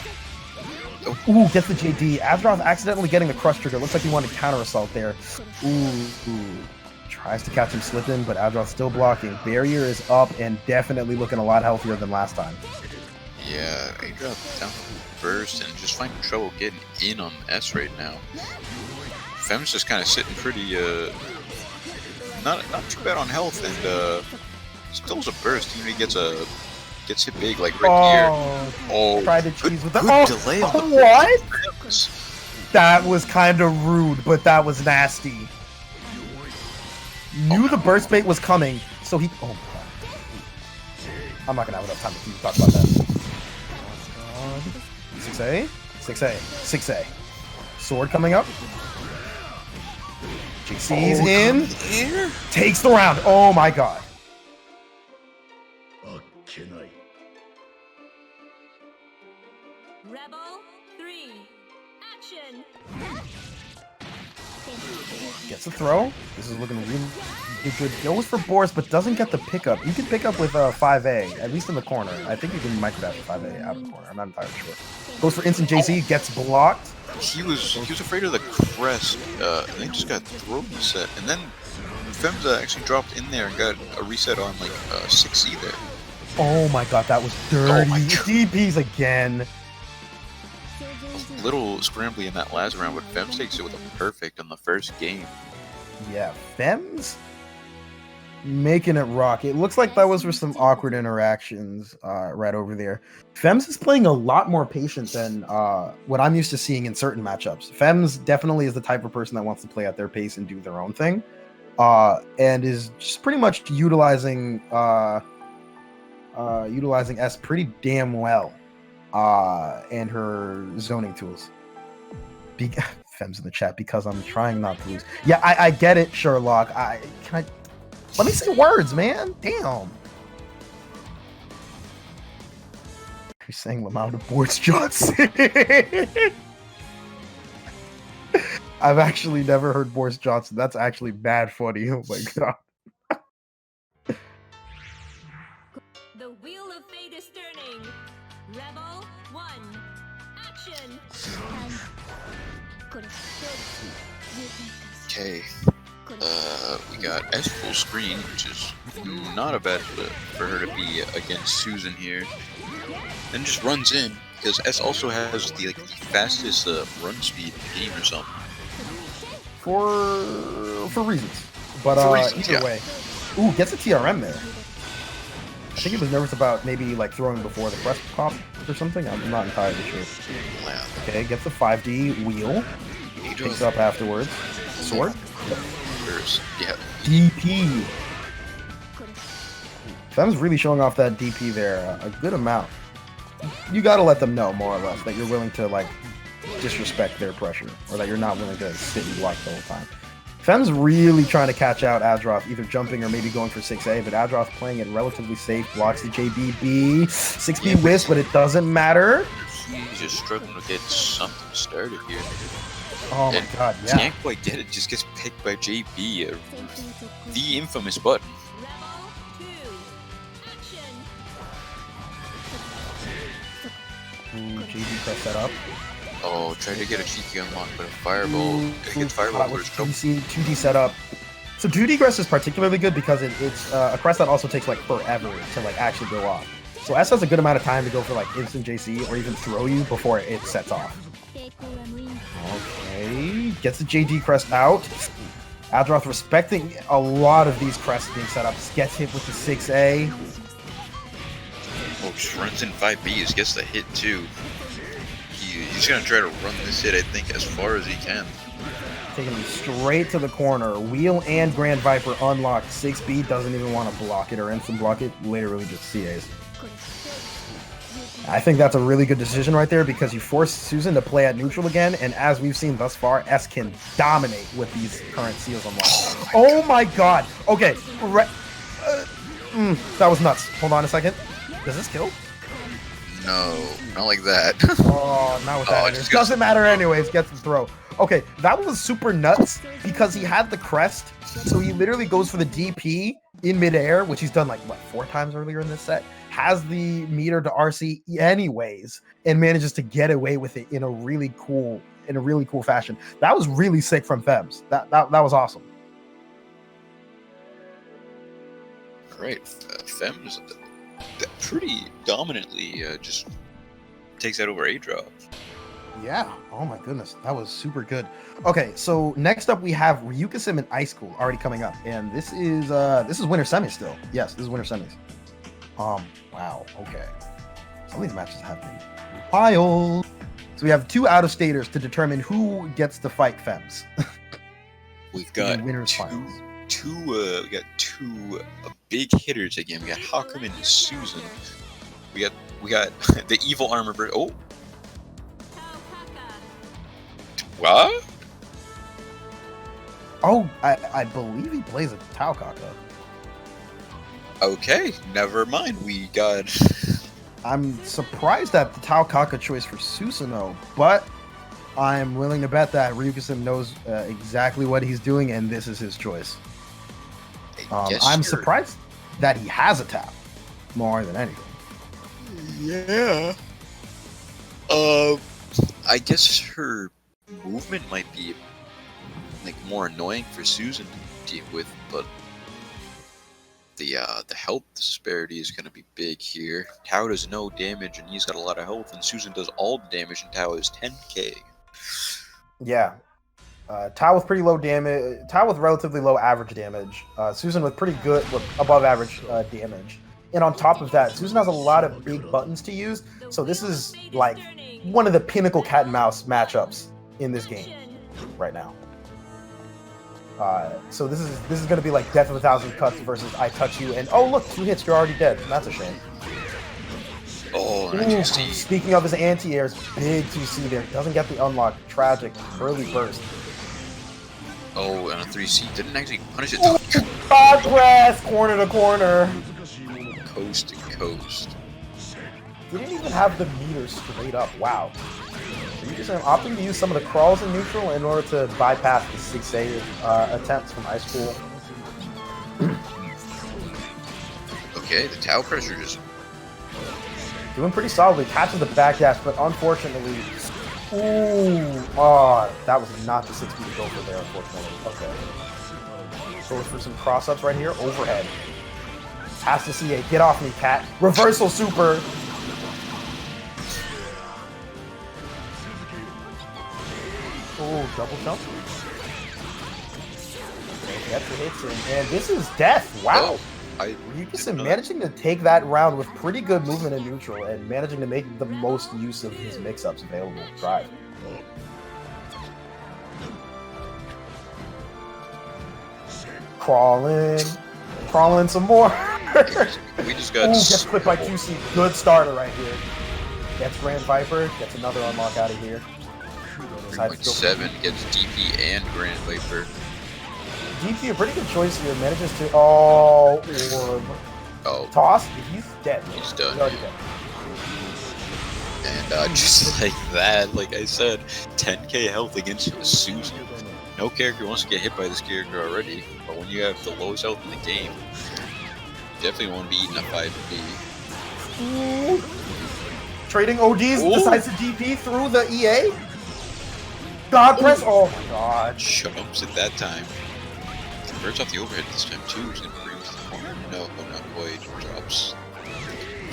Speaker 2: Ooh, gets the JD. Adroth accidentally getting the crush trigger. Looks like he wanted counter assault there. Ooh. Tries to catch him slipping, but Adroth still blocking. Barrier is up and definitely looking a lot healthier than last time.
Speaker 1: Yeah, Adroth down burst and just finding trouble getting in on S right now. Fem's just kind of sitting pretty, not too bad on health, and still has a burst. Even he gets hit big like right here. Oh,
Speaker 2: tried to cheese with
Speaker 1: good
Speaker 2: that.
Speaker 1: delay on the
Speaker 2: What? That was kind of rude, but that was nasty. Knew the burst bait was coming, so he. Oh god. I'm not gonna have enough time to keep talking about that. 6A, 6A, 6A. Sword coming up. JC's in. Takes the round. Oh my god.
Speaker 4: Rebel 3, action.
Speaker 2: Gets a throw. This is looking really good. Goes for Boris, but doesn't get the pickup. You can pick up with 5A, at least in the corner. I think you can microdash 5A out of the corner. I'm not entirely sure. Goes for instant JC, gets blocked.
Speaker 1: He was afraid of the crest, and then just got throw reset, and then Femza actually dropped in there and got a reset on like 6C there.
Speaker 2: Oh my god, that was dirty. DPs again.
Speaker 1: A little scrambly in that last round, but Fems takes it with a perfect on the first game.
Speaker 2: Yeah, Fems making it rock. It looks like that was for some awkward interactions right over there. Fems is playing a lot more patient than what I'm used to seeing in certain matchups. Fems definitely is the type of person that wants to play at their pace and do their own thing, and is just pretty much utilizing S pretty damn well, and her zoning tools. Fems in the chat because I'm trying not to lose. Yeah, I get it, Sherlock. Let me say words, man. Damn. You're saying Lamau to Boris Johnson. I've actually never heard Boris Johnson. That's actually bad funny. Oh my god.
Speaker 4: The wheel of fate is turning. Rebel 1, action.
Speaker 1: Okay. We got S full screen, which is not a bad flip for her to be against Susan here. Then just runs in, because S also has the fastest run speed in the game or something.
Speaker 2: For reasons. But
Speaker 1: For reasons,
Speaker 2: either way. Ooh, gets a TRM there. I think he was nervous about maybe like throwing before the crest pop or something. I'm not entirely sure.
Speaker 1: Wow.
Speaker 2: Okay, gets the 5D wheel. Picks up afterwards. Sword.
Speaker 1: Yeah.
Speaker 2: DP. Fem's really showing off that DP there a good amount. You gotta let them know, more or less, that you're willing to like disrespect their pressure, or that you're not willing to sit and block the whole time. Fem's really trying to catch out Adroth, either jumping or maybe going for 6A, but Adroth playing it relatively safe, blocks the JBB, 6B wisp, but it doesn't matter.
Speaker 1: He's just struggling to get something started here.
Speaker 2: Oh my god, yeah.
Speaker 1: Can't quite get it, just gets picked by JB, the infamous button.
Speaker 2: Ooh, JB press that up.
Speaker 1: Oh, tried to get a cheeky unlock, but a fireball. Gonna get fireball for his
Speaker 2: 2D setup. So 2D crest is particularly good because it's a crest that also takes like forever to like actually go off. So S has a good amount of time to go for like instant JC or even throw you before it sets off. Okay, gets the JD crest out. Adroth respecting a lot of these crests being set up. Gets hit with the 6A.
Speaker 1: Oh, just runs in 5Bs, gets the hit too. He's gonna try to run this hit, I think, as far as he can.
Speaker 2: Taking him straight to the corner. Wheel and Grand Viper unlocked. 6B doesn't even want to block it or instant block it. Literally just CAs. I think that's a really good decision right there because you force Susan to play at neutral again, and as we've seen thus far, S can dominate with these current seals unlocked. Oh my god! Okay, that was nuts. Hold on a second. Does this kill?
Speaker 1: No, not like that.
Speaker 2: Oh, not with that. It doesn't matter anyways. Gets the throw. Okay, that was super nuts because he had the crest, so he literally goes for the DP in midair, which he's done like what 4 times earlier in this set. Has the meter to RC anyways, and manages to get away with it in a really cool fashion. That was really sick from Fems. That was awesome.
Speaker 1: Right, Fems pretty dominantly just takes that over Adroth.
Speaker 2: Yeah. Oh my goodness, that was super good. Okay, so next up we have Ryukasim and Ice Cool already coming up, and this is winter semis still. Yes, this is winter semis. Wow. Okay. Some of these matches have been wild. So we have 2 out-of-staters to determine who gets to fight Fems.
Speaker 1: We've got
Speaker 2: winners finals.
Speaker 1: We got two big hitters again. We got Hakum and Susan. We got the evil armor bird. Oh, what?
Speaker 2: Oh, I believe he plays a Taokaka.
Speaker 1: Okay, never mind. We got.
Speaker 2: I'm surprised at the Taokaka choice for Susanoo, but I'm willing to bet that Ryukasim knows exactly what he's doing, and this is his choice. I'm surprised that he has a tap more than anything.
Speaker 1: Yeah. I guess her movement might be like more annoying for Susan to deal with, but the health disparity is going to be big here. Tao does no damage, and he's got a lot of health, and Susan does all the damage, and Tao is 10k.
Speaker 2: Yeah. Tao with pretty low damage. Tao with relatively low average damage. Susan with pretty good, with above average damage. And on top of that, Susan has a lot of big buttons to use. So this is like one of the pinnacle cat and mouse matchups in this game right now. So this is going to be like Death of a Thousand Cuts versus I Touch You. And oh look, 2 hits, you're already dead. That's a shame.
Speaker 1: Oh,
Speaker 2: Ooh, speaking of his anti-airs, big 2C there. Doesn't get the unlock. Tragic. Early burst.
Speaker 1: Oh, and a 3C didn't actually punish it.
Speaker 2: Progress! Corner to corner.
Speaker 1: Coast to coast.
Speaker 2: Didn't even have the meter straight up. Wow. Ryukasim opting to use some of the crawls in neutral in order to bypass the 6A attempts from Ice Cool.
Speaker 1: Okay, the Tau pressure just...
Speaker 2: Doing pretty solidly. Catches the backdash, but unfortunately... Ooh! Oh, that was not the 6B to go for there, unfortunately. Okay. Goes for some cross-ups right here. Overhead. Has to see a get off me, cat. Reversal super. Oh, double jump. Okay, gets the hits in. And this is death. Wow. Ryukusen managing to take that round with pretty good movement in neutral and managing to make the most use of his mix-ups available to drive. Crawling some more.
Speaker 1: We just got.
Speaker 2: Gets clipped by QC. Good starter right here. Gets Grand Viper. Gets another unlock out of here.
Speaker 1: 3.7 gets DP and Grand Viper.
Speaker 2: DP a pretty good choice here. Manages to orb.
Speaker 1: Oh,
Speaker 2: Toss. He's dead.
Speaker 1: He's done.
Speaker 2: He's already dead.
Speaker 1: And just like that, like I said, 10k health against Susan. No character wants to get hit by this character already, but when you have the lowest health in the game, you definitely want to be eating a 5B.
Speaker 2: Trading ODs decides to DP through the EA. God press. Oh my god.
Speaker 1: Jumps at that time. Converts off the overhead this time too. He's gonna bring to the corner. No, not quite. Drops.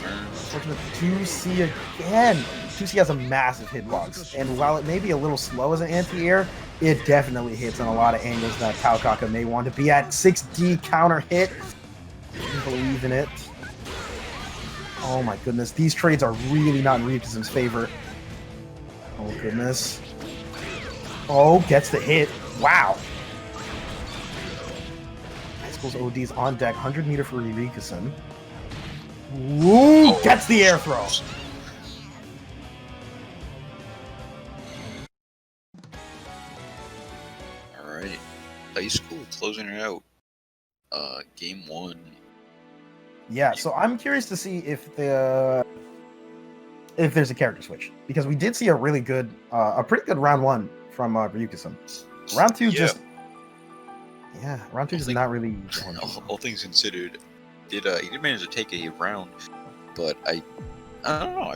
Speaker 2: Unfortunate 2C again. 2C has a massive hitbox, and while it may be a little slow as an anti-air, it definitely hits on a lot of angles that Taokaka may want to be at. 6D counter hit. I believe in it. Oh my goodness, these trades are really not in Ryukusen's favor. Oh goodness. Oh, gets the hit. Wow. High School's OD's on deck. 100 meter for Ryukusen. Ooh, gets the air throw.
Speaker 1: Alright. High School closing it out. Game 1.
Speaker 2: Yeah, so I'm curious to see if there's a character switch, because we did see a really good, a pretty good round 1 from Ryukusen. Round 2 round 2 is not really.
Speaker 1: All things considered, he did manage to take a round, but I don't know.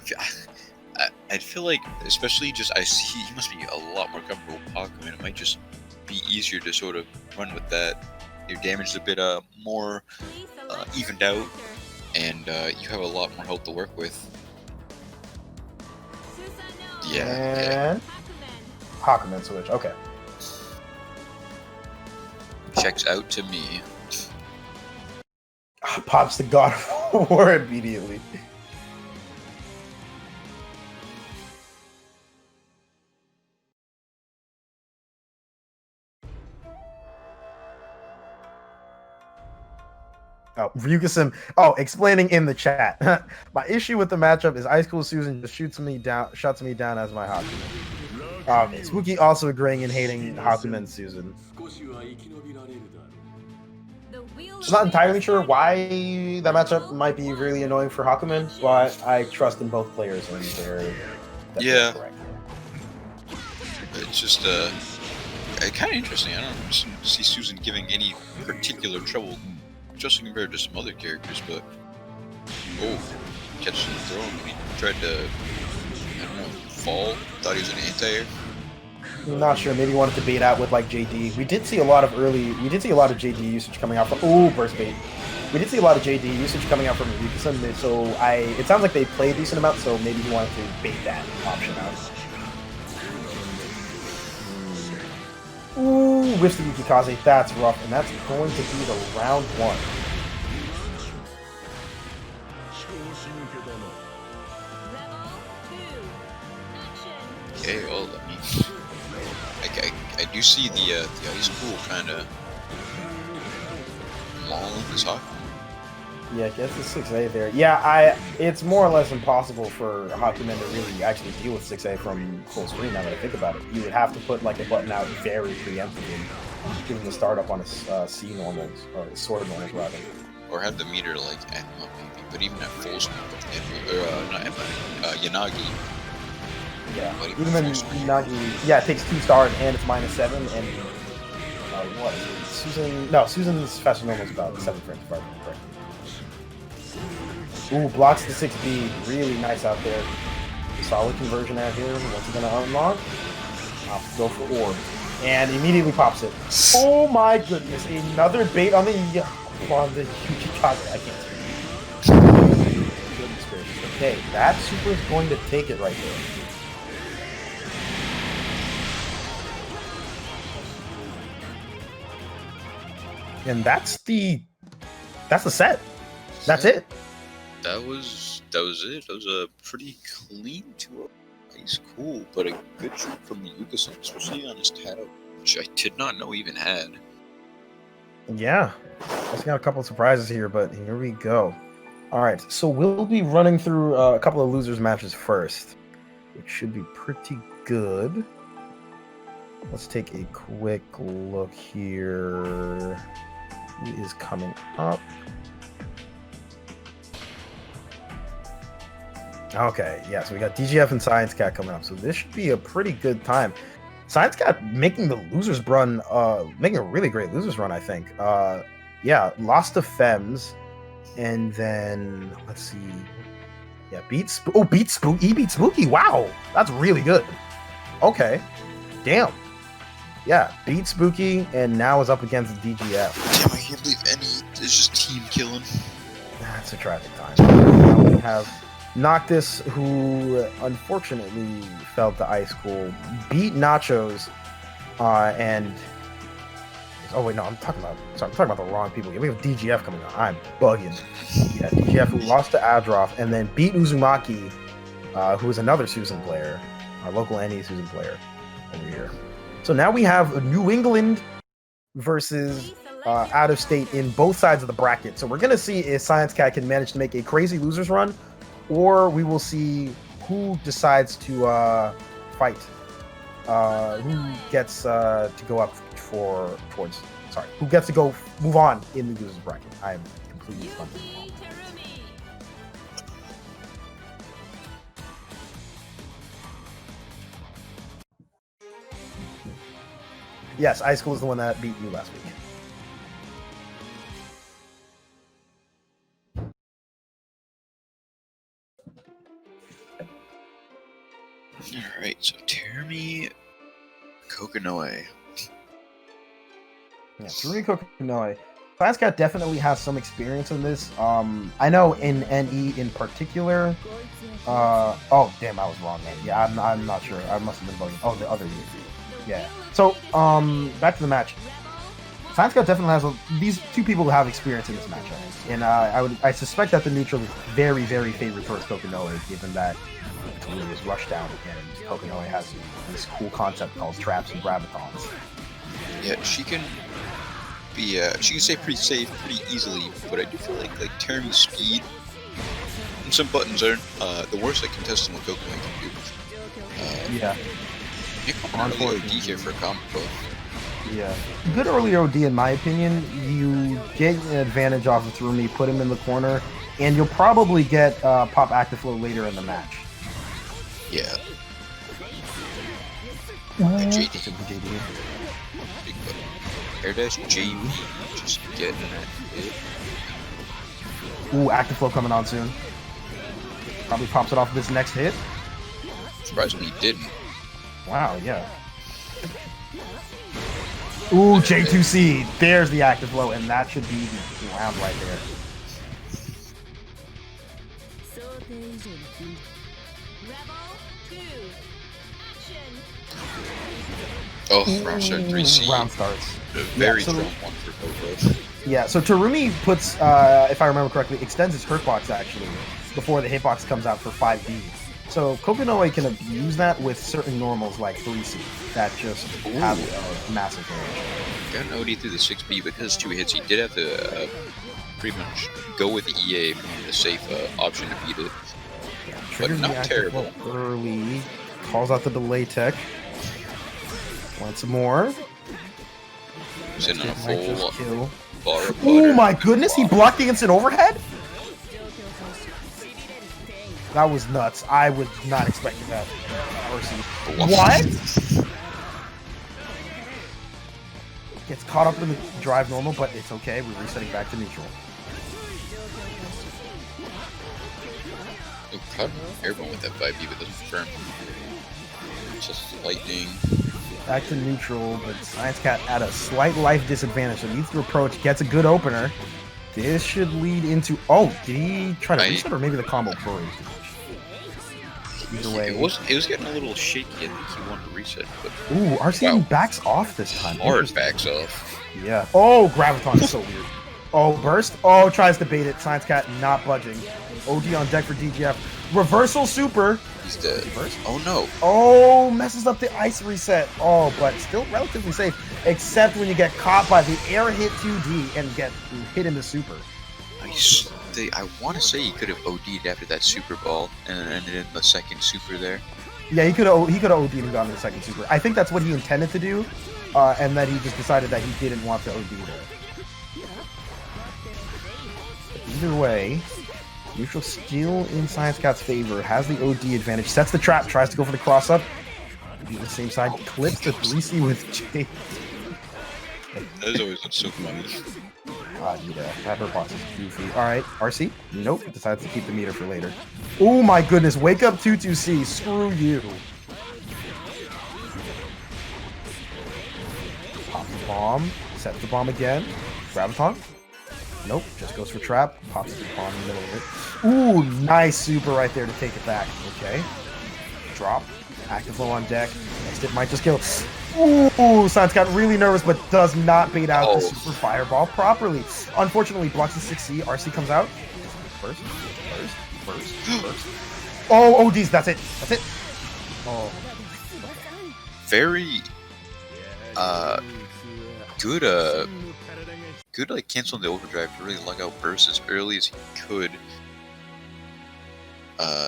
Speaker 1: I feel like, especially he must be a lot more comfortable with Hakumen. It might just be easier to sort of run with that. Your damage is a bit more evened out, and you have a lot more health to work with.
Speaker 2: And Hakumen switch. Okay.
Speaker 1: Checks out to me.
Speaker 2: Pops the God of War immediately. Oh, Ryukusen. Oh, explaining in the chat. My issue with the matchup is Ice Cool Susan just shuts me down as my Hakumen. Okay, Spooky also agreeing and hating Hakumen Susan. I'm not entirely sure why that matchup might be really annoying for Hakumen, but I trust in both players when they're correct.
Speaker 1: It's just kind of interesting. I don't see Susan giving any particular trouble, just compared to some other characters, but catching the throw. He tried to, fall. Thought he was an anti-air.
Speaker 2: Not sure. Maybe he wanted to bait out with like JD. We did see a lot of JD usage coming out from. Burst bait. We did see a lot of JD usage coming out from Ryukusen, so it sounds like they play a decent amount. So maybe he wanted to bait that option out. Ooh, whiffs the Yukikaze. That's rough, and that's going to be the round 1.
Speaker 1: Okay, well, I do see the Ice Pool kind of mauling this Hakumen.
Speaker 2: Yeah, gets the 6A there. Yeah, it's more or less impossible for Hakumen to really actually deal with 6A from full screen now that I think about it. You would have to put like a button out very preemptively, given the startup on his C normals, or sword normals rather.
Speaker 1: Or have the meter like Emma maybe, but even at full screen, not Emma, Yanagi.
Speaker 2: Yeah, even then Yanagi, it takes 2 stars and it's -7, and what is it? Susan's faster normal is about 7 frames per second, correct? Ooh, blocks the 6B. Really nice out there. Solid conversion out here. What's he gonna unlock? Go for orb. And immediately pops it. Oh my goodness. Another bait on the Yukikaze. I can't speak. Goodness gracious. Okay, that super is going to take it right there. And that's the That's the set. That's it.
Speaker 1: That was it. That was a pretty clean 2-0. He's cool, but a good shot from Yuka-san, especially on his Tao, which I did not know even had.
Speaker 2: Yeah. Also got a couple of surprises here, but here we go. All right, so we'll be running through a couple of losers matches first, which should be pretty good. Let's take a quick look here. Who is coming up? Okay, yeah, so we got DGF and Science Cat coming up, so this should be a pretty good time. Science Cat making the losers run, making a really great losers run, I think. Yeah, lost to Fems, and then let's see, yeah, beat Spooky. Wow, that's really good. Okay, damn. Yeah, beat Spooky, and now is up against DGF.
Speaker 1: Damn, I can't believe any is just team killing.
Speaker 2: That's a tragic time. Now we have Noctis, who unfortunately fell to Ice Cool, beat Nachos, and oh wait, no, I'm talking about the wrong people. We have DGF coming on. I'm bugging. Yeah, DGF, who lost to Adroff, and then beat Uzumaki, who is another Susan player, our local NE Susan player over here. So now we have New England versus out of state in both sides of the bracket. So we're gonna see if Science Cat can manage to make a crazy losers run, or we will see who decides to fight, who gets to go up who gets to go move on in the losers bracket. I am completely stunned. Yes, Ice School is the one that beat you last week.
Speaker 1: Alright, so Terumi Kokonoe.
Speaker 2: Yeah, Terumi Kokonoe. Science Cat definitely has some experience in this. I know in NE in particular. Oh damn, I was wrong, man. Yeah, I'm not sure. I must have been bugging. Oh, the other year. Yeah. So back to the match. Science Cat definitely has these two people who have experience in this matchup, and I suspect that the neutral is very, very favored towards Kokonoe, given that Terumi is rushed down, and Kokonoe has this cool concept called traps and gravitons.
Speaker 1: Yeah, she can stay pretty safe pretty easily, but I do feel like Terumi's speed and some buttons are the worst that contestant with Kokonoe can do.
Speaker 2: Yeah.
Speaker 1: On early OD here for a combo.
Speaker 2: Yeah. Good early OD, in my opinion. You get an advantage off of Terumi, put him in the corner, and you'll probably get Pop Active Flow later in the match.
Speaker 1: Yeah. JD. Big button. Air dash JV. Just getting that hit.
Speaker 2: Ooh, Active Flow coming on soon. Probably pops it off this next hit.
Speaker 1: Surprisingly, he didn't.
Speaker 2: Wow, yeah. Ooh, J2C. There's the Active Flow, and that should be the round right there.
Speaker 1: Oh, round start 3C.
Speaker 2: Round starts.
Speaker 1: A very strong one for Coco.
Speaker 2: Yeah, so Terumi puts, if I remember correctly, extends his hurt box actually before the hitbox comes out for 5D. So Kokonoe can abuse that with certain normals like 3C that just have a massive range.
Speaker 1: Got an OD through the 6B because 2 hits. He did have to pretty much go with the EA for the safe option to beat it.
Speaker 2: Yeah,
Speaker 1: but not terrible.
Speaker 2: Early calls out the delay tech. Want some more?
Speaker 1: He's in on a full
Speaker 2: kill.
Speaker 1: Bar of
Speaker 2: Oh
Speaker 1: butter.
Speaker 2: my goodness, he blocked against an overhead? That was nuts. I was not expecting that. What? Gets caught up in the drive normal, but it's okay. We're resetting back to neutral.
Speaker 1: Oh, caught airborne with that 5B, but doesn't confirm. Just lightning.
Speaker 2: Back to neutral, but Science Cat at a slight life disadvantage, so needs to approach, gets a good opener. This should lead into... Oh, did he try to reset, or maybe the combo before he... Either way.
Speaker 1: It was getting a little shaky. I think he wanted to reset, but...
Speaker 2: Ooh, RCM backs off this time.
Speaker 1: Hard backs off.
Speaker 2: Yeah. Oh, Graviton is so weird. Oh, burst. Oh, tries to bait it. Science Cat not budging. OD on deck for DGF. Reversal super.
Speaker 1: He's dead.
Speaker 2: Reverse?
Speaker 1: Oh no.
Speaker 2: Oh, messes up the ice reset. Oh, but still relatively safe. Except when you get caught by the air hit 2D and get hit in the super.
Speaker 1: I want to say he could have OD'd after that super ball and ended in the second super there.
Speaker 2: Yeah, he could have OD'd and gone to the second super. I think that's what he intended to do, and that he just decided that he didn't want to OD there. Either way, neutral still in Science Cat's favor, has the OD advantage, sets the trap, tries to go for the cross up. On the same side, clips the 3C with J.
Speaker 1: That is always so funny.
Speaker 2: Yeah, that her box is goofy. Alright, RC? Nope, decides to keep the meter for later. Oh my goodness, wake up 2-2C, screw you. Pops the bomb, sets the bomb again. Graviton? Nope, just goes for trap, pops the bomb in the middle of it. Ooh, nice super right there to take it back. Okay. Drop, active low on deck. Next it might just kill. Ooh, Science got really nervous, but does not bait out the super fireball properly. Unfortunately, blocks the 6C. RC comes out. First. Oh, ODs, that's it. That's it. Oh.
Speaker 1: Very good like canceling the overdrive to really lug out burst as early as he could.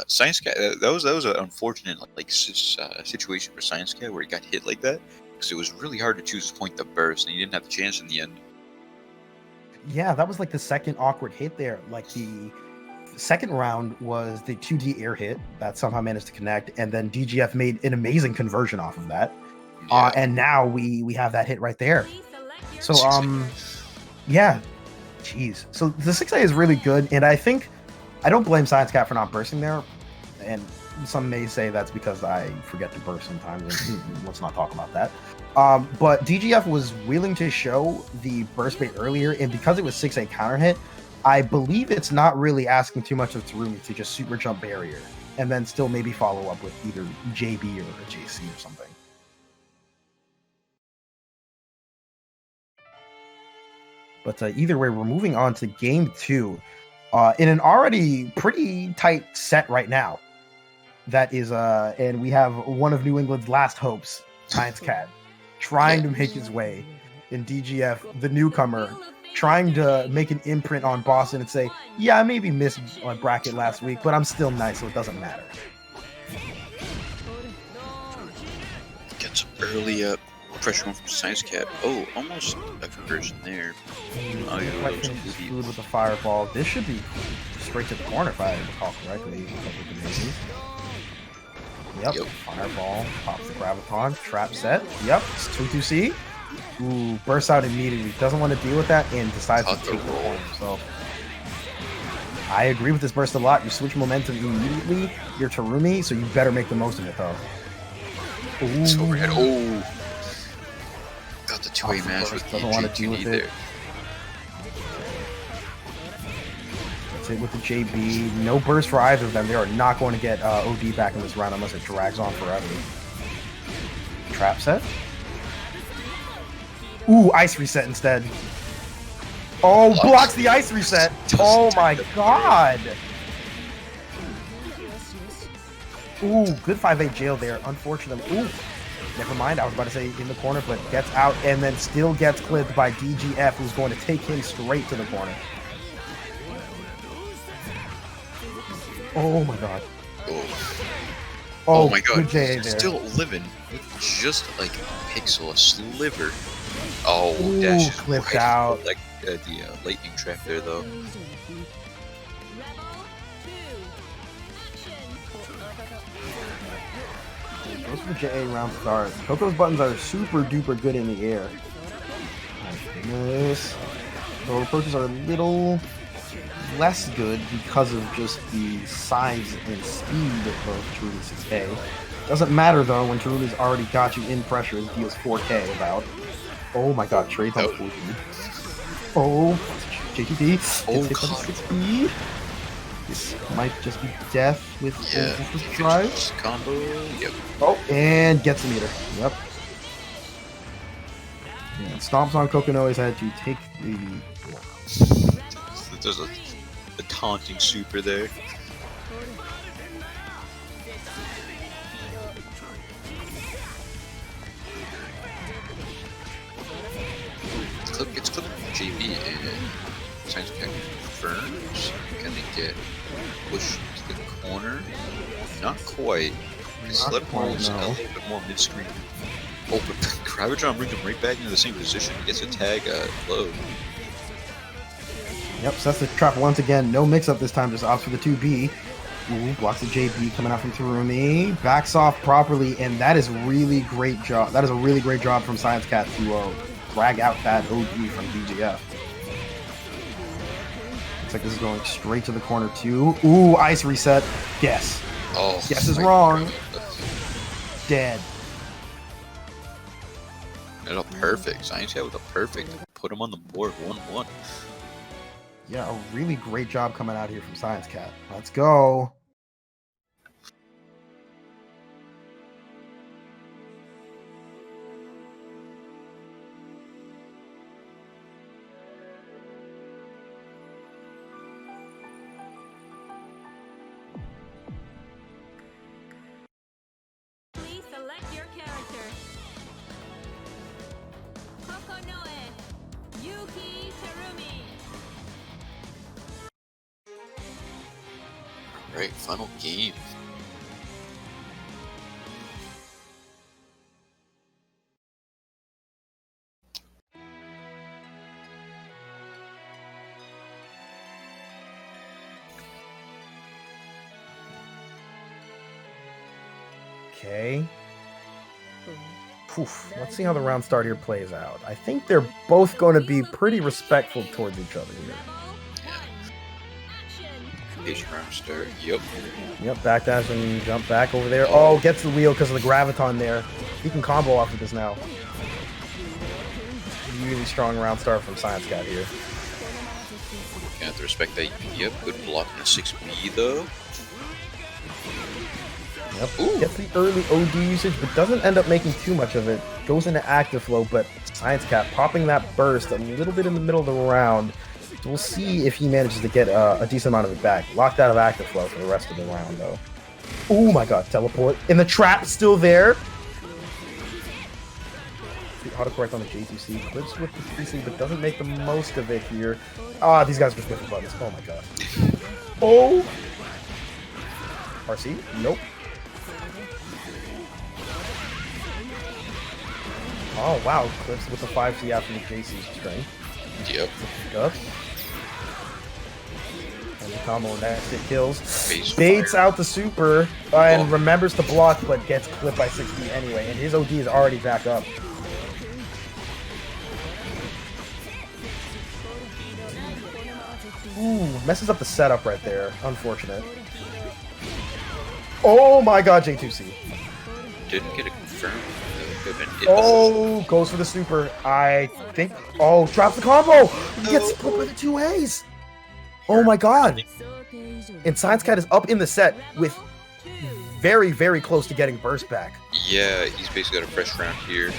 Speaker 1: Science Cat, that was an unfortunate situation for Science Cat where he got hit like that, because it was really hard to choose a point to burst and he didn't have the chance in the end.
Speaker 2: Yeah, that was like the second awkward hit there. Like the second round was the 2D air hit that somehow managed to connect, and then DGF made an amazing conversion off of that.
Speaker 1: Yeah.
Speaker 2: And now we have that hit right there. So yeah, jeez. So the 6A is really good, and I think I don't blame Science Cat for not bursting there, and some may say that's because I forget to burst sometimes, and let's not talk about that. But DGF was willing to show the burst bait earlier, and because it was 6A counter hit, I believe it's not really asking too much of Terumi to just super jump barrier, and then still maybe follow up with either JB or a JC or something. But either way, we're moving on to game 2. In an already pretty tight set right now. That is, and we have one of New England's last hopes, Science Cat, trying to make his way in DGF, the newcomer, trying to make an imprint on Boston and say, yeah, I maybe missed a bracket last week, but I'm still nice, so it doesn't matter.
Speaker 1: Get some early pressure on from Science Cat. Oh, almost a conversion there.
Speaker 2: Food with the fireball. This should be straight to the corner if I recall correctly. Yep. Fireball. Pops the graviton. Trap set. Yep. It's 2-2C. Ooh, bursts out immediately. Doesn't want to deal with that and decides to take the corner. So I agree with this burst a lot. You switch momentum immediately. You're Terumi, so you better make the most of it though. Ooh.
Speaker 1: It's overhead. Oh. Got the 2A match with
Speaker 2: doesn't want to deal with it.
Speaker 1: there.
Speaker 2: That's it with the JB. No burst for either of them. They are not going to get OD back in this round unless it drags on forever. Trap set. Ooh, ice reset instead. Oh, blocks the ice reset. Oh my god. Ooh, good 5A jail there. Unfortunately. Ooh. Never mind, I was about to say in the corner, but gets out and then still gets clipped by DGF, who's going to take him straight to the corner. Oh my god.
Speaker 1: Oh my god.
Speaker 2: Good JA there.
Speaker 1: Still living with just like a pixel, a sliver. Oh,
Speaker 2: Ooh,
Speaker 1: dash
Speaker 2: clipped
Speaker 1: right
Speaker 2: out.
Speaker 1: Like the lightning trap there, though.
Speaker 2: Those are the JA round start. Coco's buttons are super duper good in the air. My goodness. So approaches are a little less good because of just the size and speed of Terumi's 6K. Doesn't matter though when Terumi's already got you in pressure and deals 4K about. Oh my god, trades on 4K. Oh, JTT.
Speaker 1: Oh
Speaker 2: It's
Speaker 1: god.
Speaker 2: 6B. This might just be death with drive.
Speaker 1: Combo. Yep.
Speaker 2: Oh, and gets the meter. Yep. Yeah, stomps on Kokonoe's head to take the
Speaker 1: There's a taunting super there. It's clipping JB and Science Cat confirms. Can they get pushed to the corner? Not quite. His
Speaker 2: Not
Speaker 1: left
Speaker 2: quite,
Speaker 1: moves
Speaker 2: no.
Speaker 1: a little bit more mid-screen. Oh, but Gravitron brings him right back into the same position. He gets a tag low.
Speaker 2: Yep, sets the trap once again. No mix-up this time, just opts for the 2B. Ooh, blocks the JB coming out from Tarumi. Backs off properly, and that is really great job. That is a really great job from Science Cat to drag out that OD from BGF. Looks like this is going straight to the corner too. Ooh, ice reset. Guess.
Speaker 1: Oh,
Speaker 2: Guess is
Speaker 1: my
Speaker 2: wrong.
Speaker 1: God.
Speaker 2: Dead.
Speaker 1: And a perfect. Science Cat with a perfect. Put him on the board 1-1.
Speaker 2: Yeah, a really great job coming out here from Science Cat. Let's go.
Speaker 4: Please select your character. Kokonoe, Yuki Terumi.
Speaker 1: Right, final game.
Speaker 2: Okay. Poof. Let's see how the round start here plays out. I think they're both going to be pretty respectful towards each other here.
Speaker 1: Patient round start. Yep.
Speaker 2: Yep, backdash and jump back over there. Oh, gets the wheel because of the graviton there. He can combo off of this now. Really strong round start from Science Cat here.
Speaker 1: You have to respect that. Yep, good block in a 6B though.
Speaker 2: Yep.
Speaker 1: Ooh.
Speaker 2: Gets the early OD usage, but doesn't end up making too much of it. Goes into active flow, but Science Cat popping that burst a little bit in the middle of the round. So we'll see if he manages to get a decent amount of it back. Locked out of active flow for the rest of the round, though. Oh my god, teleport. And the trap still there. The autocorrect on the J2C. Clips with the 3C, but doesn't make the most of it here. Ah, these guys are different buttons. Oh my god. Oh! RC? Nope. Oh wow, clips with the 5C after the JC string.
Speaker 1: Yep.
Speaker 2: Up. And the combo and that it kills.
Speaker 1: Base
Speaker 2: Baits
Speaker 1: fire.
Speaker 2: out the super and
Speaker 1: Oh.
Speaker 2: remembers to block, but gets clipped by 60 anyway. And his OD is already back up. Ooh, messes up the setup right there. Unfortunate. Oh my god, J2C.
Speaker 1: Didn't get it confirmed. Could have been it.
Speaker 2: Oh, goes for the super. I think. Oh, drops the combo. He gets split by the 2As. Oh my god. And Science Cat is up in the set with very, very close to getting burst back.
Speaker 1: Yeah, he's basically got a fresh round here.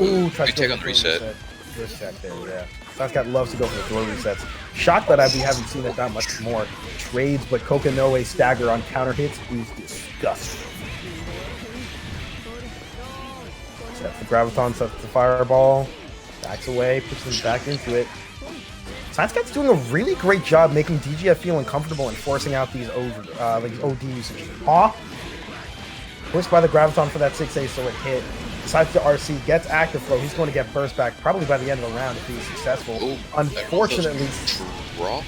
Speaker 2: Ooh, tries
Speaker 1: Good
Speaker 2: to
Speaker 1: take
Speaker 2: go
Speaker 1: on
Speaker 2: for
Speaker 1: the reset.
Speaker 2: First check there, yeah. Science Cat loves to go for the throw resets. Shocked that we haven't seen it that much more. Trades, but Kokonoe stagger on counter hits is disgusting. Sets the graviton, sets the fireball, backs away, puts him back into it. Science Cat's doing a really great job making DGF feel uncomfortable and forcing out these OD usage. Aw! Pushed by the graviton for that 6A, so it hit. Decides to RC, gets active flow. He's going to get burst back probably by the end of the round if he's successful.
Speaker 1: Oh,
Speaker 2: Unfortunately,
Speaker 1: drop.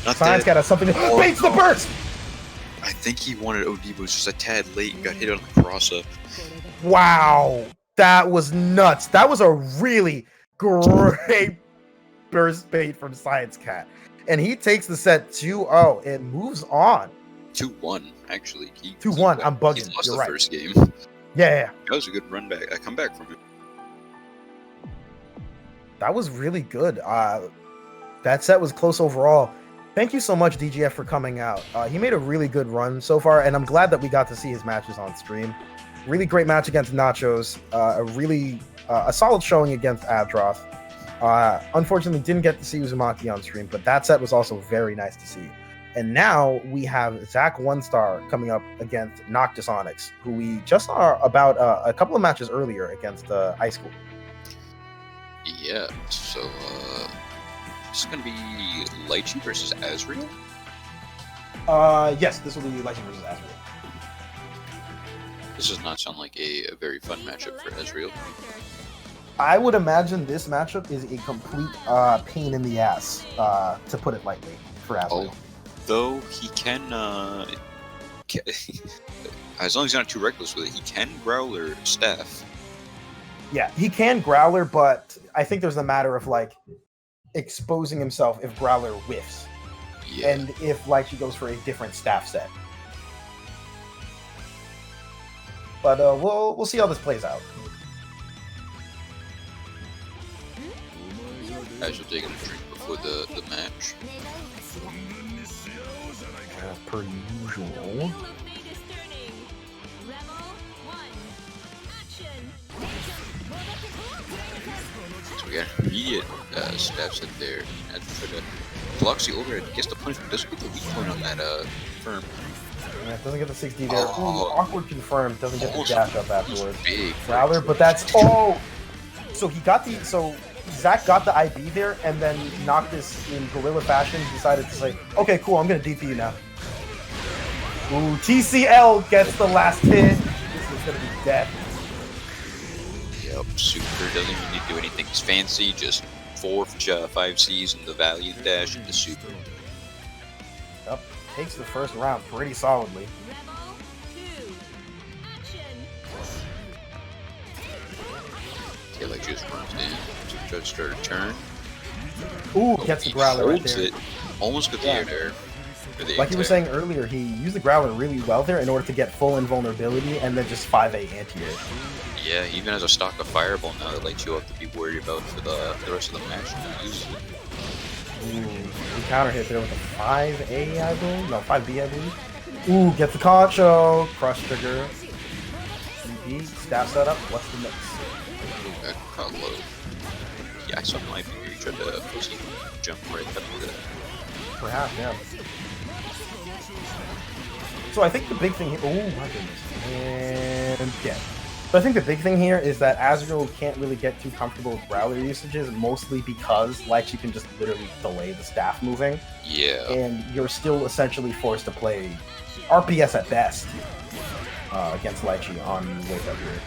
Speaker 1: Not
Speaker 2: Science
Speaker 1: dead.
Speaker 2: Cat has something to baits the burst!
Speaker 1: I think he wanted OD, but was just a tad late and got hit on the cross up.
Speaker 2: Wow! That was nuts. That was a really great burst bait from Science Cat. And he takes the set 2-0 and moves on.
Speaker 1: 2-1, actually.
Speaker 2: 2-1, I'm bugging.
Speaker 1: He lost
Speaker 2: You're
Speaker 1: the
Speaker 2: right.
Speaker 1: first game.
Speaker 2: Yeah.
Speaker 1: That was a good run back. I come back from it.
Speaker 2: That was really good. That set was close overall. Thank you so much, DGF, for coming out. He made a really good run so far, and I'm glad that we got to see his matches on stream. really great match against Nachos. A solid showing against Adroth. Unfortunately, didn't get to see Uzumaki on stream, but that set was also very nice to see. And now we have Zach One Star coming up against Noctis Onyx, who we just saw about a couple of matches earlier against High School.
Speaker 1: Yeah, so this is going to be Lychee versus Azriel?
Speaker 2: Yes, this will be Lychee versus Azriel.
Speaker 1: This does not sound like a very fun matchup for Azriel.
Speaker 2: I would imagine this matchup is a complete pain in the ass, to put it lightly, for Azriel.
Speaker 1: Although he can, as long as he's not too reckless with it, he can Growler Staff.
Speaker 2: Yeah, he can Growler, but I think there's a matter of like exposing himself if Growler whiffs,
Speaker 1: Yeah.
Speaker 2: and if Lychee goes for a different staff set. But we'll see how this plays out.
Speaker 1: Azriel taking a drink before the match.
Speaker 2: As per usual.
Speaker 4: Wheel of Fate is turning. Rebel 1. Action.
Speaker 1: So we got an immediate stab set there. And for the blocks the overhead, gets the punishment, doesn't get the weak point on that firm.
Speaker 2: Yeah, doesn't get the 6D there.
Speaker 1: Oh.
Speaker 2: Ooh, awkward confirmed. Doesn't get the
Speaker 1: Also,
Speaker 2: dash up afterwards.
Speaker 1: Big.
Speaker 2: Growler, but that's So he got the Zach got the IB there, and then Noctis in gorilla fashion decided to say, "Okay, cool, I'm gonna DP you now." Ooh, TCL gets the last hit. This is gonna be death.
Speaker 1: Yep, Super doesn't even need to do anything fancy, just 5 Cs and the Valiant dash into Super.
Speaker 2: Yep, takes the first round pretty solidly.
Speaker 4: Rebel 2. Action.
Speaker 1: Yeah, like just runs in. So tries to start a turn.
Speaker 2: Ooh, gets the Growler right
Speaker 1: Holds
Speaker 2: there.
Speaker 1: it. Almost got the air there. For the
Speaker 2: Like you were
Speaker 1: anti-air.
Speaker 2: saying earlier, he used the Growler really well there in order to get full invulnerability and then just 5A anti-air.
Speaker 1: Yeah, he even has a stock of Fireball now that like you have to be worried about for the rest of the match.
Speaker 2: Ooh, he counter hit there with a 5A, I believe? No, 5B, I believe. Ooh, gets the Concho. Crush trigger. CP, staff setup. What's the mix?
Speaker 1: That caught low. Yeah, I saw my finger. He tried to pussy jump right up with it.
Speaker 2: Perhaps, yeah. So I think the big thing here. Oh my goodness. And yeah. So I think the big thing here is that Azrael can't really get too comfortable with Growler usages, mostly because Lychee can just literally delay the staff moving.
Speaker 1: Yeah.
Speaker 2: And you're still essentially forced to play RPS at best against Lychee on Wake Up here.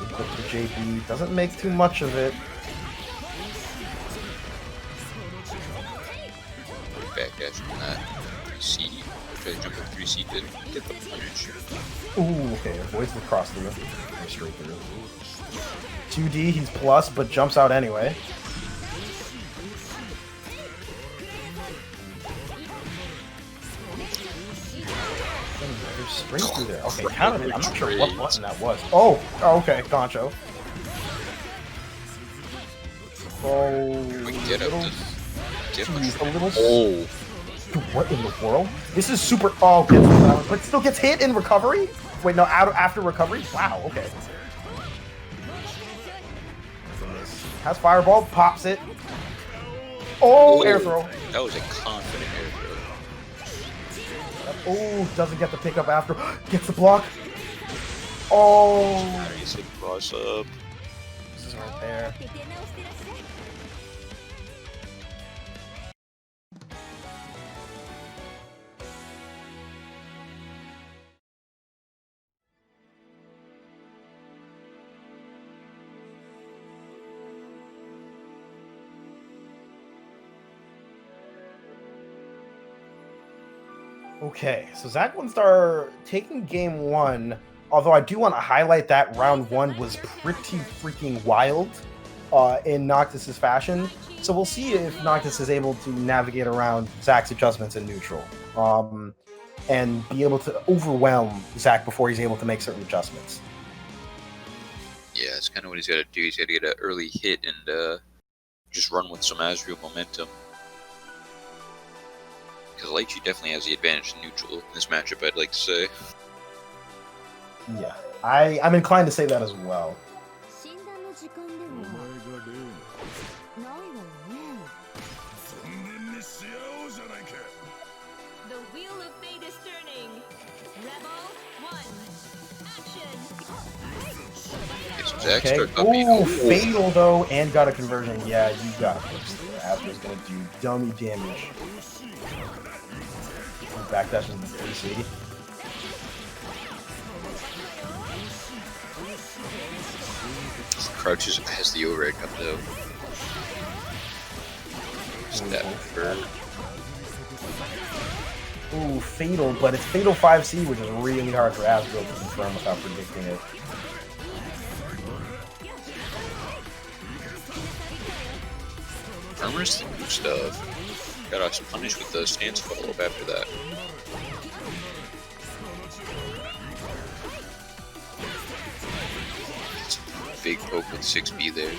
Speaker 2: The JB doesn't make too much of it.
Speaker 1: Back dash on that 3C. Try to jump up 3C to get the punish.
Speaker 2: Ooh, okay, avoids the cross through. Straight through. 2D, he's plus, but jumps out anyway. Straight through there. Okay, counted it. I'm not sure what button that was. Oh, okay, Concho. Oh,
Speaker 1: Get up to get
Speaker 2: geez, a little.
Speaker 1: Oh,
Speaker 2: Dude, what in the world? This is super. Oh, gets the but still gets hit in recovery. Wait, no, after recovery. Wow. Okay. Has fireball, pops it. Oh, air throw.
Speaker 1: That was a confident air throw.
Speaker 2: Oh, doesn't get the pickup after. Gets the block. Oh,
Speaker 1: Nice hit cross up.
Speaker 2: this is right there. Okay, so Zach One Star taking game one, although I do want to highlight that round one was pretty freaking wild in Noctis's fashion. So we'll see if Noctis is able to navigate around Zach's adjustments in neutral and be able to overwhelm Zach before he's able to make certain adjustments.
Speaker 1: Yeah, that's kind of what he's got to do. He's got to get an early hit and just run with some Azrael momentum. Because Lychee definitely has the advantage in neutral in this matchup, I'd like to say.
Speaker 2: Yeah, I'm inclined to say that as well.
Speaker 4: 診断の時間ではないわよね。The wheel of fate is turning. Rebel 1. Action.
Speaker 1: It's Zach
Speaker 2: Okay.
Speaker 1: start upping.
Speaker 2: Ooh, fatal though, and got a conversion. Yeah, you got it. Asper's gonna do dummy damage. Backdash into the 3C.
Speaker 1: Crouches has the overhead comes out. Step for.
Speaker 2: Ooh, fatal, but it's fatal 5C, which is really hard for Asbro to confirm without predicting it.
Speaker 1: Armor's the new stuff. Got us punished with the stance follow-up after that. It's a big poke with 6B there.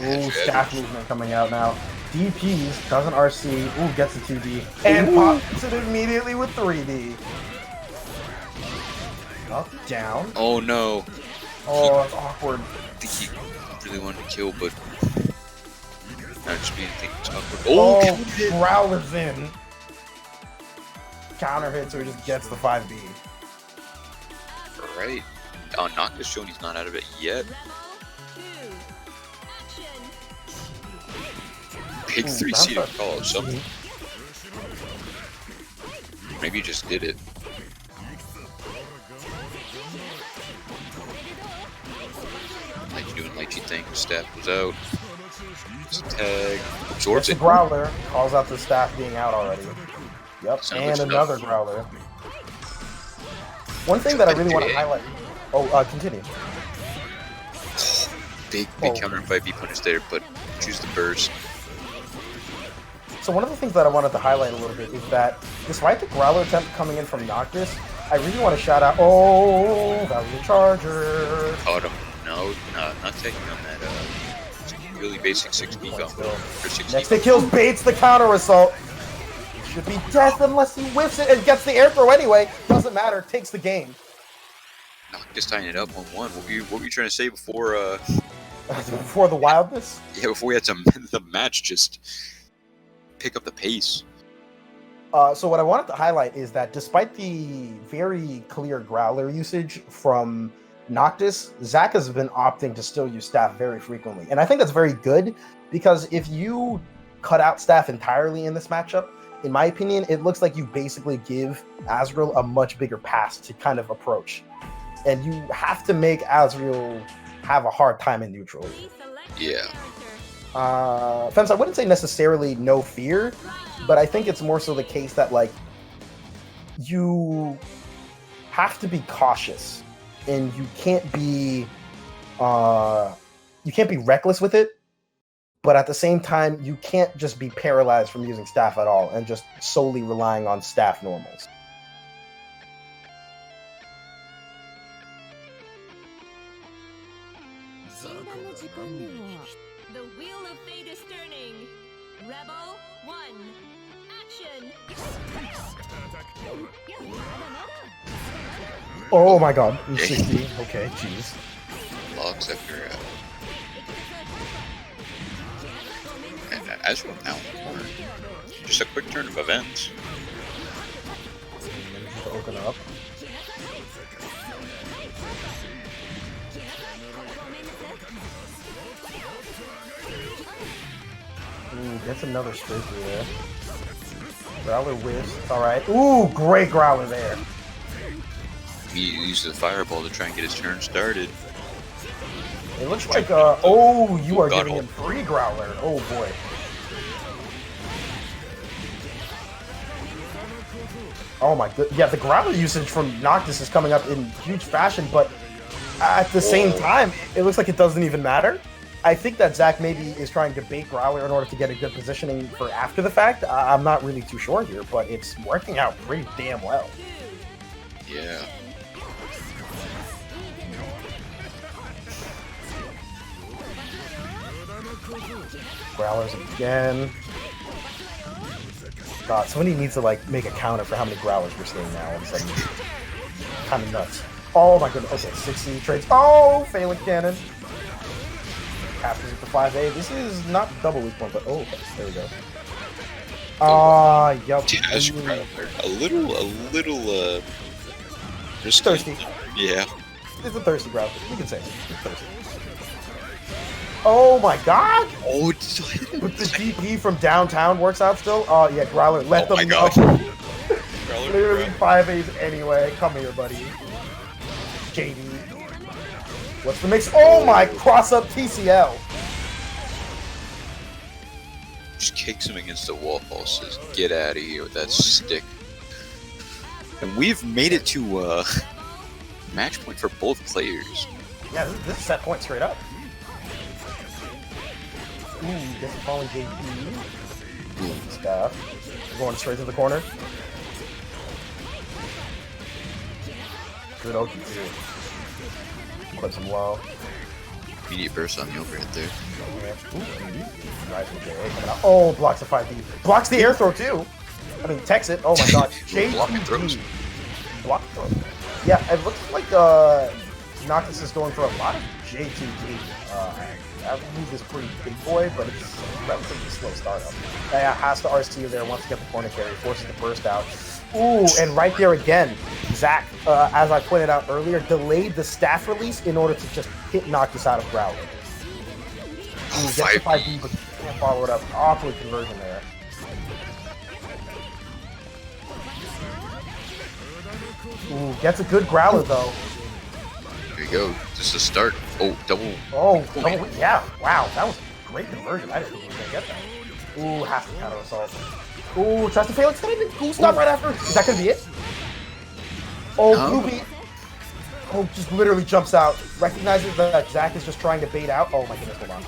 Speaker 2: Ooh, staff movement coming out now. DPs, doesn't RC, ooh, gets the 2D, and pops it immediately with 3D. Up, down.
Speaker 1: Oh no.
Speaker 2: Oh, it's awkward.
Speaker 1: I think he really wanted to kill, but not just being it's awkward.
Speaker 2: Oh, Growler's in. Counter hit, so he just gets the 5B.
Speaker 1: Alright. Oh, Noctis showing he's not out of it yet. Big 3C to call it something. Maybe he just did it. Like doing Lychee thing, staff was out. It's a tag. Absorbs
Speaker 2: It's
Speaker 1: it.
Speaker 2: a Growler, calls out the staff being out already. Yep,
Speaker 1: Son of a
Speaker 2: and
Speaker 1: stuff.
Speaker 2: another Growler. One thing that I really want to highlight. Oh, continue.
Speaker 1: Big
Speaker 2: Oh.
Speaker 1: counter and 5B punish there, but choose the burst.
Speaker 2: So one of the things that I wanted to highlight a little bit is that despite the Growler attempt coming in from Noctis, I really want to shout out, oh, that was a Charger.
Speaker 1: Caught him. No, not taking on that really basic 6B combo. Or 6
Speaker 2: Next hit kills, baits the counter assault. Should be death unless he whiffs it and gets the air throw anyway. Doesn't matter, takes the game.
Speaker 1: Noctis tying it up 1-1. What were you trying to say before
Speaker 2: Before the wildness?
Speaker 1: yeah, before we had the match just pick up the pace.
Speaker 2: So what I wanted to highlight is that despite the very clear Growler usage from Noctis, Zach has been opting to still use staff very frequently. And I think that's very good, because if you cut out staff entirely in this matchup, in my opinion, it looks like you basically give Azrael a much bigger pass to kind of approach. And you have to make Azrael have a hard time in neutral.
Speaker 1: Yeah.
Speaker 2: Fence, I wouldn't say necessarily no fear, but I think it's more so the case that, like, you have to be cautious, and you can't be reckless with it, but at the same time, you can't just be paralyzed from using staff at all and just solely relying on staff normals.
Speaker 4: The wheel of fate is turning. Rebel 1. Action.
Speaker 2: Oh my god, he's 60. Okay, jeez.
Speaker 1: Logs after Azrael now. Just a quick turn of events.
Speaker 2: To open up. Ooh, gets another straight through there. Growler whiffs. Alright. Ooh, great Growler there.
Speaker 1: He uses the fireball to try and get his turn started.
Speaker 2: It looks like, oh, you are
Speaker 1: got
Speaker 2: giving him free Growler. Oh boy. Oh my good. Yeah, the Growler usage from Noctis is coming up in huge fashion, but at the same time, it looks like it doesn't even matter. I think that Zach maybe is trying to bait Growler in order to get a good positioning for after the fact. I'm not really too sure here, but it's working out pretty damn well.
Speaker 1: Yeah.
Speaker 2: Growlers again. God, somebody needs to, like, make a counter for how many Growlers we're seeing now all of a sudden. kind of nuts. Oh my goodness. Okay, 60 trades. Oh, failing cannon. Captures it to 5A. This is not double weak point, but oh, okay, there we go. Yup.
Speaker 1: Dash Growler. A little,
Speaker 2: Just thirsty.
Speaker 1: Yeah.
Speaker 2: It's a thirsty Growler. You can say it. It's thirsty. Oh my god!
Speaker 1: Oh,
Speaker 2: With the GP from downtown works out still? Oh yeah, Growler, let
Speaker 1: oh
Speaker 2: them
Speaker 1: my god.
Speaker 2: know. Literally 5As anyway. Come here, buddy. JD. What's the mix? Oh my, cross up TCL.
Speaker 1: Just kicks him against the wall, says, get out of here with that stick. And we've made it to match point for both players.
Speaker 2: Yeah, this is set point straight up. Ooh, gets a falling JP. Stuff. Going straight to the corner. Good Oki too. Clips him low.
Speaker 1: Immediate burst on the overhead there.
Speaker 2: Oh, blocks a 5D. Blocks the air throw too. I mean, techs it. Oh my god.
Speaker 1: throws.
Speaker 2: Block throw. Yeah, it looks like Noctis is going for a lot of J2D. That move is pretty big boy, but it's a relatively slow startup. Yeah, has to RST there, wants to get the corner carry, forces the burst out. Ooh, and right there again, Zach, as I pointed out earlier, delayed the staff release in order to just hit Noctis out of Growler. Ooh, gets the 5D, but can't follow it up. Awkward conversion there. Ooh, gets a good Growler though.
Speaker 1: Here you go. Just a start. Oh, double.
Speaker 2: Oh, double, yeah. Wow, that was a great conversion. I didn't think he was gonna get that. Ooh, has to counter assault. Ooh, tries to fail. It's not even cool stop right after. Is that gonna be it? Oh,
Speaker 1: No.
Speaker 2: Ruby. Oh, just literally jumps out. Recognizes that Zach is just trying to bait out. Oh my goodness, hold on.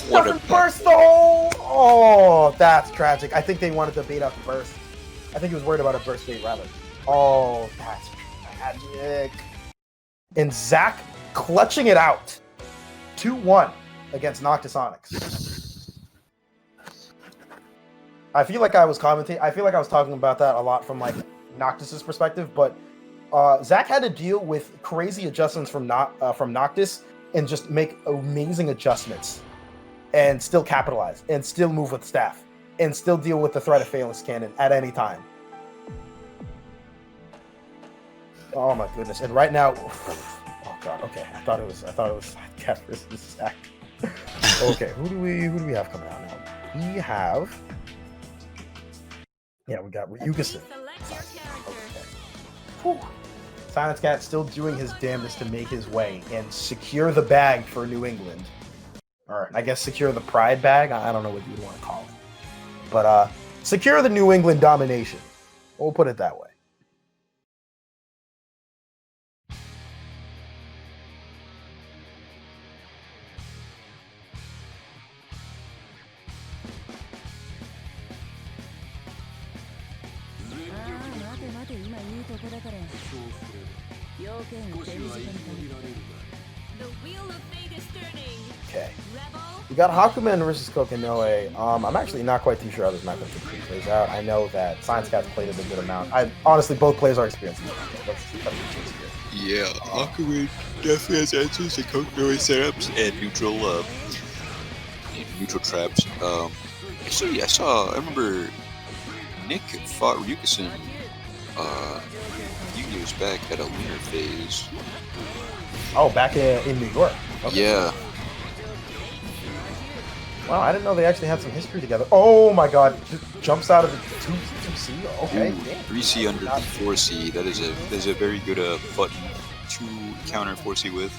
Speaker 1: What a
Speaker 2: Doesn't burst the hole! Oh, that's tragic. I think they wanted to bait out the burst. I think he was worried about a burst bait rather. Oh, that's tragic. And Zach clutching it out. 2-1 against Noctisonics. I feel like I was commenting. I feel like I was talking about that a lot from like Noctis's perspective, but Zach had to deal with crazy adjustments from Noctis and just make amazing adjustments and still capitalize and still move with staff and still deal with the threat of Phalanx Cannon at any time. Oh my goodness! And right now, oh god. Okay, I thought it was Cat versus Zach. Okay, who do we have coming out now? We have. Yeah, we got Ryugason. Okay. Silence Cat still doing his damnedest to make his way and secure the bag for New England. Or I guess secure the pride bag. I don't know what you'd want to call it. But secure the New England domination. We'll put it that way.
Speaker 4: The wheel of fate is turning.
Speaker 2: Okay.
Speaker 4: Rebel.
Speaker 2: We got Hakumen versus Kokinoe. I'm actually not quite too sure how this matchup plays out. I know that Science Cat's played it a good amount. Honestly, both players are experienced. Let's cut the chase here.
Speaker 1: Yeah, Hakumen definitely has answers to Kokinoe setups and neutral traps. Actually, I remember Nick fought Ryugason a few years back at a lunar phase.
Speaker 2: Oh, back in New York. Okay.
Speaker 1: Yeah.
Speaker 2: Wow, I didn't know they actually had some history together. Oh my god, just jumps out of the 2C. Okay.
Speaker 1: Ooh, 3C under the 4C. That is a very good button to counter 4C with.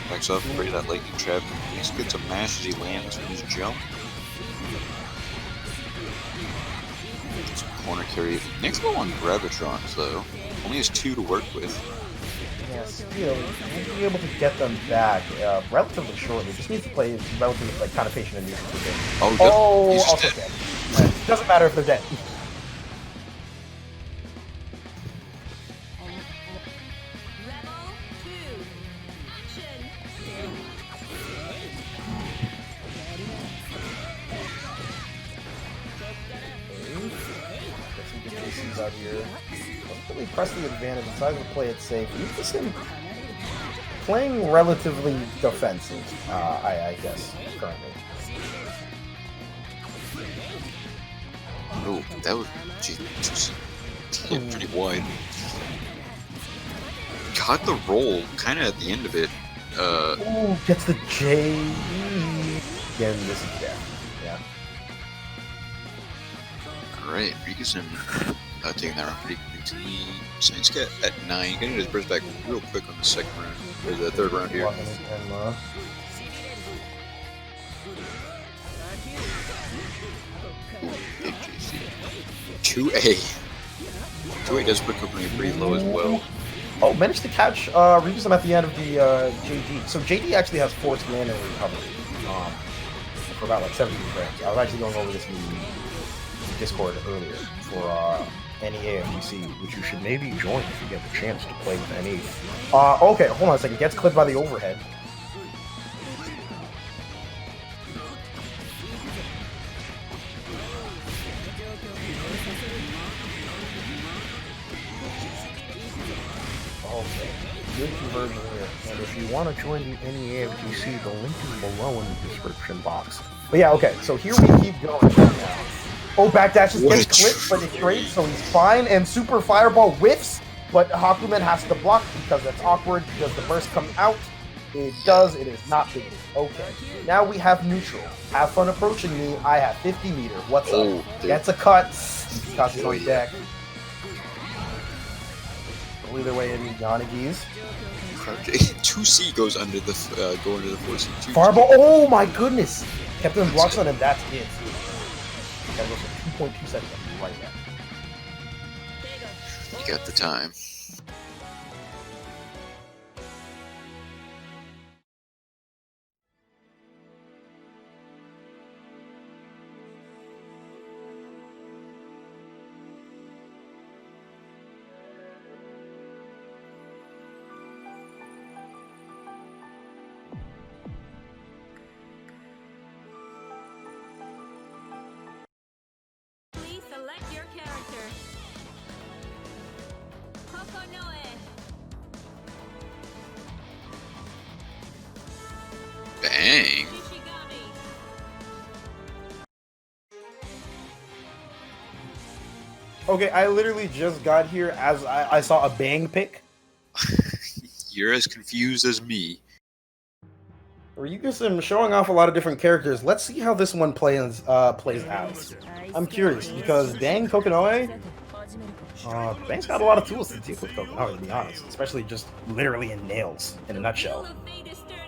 Speaker 1: Backs up, ready that lightning trap. Needs to get some mash as he lands from his jump. Some corner carry. Nick's low on Gravitrons though. Only has 2 to work with.
Speaker 2: Yeah, still, we'll be able to get them back relatively shortly. Just needs to play relatively like kind of patient and neutral.
Speaker 1: Oh, he's just
Speaker 2: also
Speaker 1: dead.
Speaker 2: dead. Doesn't matter if they're dead.
Speaker 4: Rebel 2. Action.
Speaker 2: Get some good cases out here. really press the advantage, decided to play it safe. Lucasfin playing relatively defensive, I guess, currently.
Speaker 1: Oh, that was pretty wide. Caught the roll kind of at the end of it.
Speaker 2: Ooh, gets the J. Again, this is death. Yeah.
Speaker 1: Alright, Rikusen taking that round pretty quickly. Science Cat at 9, getting his burst back real quick on the second round, or the third round here.
Speaker 2: And,
Speaker 1: 2A. 2A does put Coconut pretty low as well.
Speaker 2: oh, managed to catch Rikusen at the end of the JD. So JD actually has forced mana recovery for about like 70 frames. I was actually going over this in Discord earlier for NEA FGC, which you should maybe join if you get the chance to play with NE. Okay, hold on a second. Gets clipped by the overhead. Okay, good conversion here. And if you want to join the NEA FGC, the link is below in the description box. But yeah, okay, so here we keep going now. Oh, backdashes gets clipped, but it trades, so he's fine. And Super Fireball whiffs, but Hakumen has to block because that's awkward. Does the burst come out? It does. It is not big. Okay, now we have neutral. Have fun approaching me. I have 50 meter. What's up? That's a cut. Because he's on deck. Either way, in Yanagi's.
Speaker 1: 2C goes under the 4C.
Speaker 2: Fireball. Oh my goodness! Kept him in blocks on him. That's it. That goes for 2.2 seconds right there.
Speaker 1: You got the time.
Speaker 4: Please select your character. Kokonoe.
Speaker 1: Bang!
Speaker 4: Ishigami.
Speaker 2: Okay, I literally just got here as I saw a bang pick.
Speaker 1: You're as confused as me.
Speaker 2: Ryugusen showing off a lot of different characters. Let's see how this one plays out. I'm curious because Bang Kokonoe, Bang's got a lot of tools to deal with Kokonoe, to be honest, especially just literally in nails in a nutshell.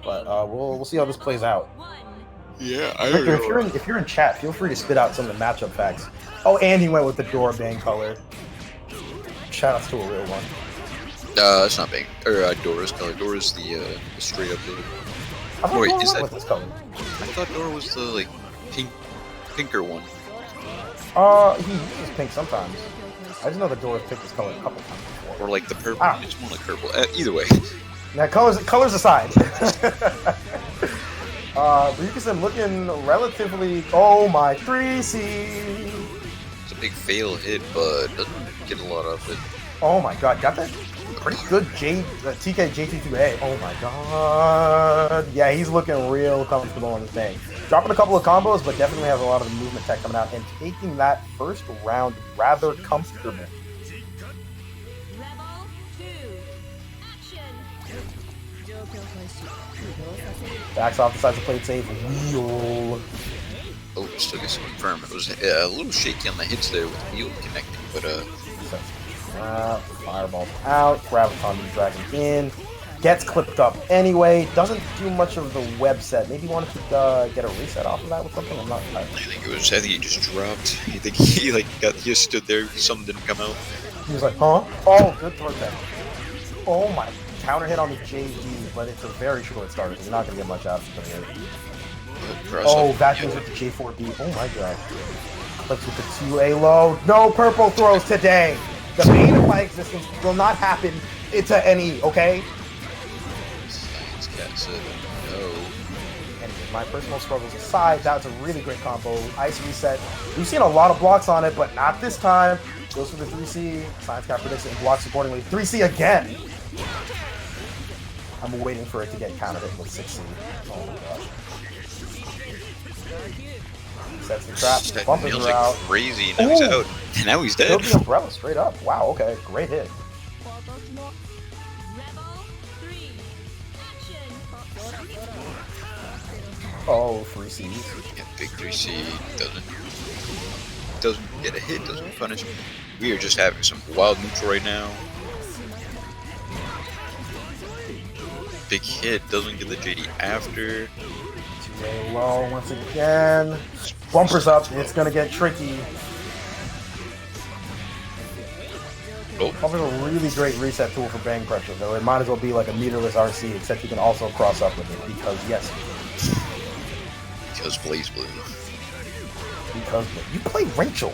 Speaker 2: But we'll see how this plays out.
Speaker 1: Yeah, I
Speaker 2: Victor, if you're in chat, feel free to spit out some of the matchup facts. Oh, and he went with the Dora Bang color. Shoutouts to a real one.
Speaker 1: It's not Bang. Or Dora's color. Dora's the straight up blue.
Speaker 2: I thought
Speaker 1: Wait,
Speaker 2: Dora
Speaker 1: is
Speaker 2: went
Speaker 1: that-
Speaker 2: with this color?
Speaker 1: I thought Dora was the like pinker one.
Speaker 2: He uses pink sometimes. I just know that Dora's picked this color a couple times before.
Speaker 1: Or like the purple.
Speaker 2: Ah.
Speaker 1: It's more like purple. Either way.
Speaker 2: Now, colors aside. Ryugusen looking relatively. Oh my 3C.
Speaker 1: It's a big fail hit, but doesn't get a lot of it.
Speaker 2: Oh my god, got that pretty good TK JT2A. Oh my god. Yeah, he's looking real comfortable on this thing. Dropping a couple of combos, but definitely has a lot of the movement tech coming out and taking that first round rather comfortable.
Speaker 4: Rebel 2. Action.
Speaker 2: Backs off, decides to play it safe. Wheel.
Speaker 1: Oh, still gets to confirm. It was a little shaky on the hits there with the wheel connecting, but
Speaker 2: Fireball out. Graviton dragging in. Gets clipped up anyway. Doesn't do much of the web set. Maybe wanted to get a reset off of that with something. I'm not entirely sure.
Speaker 1: I think he just dropped. I think he he just stood there. Something didn't come out.
Speaker 2: He was like, huh? Oh, good throw tech. Oh my. Counter hit on the JD, but it's a very short start, so you're not going to get much out of it. Oh, vacuums with the J4D. Oh my god. Clicks with the 2A low. No purple throws today. The bane of my existence will not happen to any, okay?
Speaker 1: Science Cat said no.
Speaker 2: Anyways, my personal struggles aside, that was a really great combo. Ice reset. We've seen a lot of blocks on it, but not this time. Goes for the 3C. Science Cat predicts it and blocks accordingly. 3C again! I'm waiting for it to get countered hit with 6C. Oh my gosh. Sets the trap.
Speaker 1: That
Speaker 2: Bumpers
Speaker 1: nails
Speaker 2: are out.
Speaker 1: crazy. Now he's out. And now he's dead.
Speaker 2: Killed the umbrella straight up. Wow, okay. Great hit.
Speaker 4: Rebel 3. Action.
Speaker 2: Oh, 3Cs.
Speaker 1: Yeah, big 3C doesn't get a hit, doesn't punish him. We are just having some wild neutral right now. Big hit, doesn't get the JD after.
Speaker 2: 2A low once again. Bumpers up. It's gonna get tricky.
Speaker 1: Oh,
Speaker 2: Bumpers a really great reset tool for bang pressure, though. It might as well be like a meterless RC, except you can also cross up with it because yes,
Speaker 1: because Blaze Blue.
Speaker 2: because you play Rachel.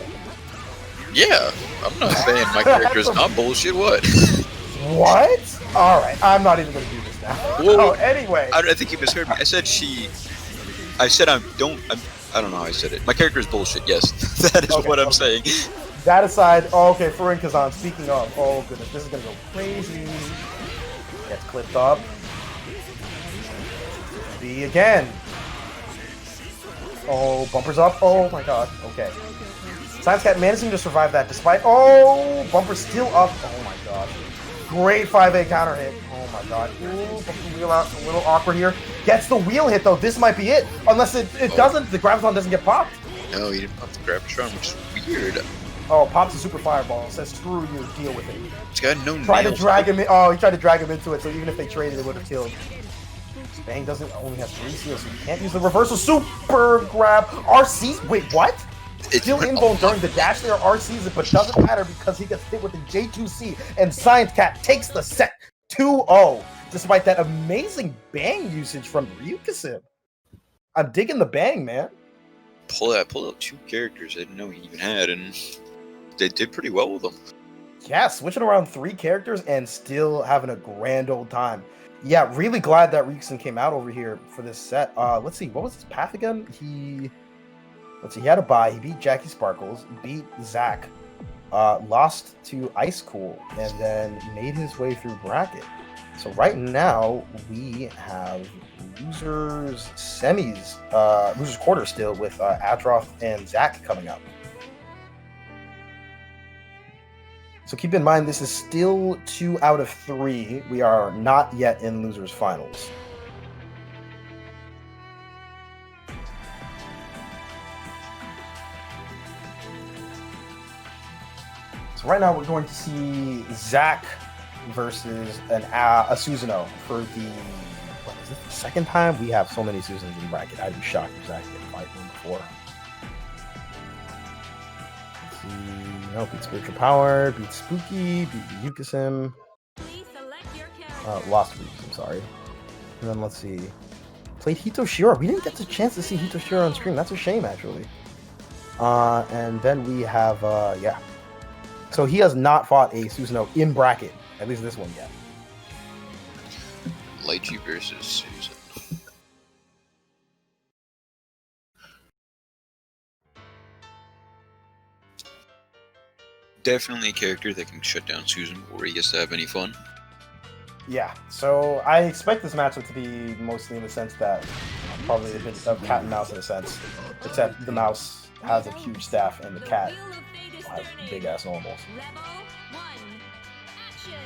Speaker 1: Yeah, I'm not saying my character's not bullshit. What?
Speaker 2: What? All right, I'm not even gonna do this now.
Speaker 1: Whoa.
Speaker 2: Oh, anyway.
Speaker 1: I think you misheard me. I said she. I said I don't know how I said it. My character is bullshit. Yes, that is
Speaker 2: Okay,
Speaker 1: what I'm
Speaker 2: okay.
Speaker 1: saying.
Speaker 2: That aside, oh, okay, Farin Kazan, speaking of, oh goodness, this is gonna go crazy. Gets clipped up. B again. Oh, bumpers up. Oh my god. Okay. Science Cat managing to survive that despite. Oh, bumper still up. Oh my god. Great 5A counter hit. Oh my god. Ooh, bumper wheel out. A little awkward here. Gets the wheel hit though. This might be it. Unless it doesn't. The Graviton doesn't get popped.
Speaker 1: No, he didn't pop the Gravitron, which is weird.
Speaker 2: Oh, pops a super fireball. Says screw you. Deal with it.
Speaker 1: It's got no
Speaker 2: Tried to
Speaker 1: nails.
Speaker 2: drag him in. Oh, he tried to drag him into it. So even if they traded, it would have killed. Bang doesn't only have 3 seals, so you can't use the reversal super grab. RC. Wait, what?
Speaker 1: It
Speaker 2: Still
Speaker 1: went
Speaker 2: invuln
Speaker 1: off.
Speaker 2: during the dash there, RCs it, but doesn't matter because he gets hit with the J2C, and Science Cat takes the set 2-0, despite that amazing bang usage from Ryukasim. I'm digging the bang, man.
Speaker 1: Pulled out 2 characters I didn't know he even had, and they did pretty well with them.
Speaker 2: Yeah, switching around 3 characters and still having a grand old time. Yeah, really glad that Ryukasim came out over here for this set. Let's see, what was his path again? He had a bye. He beat Jackie Sparkles, beat Zach, lost to Ice Cool, and then made his way through bracket. So right now we have losers semis, losers quarter still with Adroth and Zach coming up. So keep in mind this is still 2 out of 3. We are not yet in losers finals. So right now we're going to see Zach versus a Susanoo for the, what is it, the second time? We have so many Susans in bracket. I'd be shocked if Zach didn't fight one before. Let's see. No, beat Spiritual Power, beat Spooky, beat Ryukasim.
Speaker 4: Please select your character.
Speaker 2: Lost Ryukasim, sorry. And then let's see. Played Hitoshira. We didn't get the chance to see Hitoshira on stream. That's a shame, actually. And then we have, yeah. So he has not fought a Susanoo in bracket, at least this one yet.
Speaker 1: Lychee versus Susan. Definitely a character that can shut down Susan before he gets to have any fun.
Speaker 2: Yeah, so I expect this matchup to be mostly in the sense that probably a bit of cat and mouse in a sense, except the mouse has a huge staff and the cat
Speaker 4: Wheel of Fate is
Speaker 2: has
Speaker 4: turning.
Speaker 2: big ass normals.
Speaker 4: Rebel 1. Action.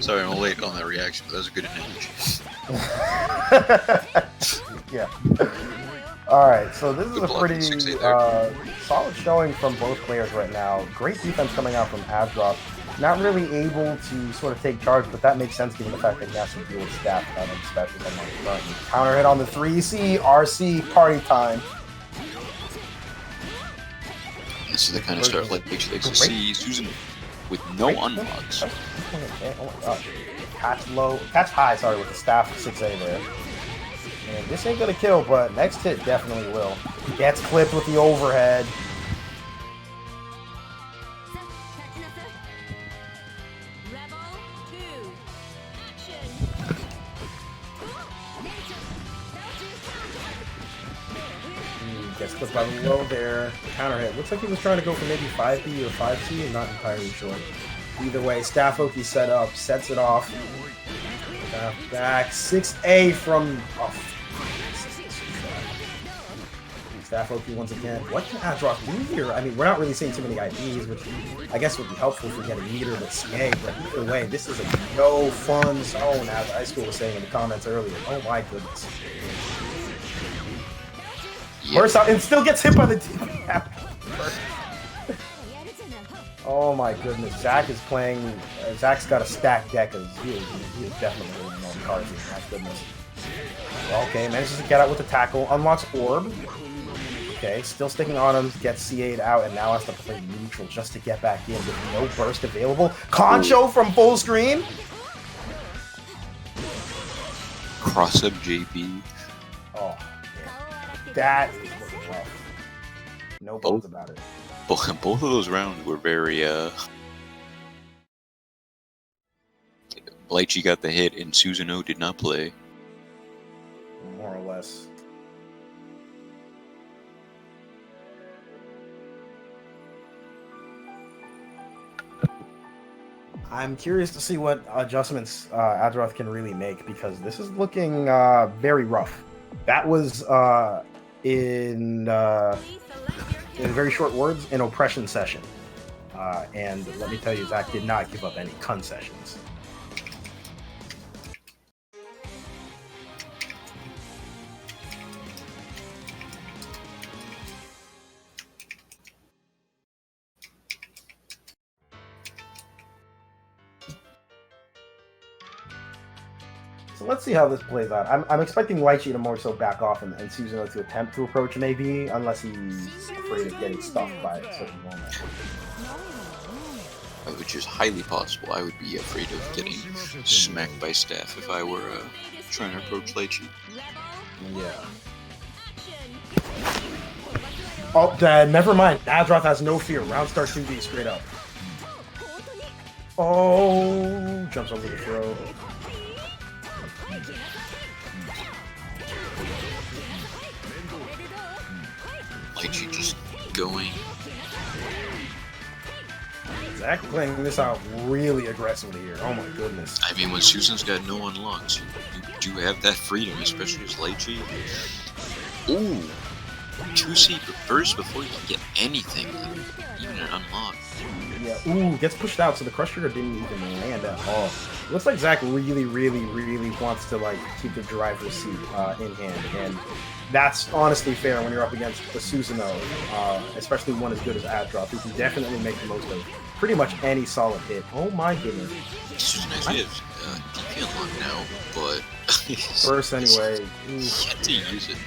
Speaker 1: Sorry, I'm late on that reaction, but that was a good analogy.
Speaker 2: Yeah. All right, so this is
Speaker 1: Good
Speaker 2: a
Speaker 1: block,
Speaker 2: pretty
Speaker 1: 6-8 there.
Speaker 2: solid showing from both players right now. Great defense coming out from Adroth. Not really able to sort of take charge, but that makes sense given the fact that he has to deal with staff and specials on the front. Counter hit on the 3C, RC, party time.
Speaker 1: This is the kind of stuff like H likes to see. Susan with no unlocks.
Speaker 2: Oh my gosh. Catch high, sorry, with the staff 6A there. And this ain't gonna kill, but next hit definitely will. Gets clipped with the overhead.
Speaker 4: Rebel 2. Action.
Speaker 2: Gets clipped by the low there. Counter hit. Looks like he was trying to go for maybe 5B or 5C. I'm not entirely sure. Either way, Staff Oki set up, sets it off. Back 6A from... Oh, Staff Oki once again. What can Adroth do here? I mean, we're not really seeing too many IDs, which I guess would be helpful if we get a meter with CA, but either way, this is a no fun zone, as Ice School was saying in the comments earlier. Oh my goodness.
Speaker 1: Yep.
Speaker 2: Bursts out and still gets hit by the DP. Oh my goodness. Zach is playing. Zach's got a stacked deck because he is definitely holding on cards. My goodness. Okay, manages to get out with the tackle, unlocks Orb. Okay, still sticking on him, gets CA'd out, and now has to play neutral just to get back in with no burst available. Concho from full screen.
Speaker 1: Cross up JB.
Speaker 2: Oh, man. That is looking rough. No bones about it.
Speaker 1: Both of those rounds were very, Lychee got the hit and Susanoo did not play.
Speaker 2: More or less. I'm curious to see what adjustments Adroth can really make, because this is looking very rough. That was in very short words, an oppression session. And let me tell you, Zach did not give up any concessions. So let's see how this plays out. I'm expecting Lychee to more so back off and Susanoo to attempt to approach an AB, unless he's afraid of getting stuffed by a certain moment.
Speaker 1: Which is highly possible. I would be afraid of getting smacked by staff if I were trying to approach Lychee.
Speaker 2: Yeah. Oh, never mind. Adroth has no fear. Round start 2D straight up. Oh, jumps over the throw.
Speaker 1: Lychee just going.
Speaker 2: Zach playing this out really aggressively here. Oh my goodness.
Speaker 1: I mean, when Susan's got no unlocks, you do have that freedom, especially as Lychee. Ooh! 2C burst before you can get anything, even an unlock.
Speaker 2: Yeah, ooh, gets pushed out, so the Crush Trigger didn't even land at all. Looks like Zach really wants to like keep the driver's seat in hand, and that's honestly fair when you're up against the Susanoo, especially one as good as Adroth, who can definitely make the most of pretty much any solid hit. Oh my goodness.
Speaker 1: Susan actually has DP unlock now, but
Speaker 2: burst anyway.
Speaker 1: Yet to use it.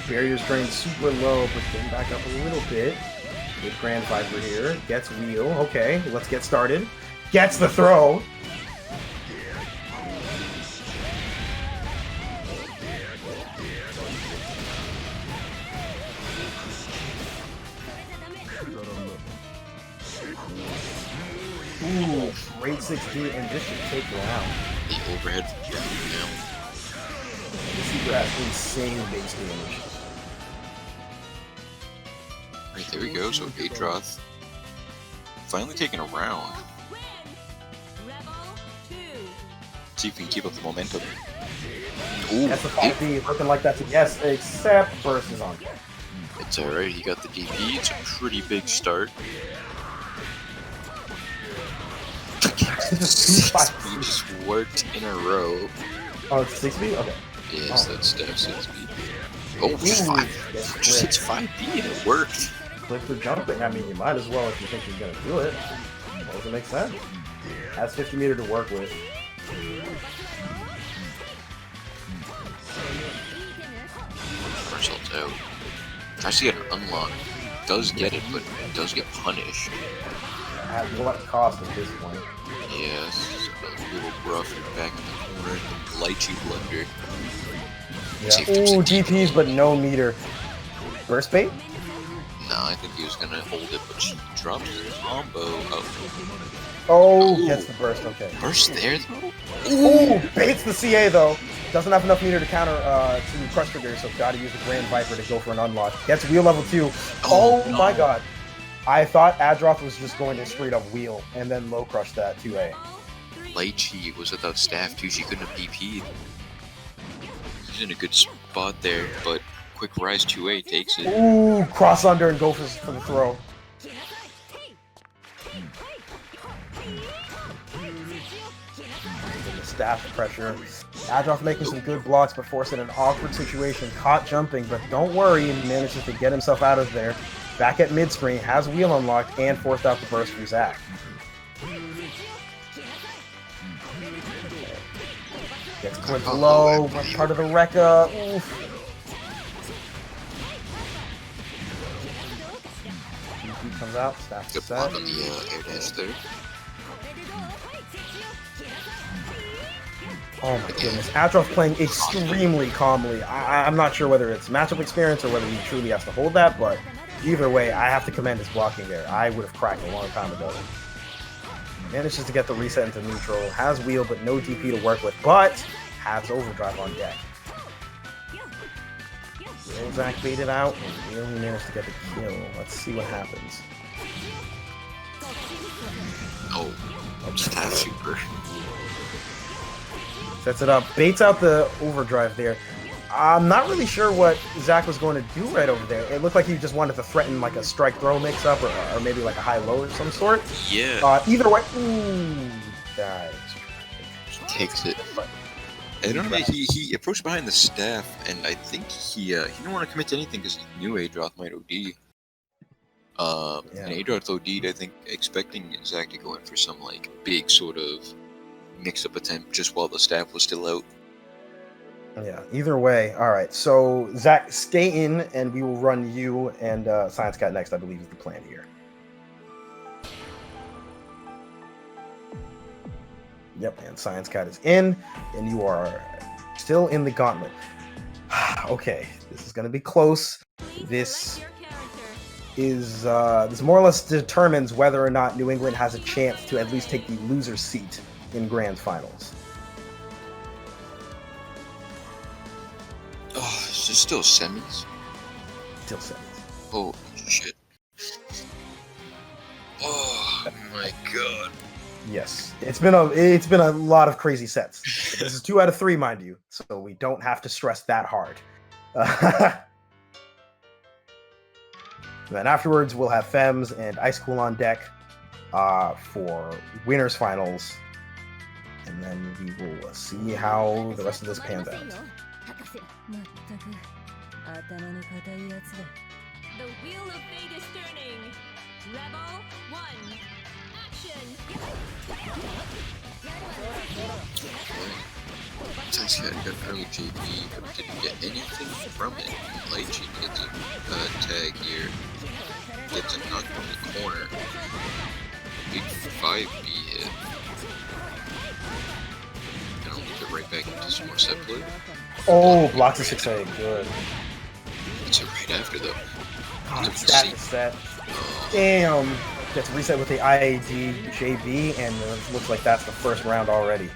Speaker 2: Barrier strain super low, but getting back up a little bit. Good Grand Viper here. Gets wheel. Okay, let's get started. Gets the throw. Ooh, great 6D, and this should take round.
Speaker 1: The overhead from down now.
Speaker 2: This Super has insane base damage.
Speaker 1: Right, there we go. So Adroth finally taking a round. See if we can keep up the momentum. Ooh,
Speaker 2: that's a 5D, looking like that's a yes, except burst is on deck.
Speaker 1: It's alright, he got the DP. It's a pretty big start. He just worked in a row.
Speaker 2: Oh, it's 6B? Okay.
Speaker 1: Yes, that's staff 6B. Oh, 5. Just hits 5B and it worked.
Speaker 2: Click for jumping. I mean, you might as well if you think you're going to do it. Doesn't make sense. Has 50 meter to work with.
Speaker 1: Somersaults out. Tries to get an unlock. Does get it, but does get punished.
Speaker 2: At what cost at this point?
Speaker 1: Yes, a little rough back in the corner. Lychee blunder.
Speaker 2: Yeah. Ooh, DPs, but no meter. Burst bait?
Speaker 1: Nah, I think he was gonna hold it, but she dropped her combo.
Speaker 2: Oh,
Speaker 1: Ooh.
Speaker 2: gets the burst. Okay.
Speaker 1: Burst there though.
Speaker 2: Ooh, baits the CA though. Doesn't have enough meter to counter to crush trigger, so gotta use the Grand Viper to go for an unlock. Gets wheel level 2. Oh
Speaker 1: no.
Speaker 2: my god. I thought Adroth was just going to straight up wheel and then low crush that 2A.
Speaker 1: Lychee was without staff too, she couldn't have DP'd. She's in a good spot there, but quick rise 2A takes it.
Speaker 2: Ooh, cross under and go for the throw. Staff pressure. Adroth making some good blocks, but forced in an awkward situation. Caught jumping, but don't worry, he manages to get himself out of there. Back at mid-screen, has wheel unlocked, and forced out the burst for Zach. Gets clipped low, part of the Rekka. Oof. DP comes out, staff
Speaker 1: Good
Speaker 2: set.
Speaker 1: block on the air dash there.
Speaker 2: Oh my goodness, Adroth playing extremely calmly. I'm not sure whether it's matchup experience or whether he truly has to hold that, but either way, I have to commend his blocking there. I would have cracked a long time ago. Manages to get the reset into neutral, has wheel but no DP to work with, but has overdrive on deck. Will Zach bait it out and really managed to get the kill. Let's see what happens.
Speaker 1: Oh, staff super.
Speaker 2: Sets it up, baits out the overdrive there. I'm not really sure what Zach was going to do right over there. It looked like he just wanted to threaten like a strike throw mix up or maybe like a high low of some sort.
Speaker 1: Yeah.
Speaker 2: Either way, ooh, that
Speaker 1: Takes it. I don't know. He approached behind the staff, and I think he didn't want to commit to anything because he knew Adroth might OD. And Adroth OD'd, I think, expecting Zach to go in for some like big sort of mix-up attempt just while the staff was still out.
Speaker 2: Yeah, either way. All right, so Zach, stay in, and we will run you and Science Cat next, I believe is the plan here. Yep, and Science Cat is in, and you are still in the gauntlet. Okay, this is going to be close. This is this more or less determines whether or not New England has a chance to at least take the loser seat in Grand Finals.
Speaker 1: Oh, is this still semis?
Speaker 2: Still semis.
Speaker 1: Oh shit! Oh my god!
Speaker 2: Yes, it's been a lot of crazy sets. This is 2 out of 3, mind you, so we don't have to stress that hard. Then afterwards, we'll have Fems and Ice Cool on deck for winners finals, and then we will see how the rest of this pans out.
Speaker 4: The wheel of fate is turning. Rebel 1. Action.
Speaker 1: Science Cat got early JP, but didn't get anything from it. Lychee gets a tag here. Gets a knock from the corner. Big 5B hit. And I'll leave it right back into some more set play.
Speaker 2: Oh, blocks a 6A, good.
Speaker 1: It's a right after though.
Speaker 2: Stat is set. Damn. Gets reset with the IAD JB, and it looks like that's the first round already.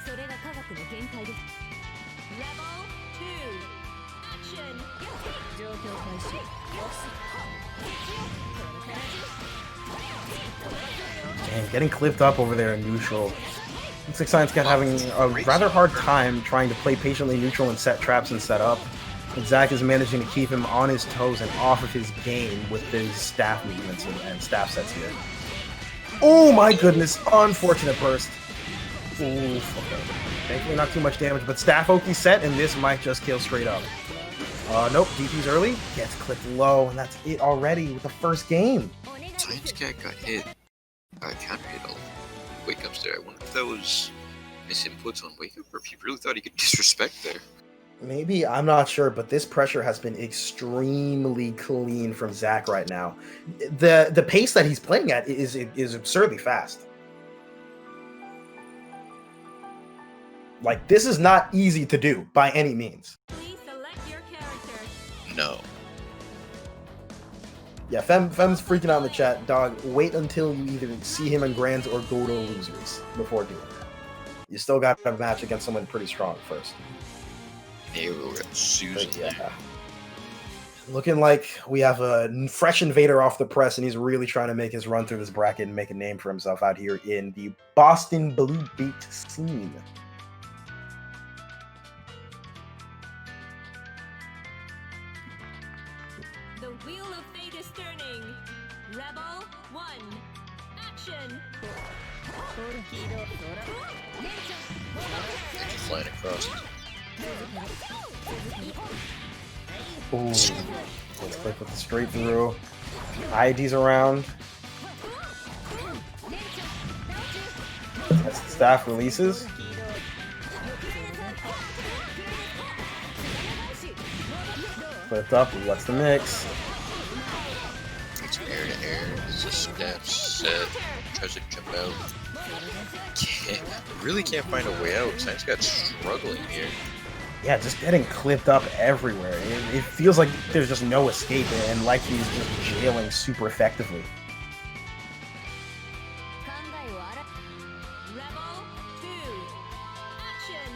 Speaker 4: Rebel 2. Action.
Speaker 2: Damn, getting clipped up over there in neutral. Looks like Science Cat having a rather hard time trying to play patiently neutral and set traps and set up. And Zach is managing to keep him on his toes and off of his game with his staff movements and staff sets here. Oh my goodness, unfortunate burst. Oof, okay. Thankfully not too much damage, but staff Oki set, and this might just kill straight up. Nope, DP's early, gets clipped low, and that's it already with the first game.
Speaker 1: Science Cat got hit. Counter hit all wake ups there. I wonder if that was misinputs on wake up, or if he really thought he could disrespect there.
Speaker 2: Maybe, I'm not sure, but this pressure has been extremely clean from Zach right now. The pace that he's playing at is absurdly fast. Like, this is not easy to do by any means.
Speaker 4: Please select your character.
Speaker 1: No.
Speaker 2: Yeah, Fem's freaking out in the chat. Dog, wait until you either see him in grands or go to losers before doing that. You still got to have a match against someone pretty strong first.
Speaker 1: Yeah, we'll get Susan.
Speaker 2: Yeah. Looking like we have a fresh invader off the press, and he's really trying to make his run through this bracket and make a name for himself out here in the Boston Blue Beat scene.
Speaker 4: The wheel of fate is turning. Rebel 1. Action.
Speaker 1: Flying across.
Speaker 2: Ooh. Let's click with the straight through. ID's around. As the staff releases. Flipped up, lets the mix.
Speaker 1: It's air to air. It's a step set. Tries to jump out. Really can't find a way out. Science got struggling here.
Speaker 2: Yeah, just getting clipped up everywhere. It feels like there's just no escape, and like he's just jailing super effectively.
Speaker 4: Rebel 2. Action.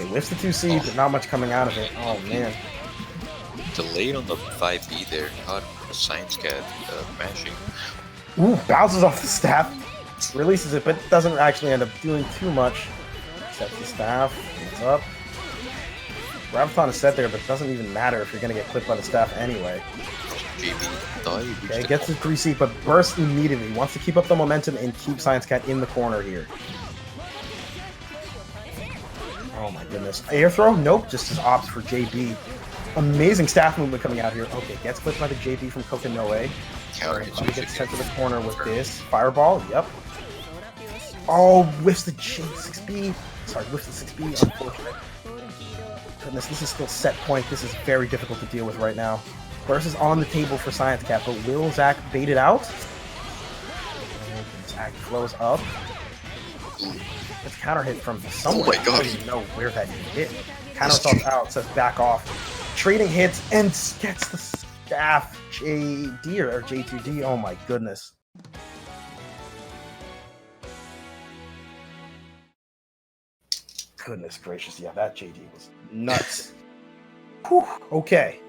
Speaker 2: It lifts the 2C, but not much coming out of it. Oh, man.
Speaker 1: Delayed on the 5B there. Caught Science Cat mashing.
Speaker 2: Ooh, bounces off the staff. Releases it, but doesn't actually end up doing too much. Sets the staff. It's up. Graviton is set there, but it doesn't even matter if you're going to get clipped by the staff anyway.
Speaker 1: JB thought he reached
Speaker 2: Okay,
Speaker 1: the
Speaker 2: gets the 3C, but bursts immediately. Wants to keep up the momentum and keep Science Cat in the corner here. Oh my goodness. Air throw? Nope, just his ops for JB. Amazing staff movement coming out here. Okay, gets clipped by the JB from Kokinoe.
Speaker 1: counter hits.
Speaker 2: Gets sent to the corner with this. Fireball, yep. Oh, whiffs the J6B. Sorry, whiffs the 6B. Unfortunate. Goodness, this is still set point. This is very difficult to deal with right now. Burst is on the table for Science Cat, but will Zach bait it out? And Zach flows up. It's counter hit from somewhere.
Speaker 1: Oh my God.
Speaker 2: I don't even know where that hit. Counter assault out, says back off. Trading hits and gets the staff JD or J2D. Oh my goodness. Goodness gracious, yeah, that JD was nuts. Whew. Okay,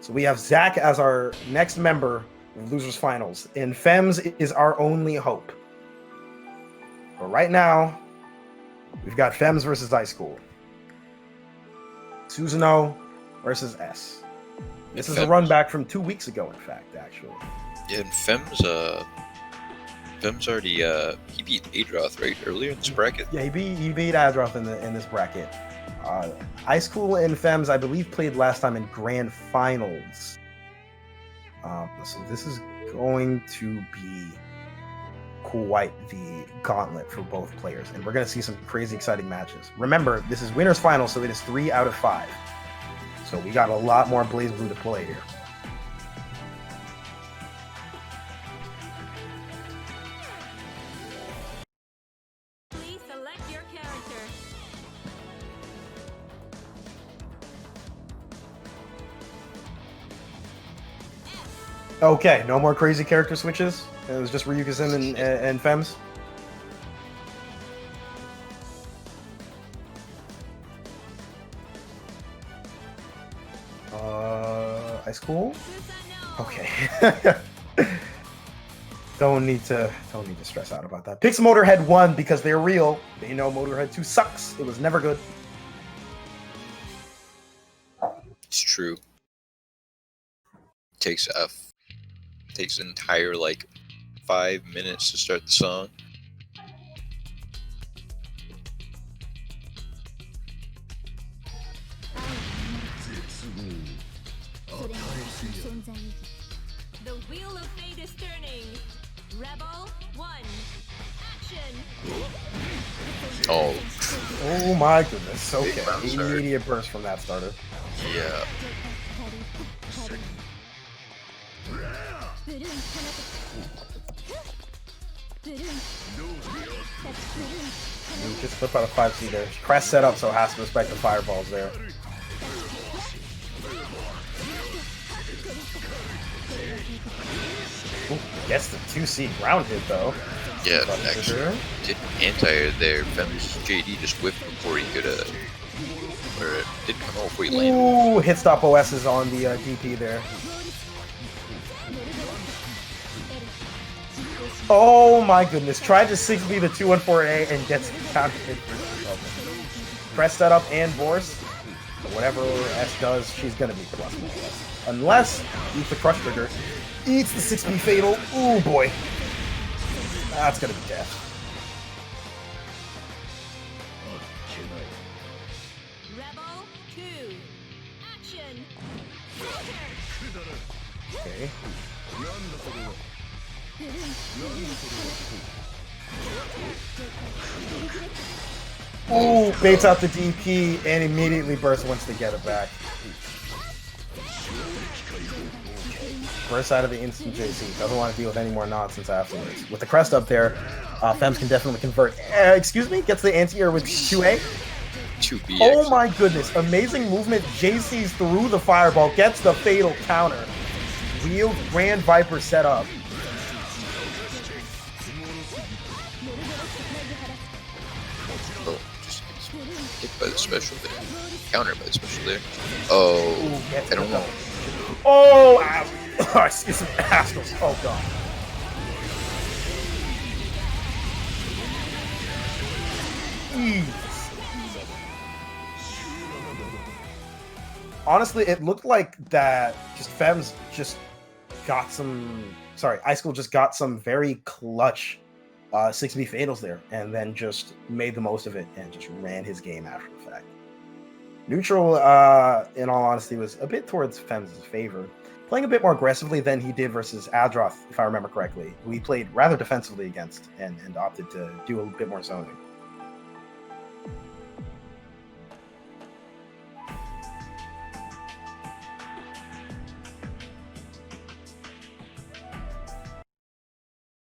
Speaker 2: so we have Zach as our next member of Losers Finals, and Fems is our only hope. But right now, we've got Fems versus High School. Susanoo versus S. This is a run back from 2 weeks ago, in fact, actually.
Speaker 1: Yeah, and Fem's already he beat Adroth right earlier in this bracket.
Speaker 2: Yeah, he beat Adroth in this bracket. High School and Fems, I believe, played last time in Grand Finals. So this is going to be quite the gauntlet for both players, and we're going to see some crazy exciting matches. Remember, this is winners final, so it is 3 out of 5. So we got a lot more Blaze Blue to play here.
Speaker 4: Please select your character.
Speaker 2: Okay, no more crazy character switches. It was just Ryuka-Sim and Fems. High School? Okay. Don't need to stress out about that. Picks Motorhead 1 because they're real. They know Motorhead 2 sucks. It was never good.
Speaker 1: It's true. Takes an entire like 5 minutes to start the song.
Speaker 4: The wheel of fate is turning. Rebel 1. Action.
Speaker 1: Oh,
Speaker 2: Oh my goodness. Okay.
Speaker 1: I'm sorry.
Speaker 2: Immediate burst from that starter.
Speaker 1: yeah.
Speaker 2: You just flip out a 5C there. Crest set up, so has to respect the fireballs there. Gets the 2C ground hit though.
Speaker 1: Yeah,
Speaker 2: But
Speaker 1: actually, did anti-air there. Fem's JD just whiffed before he could, or it didn't come out before he landed.
Speaker 2: Ooh, hit stop OS is on the DP there. Oh my goodness, tried to 6B the 214A and gets counter hit. Press setup and Vorse. Whatever S does, she's gonna be plus more or less. Unless eats the crush trigger. Eats the 6B fatal. Ooh boy. That's gonna be death.
Speaker 4: Rebel 2. Action.
Speaker 2: Okay. Ooh, baits out the DP and immediately burst once to get it back. Burst out of the instant JC. Doesn't want to deal with any more nonsense afterwards. With the crest up there, Fems can definitely convert. Excuse me? Gets the anti-air with 2A?
Speaker 1: 2B.
Speaker 2: Oh my goodness. Amazing movement. JC's through the fireball. Gets the fatal counter. Wheeled Grand Viper set up.
Speaker 1: Oh, just hit by the special there. Countered by the special there. Oh,
Speaker 2: Ooh,
Speaker 1: I don't know.
Speaker 2: Oh, excuse me, assholes. Oh god. Honestly, it looked like that just Fems just got some, sorry, Icicle just got some very clutch 6B fatals there and then just made the most of it and just ran his game after the fact. Neutral, in all honesty, was a bit towards Fems' favor, playing a bit more aggressively than he did versus Adroth, if I remember correctly, who he played rather defensively against and opted to do a bit more zoning.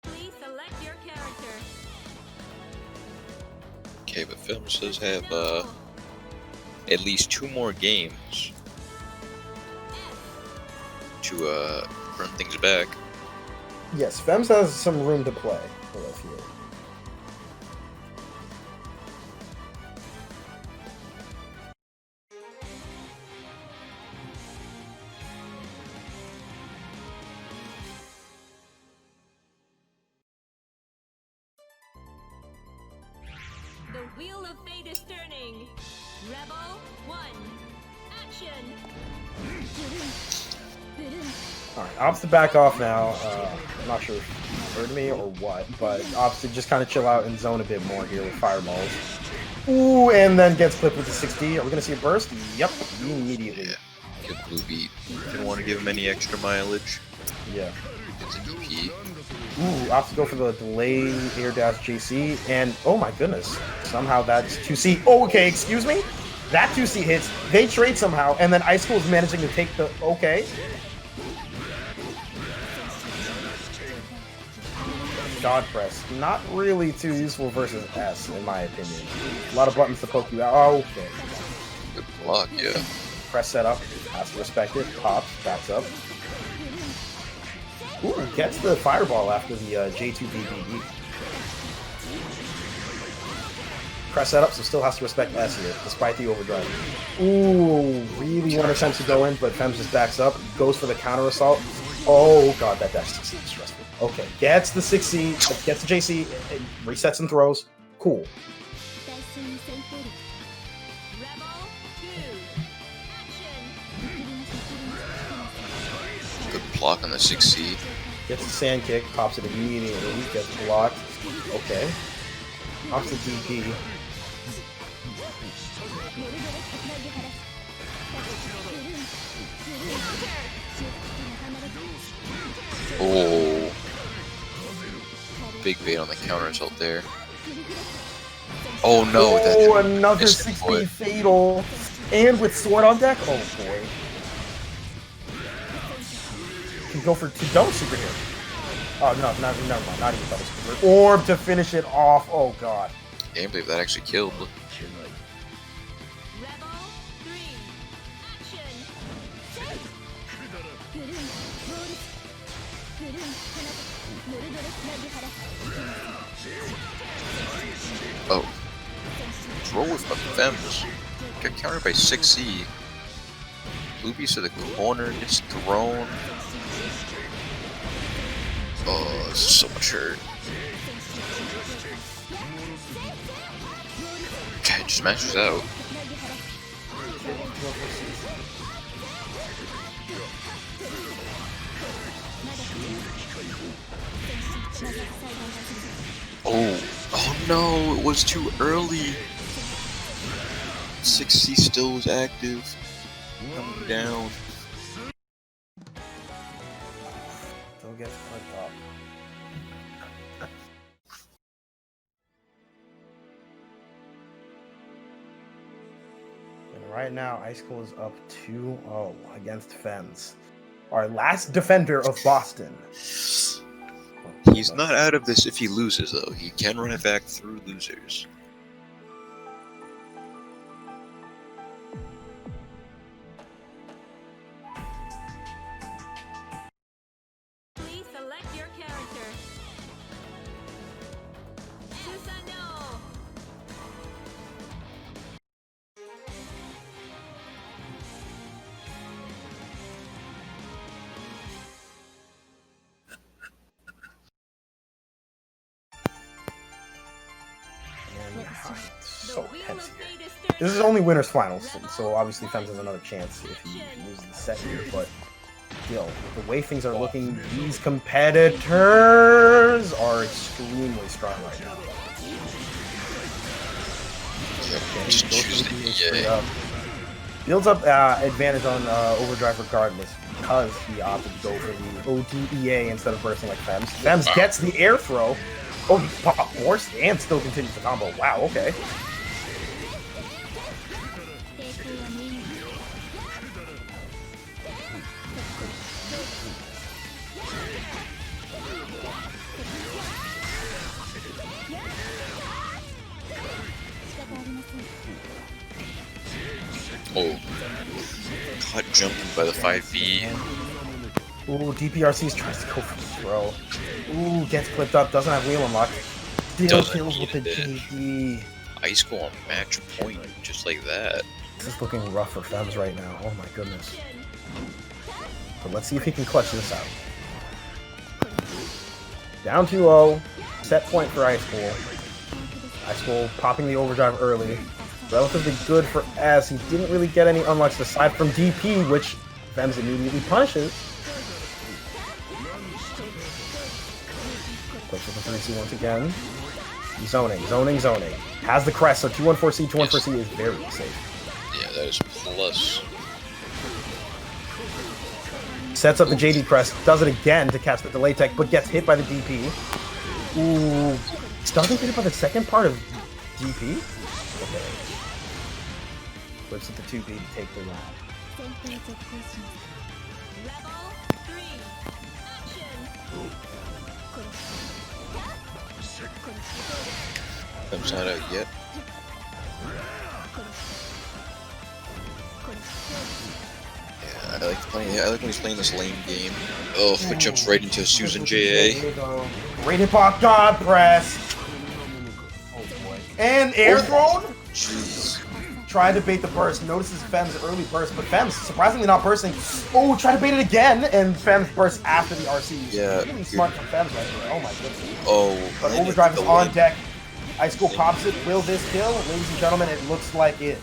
Speaker 4: Please select your character.
Speaker 1: Okay, but Films does have at least 2 more games to run things back.
Speaker 2: Yes, Fems has some room to play with here.
Speaker 4: The wheel of fate is turning. Rebel 1. Action.
Speaker 2: Alright, Ops to back off now. I'm not sure if you heard me or what, but Ops to just kind of chill out and zone a bit more here with fireballs. Ooh, and then gets clipped with the 60. Are we going to see a burst? Yep, immediately.
Speaker 1: Yeah, good blue beat. Didn't want to give him any extra mileage.
Speaker 2: Yeah.
Speaker 1: Gets a DP.
Speaker 2: Ooh, Ops to go for the delay air dash JC, and oh my goodness, somehow that's 2C. Oh, okay, excuse me? That 2C hits, they trade somehow, and then Icicle is managing to take the, okay. God press, not really too useful versus S, in my opinion. A lot of buttons to poke you out. Oh, okay.
Speaker 1: Good block, yeah.
Speaker 2: Press setup, has to respect it, pops, backs up. Ooh, gets the fireball after the J2BBB. Press setup, so still has to respect S here, despite the overdrive. Ooh, really want attempts to go in, but Fems just backs up, goes for the counter assault. Oh god, that dash is stressful. Okay, gets the 6C, gets the JC, resets and throws. Cool.
Speaker 4: Rebel 2. Action.
Speaker 1: Good block on the 6C.
Speaker 2: Gets the sand kick, pops it immediately, gets blocked. Okay. Pops the DP.
Speaker 1: Oh. Big bait on the counter assault there. Oh no,
Speaker 2: Oh, another
Speaker 1: missed it,
Speaker 2: 6B
Speaker 1: boy.
Speaker 2: fatal. And with sword on deck? Oh boy. Can go for 2 double super here. Oh no, never mind, not even double super. Orb to finish it off. Oh god.
Speaker 1: Can't believe that actually killed.
Speaker 4: Rebel 3. Action.
Speaker 1: Oh. Throw with the Fems. Get countered by 6C. Bluebeast to the corner, gets thrown. Oh, this is so much hurt. Okay, just smashes out. Oh no, it was too early. 6C still was active. Coming down.
Speaker 2: Still gets clipped up. And right now, Ice School is up 2-0 against Fems. Our last defender of Boston.
Speaker 1: He's not out of this if he loses, though. He can run it back through losers.
Speaker 4: Please select your character. Susano.
Speaker 2: And so
Speaker 4: The wheel
Speaker 2: tense
Speaker 4: of
Speaker 2: here.
Speaker 4: fate is
Speaker 2: This
Speaker 4: turning.
Speaker 2: is only winner's finals, so obviously Fems has another chance if he loses the set here, but still, with the way things are looking, these competitors are extremely strong right now. Okay,
Speaker 1: Just
Speaker 2: goes
Speaker 1: choose
Speaker 2: for the
Speaker 1: the
Speaker 2: DA straight
Speaker 1: EA.
Speaker 2: up. Builds up advantage on Overdrive regardless because he opted to go for the ODEA instead of bursting like Fems. Fems gets the air throw. Oh, he popped force and still continues the combo. Wow, okay.
Speaker 1: Oh. Caught jumping by the 5B.
Speaker 2: Ooh, DPRC's tries to go for the throw. Ooh, gets clipped up, doesn't have wheel unlocked. Still
Speaker 1: Doesn't
Speaker 2: kills with the
Speaker 1: need it.
Speaker 2: GD.
Speaker 1: Ice School on match point, just like that.
Speaker 2: This is looking rough for Fems right now. Oh my goodness. But let's see if he can clutch this out. Down 2-0. Set point for Ice School. Ice School popping the overdrive early. Relatively good for S. He didn't really get any unlocks aside from DP, which Fems immediately punishes. Clicks with the 3C once again. Zoning. Has the crest, so 214C, 214C is very safe.
Speaker 1: Yeah, that is plus.
Speaker 2: Sets up the JD crest, does it again to catch the delay tech, but gets hit by the DP. Ooh. Doesn't get hit by the second part of DP? Okay. Flips at the 2B to take the round.
Speaker 4: Level 3. Action.
Speaker 1: Fems not out yet. Yeah, I like playing. I like when he's playing this lane game. Oh, it jumps right into Susan JA.
Speaker 2: Great hitbox, God press. Oh boy. And air thrown?
Speaker 1: Jeez.
Speaker 2: Tried to bait the burst. Notices Fem's early burst, but Fem's surprisingly not bursting. Oh, try to bait it again, and Fem's bursts after the RC.
Speaker 1: Yeah.
Speaker 2: Really smart from Fem's right here. Oh my goodness.
Speaker 1: Oh.
Speaker 2: But
Speaker 1: landed
Speaker 2: Overdrive is
Speaker 1: the
Speaker 2: on
Speaker 1: lane.
Speaker 2: deck. Ice School pops it. Will this kill? Ladies and gentlemen, it looks like it.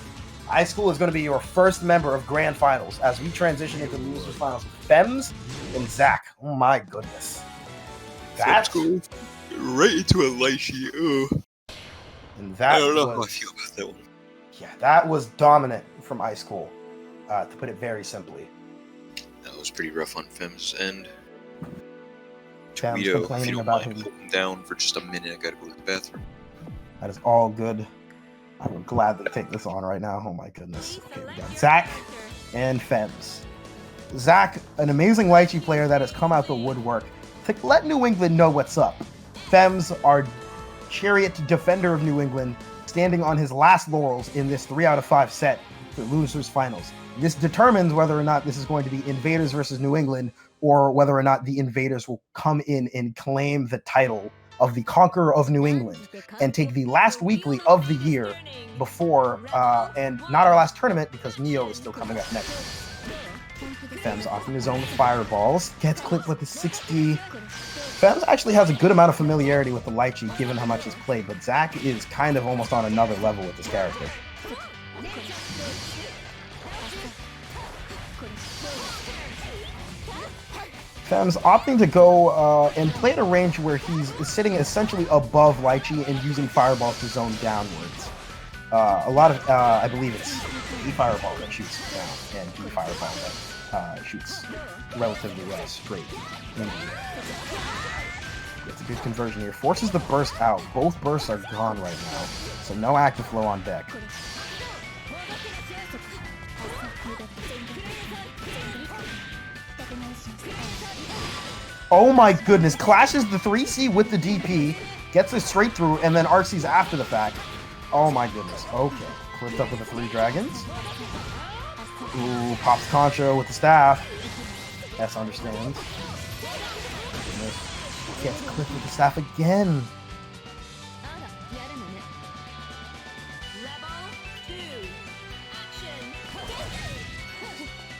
Speaker 2: Ice School is going to be your first member of Grand Finals as we transition into Losers Finals with Fems and Zach. Oh my goodness. That's
Speaker 1: Fems go right into a lychee. Ugh.
Speaker 2: and that
Speaker 1: I don't know how I
Speaker 2: was,
Speaker 1: feel about that one.
Speaker 2: yeah, that was dominant from Ice School, to put it very simply.
Speaker 1: That was pretty rough on Fem's end.
Speaker 2: Fems
Speaker 1: Tweedo, if
Speaker 2: complaining
Speaker 1: you don't
Speaker 2: about
Speaker 1: mind,
Speaker 2: him.
Speaker 1: hold him down for just a minute. I gotta go to the bathroom.
Speaker 2: That is all good. I'm glad to take this on right now. Oh my goodness. Okay, we got Zach and Fems. Zach, an amazing Lychee player that has come out the woodwork to let New England know what's up. Fems, our chariot defender of New England, standing on his last laurels in this 3 out of 5 set for Losers Finals. This determines whether or not this is going to be Invaders versus New England or whether or not the invaders will come in and claim the title of the Conqueror of New England and take the last weekly of the year before, and not our last tournament because Neo is still coming up next. Fems opting his own fireballs, gets clipped with the 60. Fems actually has a good amount of familiarity with the Lychee given how much he's played, but Zach is kind of almost on another level with this character. Fems opting to go and play at a range where he's sitting essentially above Lychee and using fireballs to zone downwards. A lot of, I believe it's E fireball that shoots down and D fireball that shoots relatively straight. Gets a good conversion here. Forces the burst out. Both bursts are gone right now, so no active flow on deck. Oh my goodness, clashes the 3C with the DP, gets it straight through, and then RC's after the fact. Oh my goodness, okay. Clipped up with the 3 dragons. Ooh, pops Concho with the staff. S understands. Gets clipped with the staff again.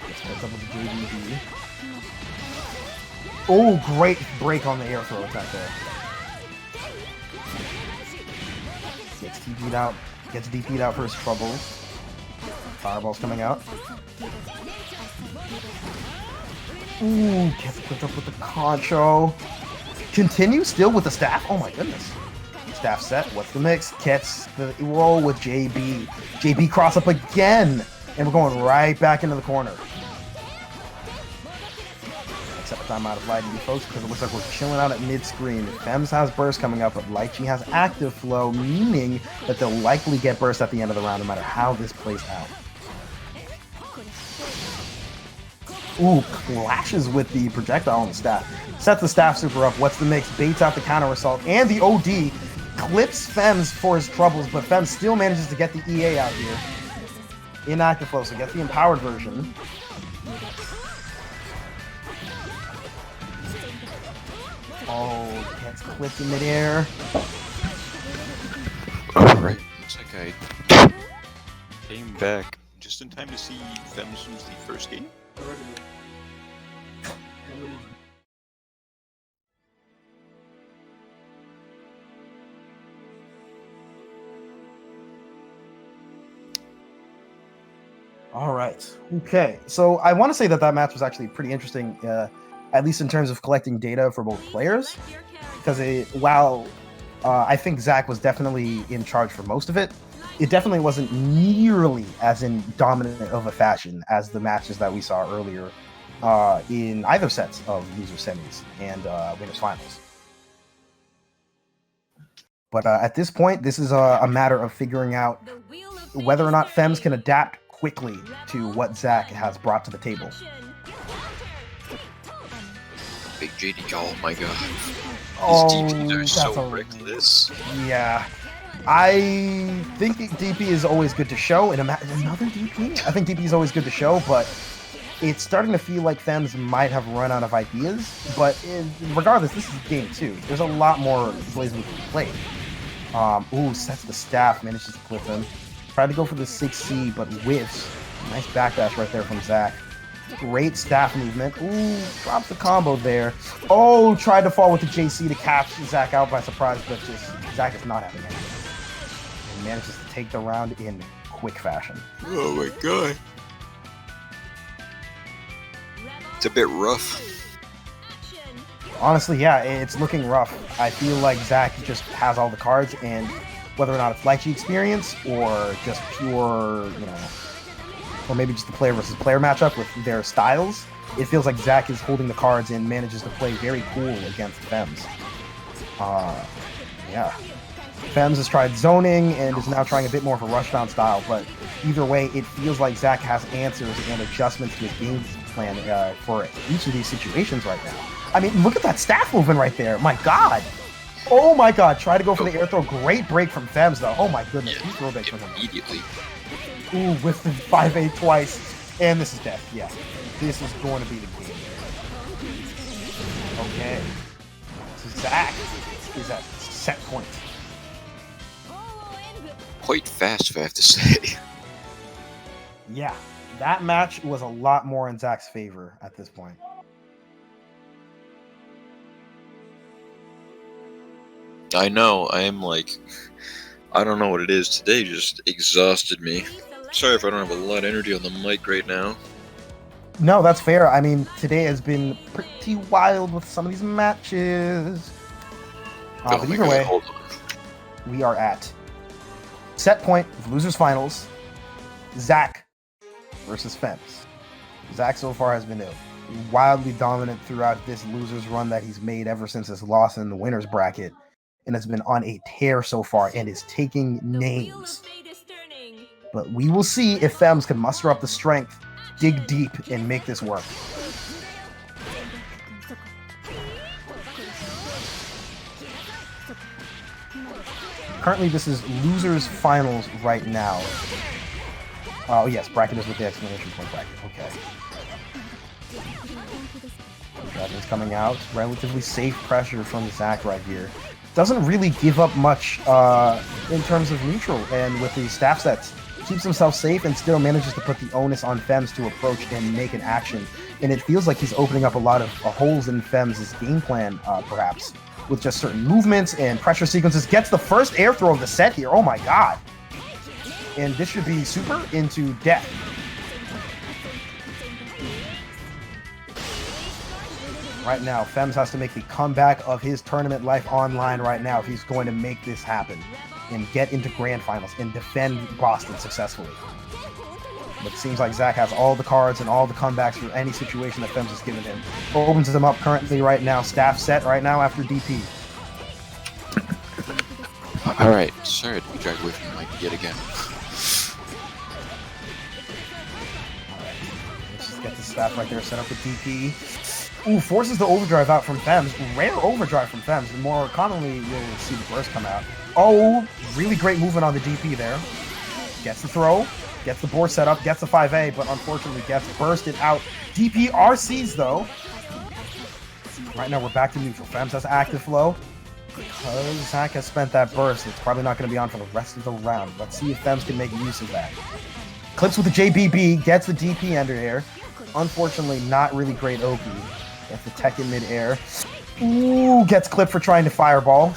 Speaker 2: Gets clipped up with the JDB. Oh, great break on the air throw attack there. Gets TP'd out. Gets DP'd out for his troubles. Fireball's coming out. Ooh, gets picked up with the Concho. Continues still with the staff. Oh my goodness. Staff set. What's the mix? Gets the roll with JB. JB cross up again. And we're going right back into the corner. Except time out of lighting, folks, because it looks like we're chilling out at mid-screen. Fems has burst coming up, but Lychee has active flow, meaning that they'll likely get burst at the end of the round, no matter how this plays out. Ooh, clashes with the projectile on the staff. Sets the staff super up. What's the mix? Baits out the counter assault, and the OD clips Fems for his troubles, but Fems still manages to get the EA out here. Inactive flow, so gets the empowered version. Oh, gets clipped in midair.
Speaker 1: Alright, looks like I came back just in time to see Fems lose the first game.
Speaker 2: All right. Okay. So I want to say that match was actually pretty interesting, at least in terms of collecting data for both players. Because while I think Zach was definitely in charge for most of it, it definitely wasn't nearly as dominant of a fashion as the matches that we saw earlier in either sets of loser semis and winners finals. But at this point, this is a matter of figuring out whether or not Fems can adapt quickly to what Zach has brought to the table.
Speaker 1: Big JD, oh my god.
Speaker 2: Oh,
Speaker 1: These DPs are so reckless.
Speaker 2: Yeah. I think DP is always good to show. And another DP? I think DP is always good to show, but it's starting to feel like Fems might have run out of ideas. But regardless, this is game 2. There's a lot more plays we can play. Ooh, sets the staff, manages to clip him. Tried to go for the 6C, but whiffs. Nice backdash right there from Zach. Great staff movement. Ooh, drops the combo there. Oh, tried to fall with the JC to catch Zach out by surprise, but just Zach is not having anything. And manages to take the round in quick fashion.
Speaker 1: Oh my god. It's a bit rough.
Speaker 2: Honestly, yeah, it's looking rough. I feel like Zach just has all the cards, and whether or not it's Lychee experience or just pure, or maybe just the player versus player matchup with their styles, it feels like Zach is holding the cards and manages to play very cool against Fems. Yeah. Fems has tried zoning and is now trying a bit more of a rushdown style, but either way, it feels like Zach has answers and adjustments to his game plan for each of these situations right now. I mean, look at that staff movement right there. My god. Oh my god. Try to go for the air throw. Great break from Fems, though. Oh my goodness. He throw back from him.
Speaker 1: Immediately.
Speaker 2: Ooh, with the 5-8 twice. And this is death. Yeah. This is going to be the game. Okay. So Zach is at set point.
Speaker 1: Quite fast, if I have to say.
Speaker 2: Yeah, that match was a lot more in Zach's favor at this point.
Speaker 1: I know, I am like, I don't know what it is. Today just exhausted me. Sorry if I don't have a lot of energy on the mic right now.
Speaker 2: No, that's fair. I mean, today has been pretty wild with some of these matches.
Speaker 1: Oh
Speaker 2: But
Speaker 1: my
Speaker 2: either
Speaker 1: God,
Speaker 2: way,
Speaker 1: hold on.
Speaker 2: we are at set point of losers finals. Zach versus Fems. Zach so far has been wildly dominant throughout this losers run that he's made ever since his loss in the winners bracket, and has been on a tear so far and is taking names. But we will see if Fems can muster up the strength, dig deep, and make this work. Currently, this is losers finals right now. Oh yes, bracket is with the exclamation point bracket. Okay. Dragon's coming out. Relatively safe pressure from Zach right here. Doesn't really give up much in terms of neutral, and with the staff sets, keeps himself safe and still manages to put the onus on Fems to approach and make an action. And it feels like he's opening up a lot of holes in Fems' game plan, perhaps, with just certain movements and pressure sequences. Gets the first air throw of the set here. Oh my god. And this should be super into death. Right now, Fems has to make the comeback of his tournament life online right now if he's going to make this happen and get into grand finals and defend Boston successfully. But it seems like Zach has all the cards and all the comebacks for any situation that Fems has given him. Opens them up currently right now. Staff set right now after DP.
Speaker 1: Alright, sorry to be dragged away from the mic yet again.
Speaker 2: Let's just get the staff right there set up with DP. Ooh, forces the overdrive out from Fems. Rare overdrive from Fems. More commonly, you'll see the burst come out. Oh, really great movement on the DP there. Gets the throw, gets the board set up, gets the 5A, but unfortunately gets bursted out. DP RCs though. Right now we're back to neutral. Fems has active flow. Because Zach has spent that burst, it's probably not going to be on for the rest of the round. Let's see if Fems can make use of that. Clips with the JBB, gets the DP under air. Unfortunately, not really great OP. Gets the tech in mid-air. Ooh, gets clipped for trying to fireball.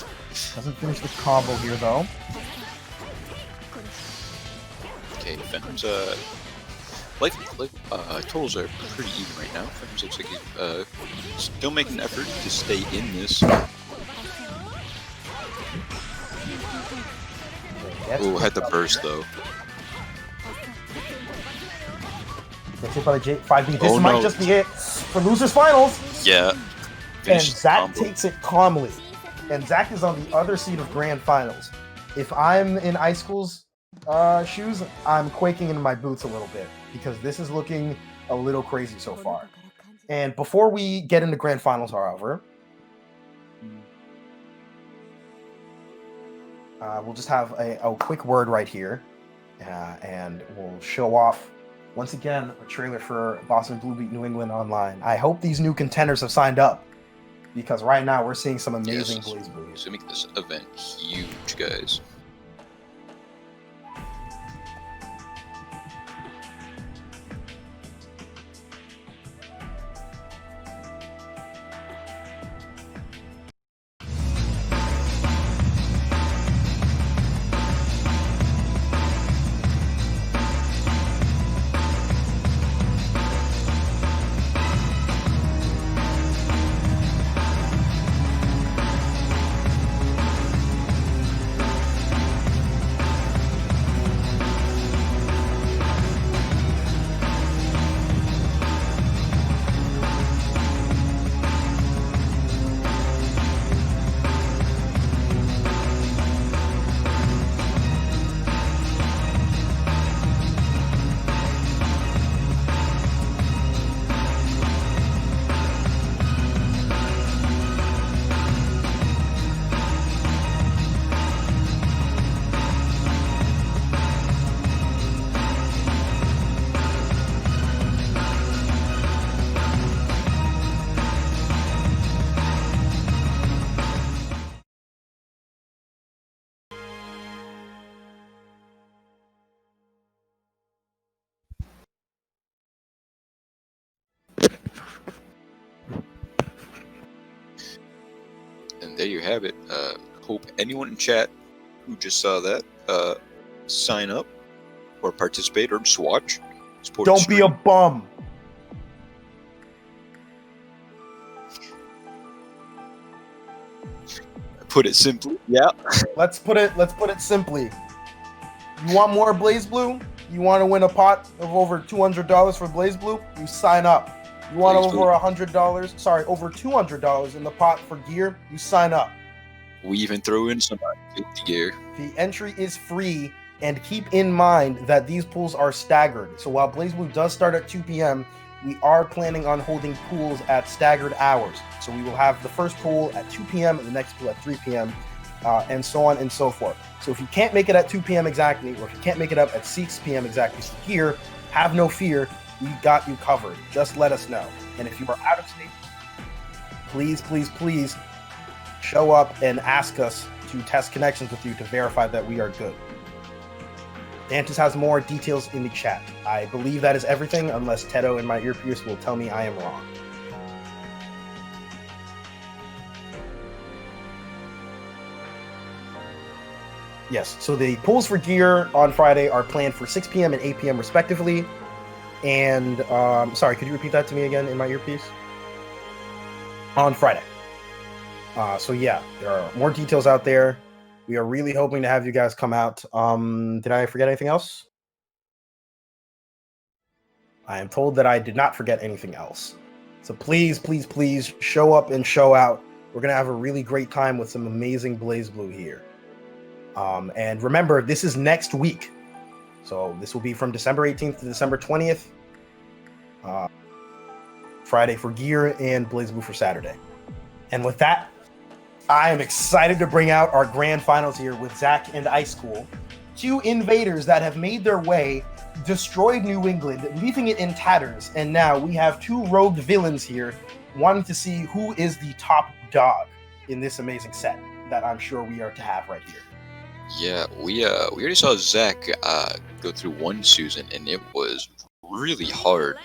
Speaker 2: Doesn't finish the combo here, though.
Speaker 1: Okay, Fems, totals are pretty even right now. Fems looks like he's still making an effort to stay in this. Oh, had the burst though.
Speaker 2: Gets hit by the J5B. This might just be it for losers finals.
Speaker 1: Yeah.
Speaker 2: And Zach takes it calmly. And Zach is on the other seat of grand finals. If I'm in Ice School's shoes, I'm quaking in my boots a little bit because this is looking a little crazy so far. And before we get into grand finals, however, we'll just have a quick word right here, and we'll show off once again a trailer for Boston Blue beat New England Online. I hope these new contenders have signed up, because right now we're seeing some amazing Blaze Blues.
Speaker 1: To make this event huge, guys. there you have it. Hope anyone in chat who just saw that sign up or participate or just watch. Support the
Speaker 2: Don't be a
Speaker 1: stream.
Speaker 2: bum.
Speaker 1: Put it simply. Yeah.
Speaker 2: Let's put it simply. You want more Blaze Blue? You want to win a pot of over $200 for Blaze Blue? You sign up. You want
Speaker 1: Blaze
Speaker 2: over $100? Sorry, over $200 in the pot for gear? You sign up.
Speaker 1: We even throw in some 50 gear.
Speaker 2: The entry is free, and keep in mind that these pools are staggered. So while Blaze Blue does start at 2 p.m., we are planning on holding pools at staggered hours. So we will have the first pool at 2 p.m. and the next pool at 3 p.m., and so on and so forth. So if you can't make it at 2 p.m. exactly, or if you can't make it up at 6 p.m. exactly for gear, have no fear. We got you covered. Just let us know. And if you are out of state, please, please, please show up and ask us to test connections with you to verify that we are good. Dantis has more details in the chat. I believe that is everything, unless Tedo in my earpiece will tell me I am wrong. Yes, so the pools for gear on Friday are planned for 6 p.m. and 8 p.m. respectively. And, sorry, could you repeat that to me again in my earpiece? On Friday. So yeah, there are more details out there. We are really hoping to have you guys come out. Did I forget anything else? I am told that I did not forget anything else. So please, please, please show up and show out. We're going to have a really great time with some amazing Blaze Blue here. And remember, this is next week. So this will be from December 18th to December 20th. Friday for gear and Blaze Blue for Saturday. And with that, I am excited to bring out our grand finals here with Zach and Ice School. Two invaders that have made their way, destroyed New England, leaving it in tatters. And now we have two rogue villains here, wanting to see who is the top dog in this amazing set that I'm sure we are to have right here.
Speaker 1: Yeah, we already saw Zach go through one Susan, and it was really hard.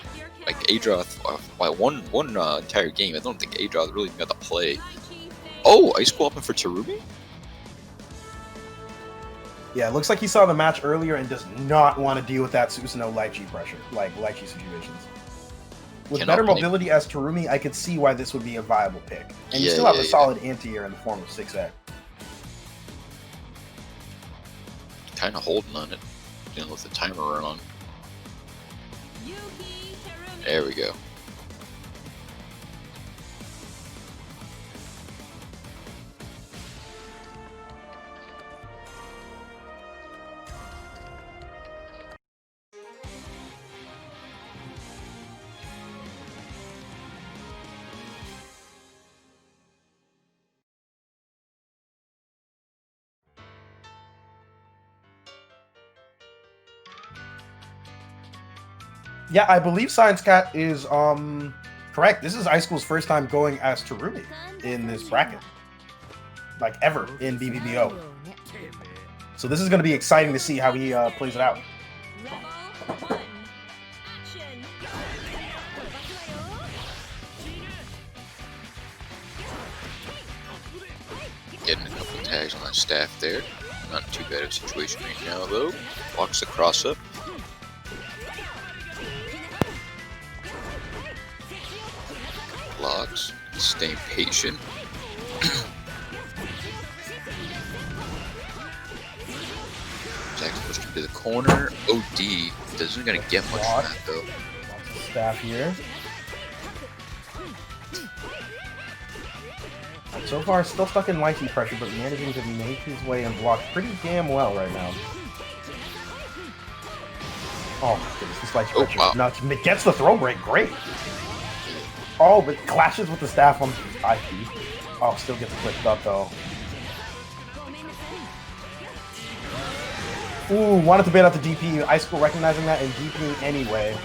Speaker 1: Like Adroth, by one entire game, I don't think Adroth really got to play. Oh, Ice School open for Terumi?
Speaker 2: Yeah, it looks like he saw the match earlier and does not want to deal with that Susanoo Lychee pressure, like Lychee situations. With better mobility as Terumi, I could see why this would be a viable pick. And you still have a solid anti-air in the form of 6A.
Speaker 1: Kind of holding on it, dealing with the timer run on. There we go.
Speaker 2: Yeah, I believe Science Cat is correct. This is Ice School's first time going as Terumi in this bracket, like ever in BBBO. So this is going to be exciting to see how he plays it out.
Speaker 1: Getting a couple tags on that staff there. Not too bad of a situation right now though. Walks the cross up. Blocks, staying patient. Jack's pushed him to the corner. OD doesn't gonna get much from that though.
Speaker 2: Staff here. So far, still stuck in Lychee pressure, but managing to make his way and block pretty damn well right now. Oh my goodness, this Lychee pressure is nuts. Gets the throw break, great. Oh, but clashes with the staff on IP. Oh, still gets flipped up though. Ooh, wanted to bait out the DP. Ice School recognizing that and DPing anyway.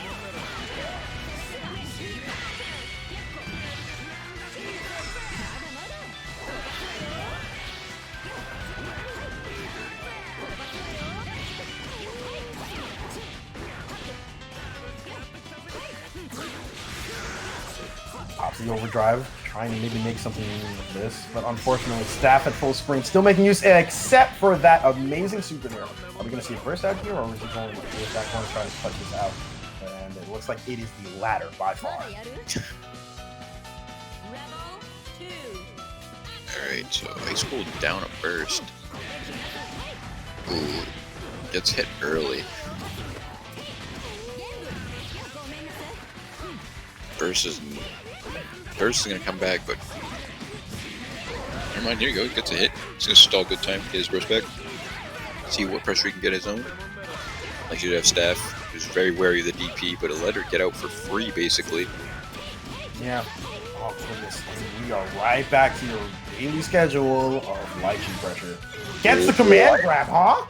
Speaker 2: Pops the overdrive, trying to maybe make something of this, but unfortunately, Staff at full sprint, still making use, except for that amazing super there. Are we going to see a burst out here, or is he going to Zach going to try to clutch this out? And it looks like it is the latter by far.
Speaker 1: Alright, so High School down a burst. Ooh, gets hit early. Burst is gonna come back, but never mind. Here you go. He gets a hit. He's gonna stall good time. Get his burst back. See what pressure he can get his own. Like you have Staff, who's very wary of the DP, but let her get out for free, basically.
Speaker 2: Yeah. Oh goodness. And we are right back to your daily schedule of lychee pressure. Gets the command grab, huh?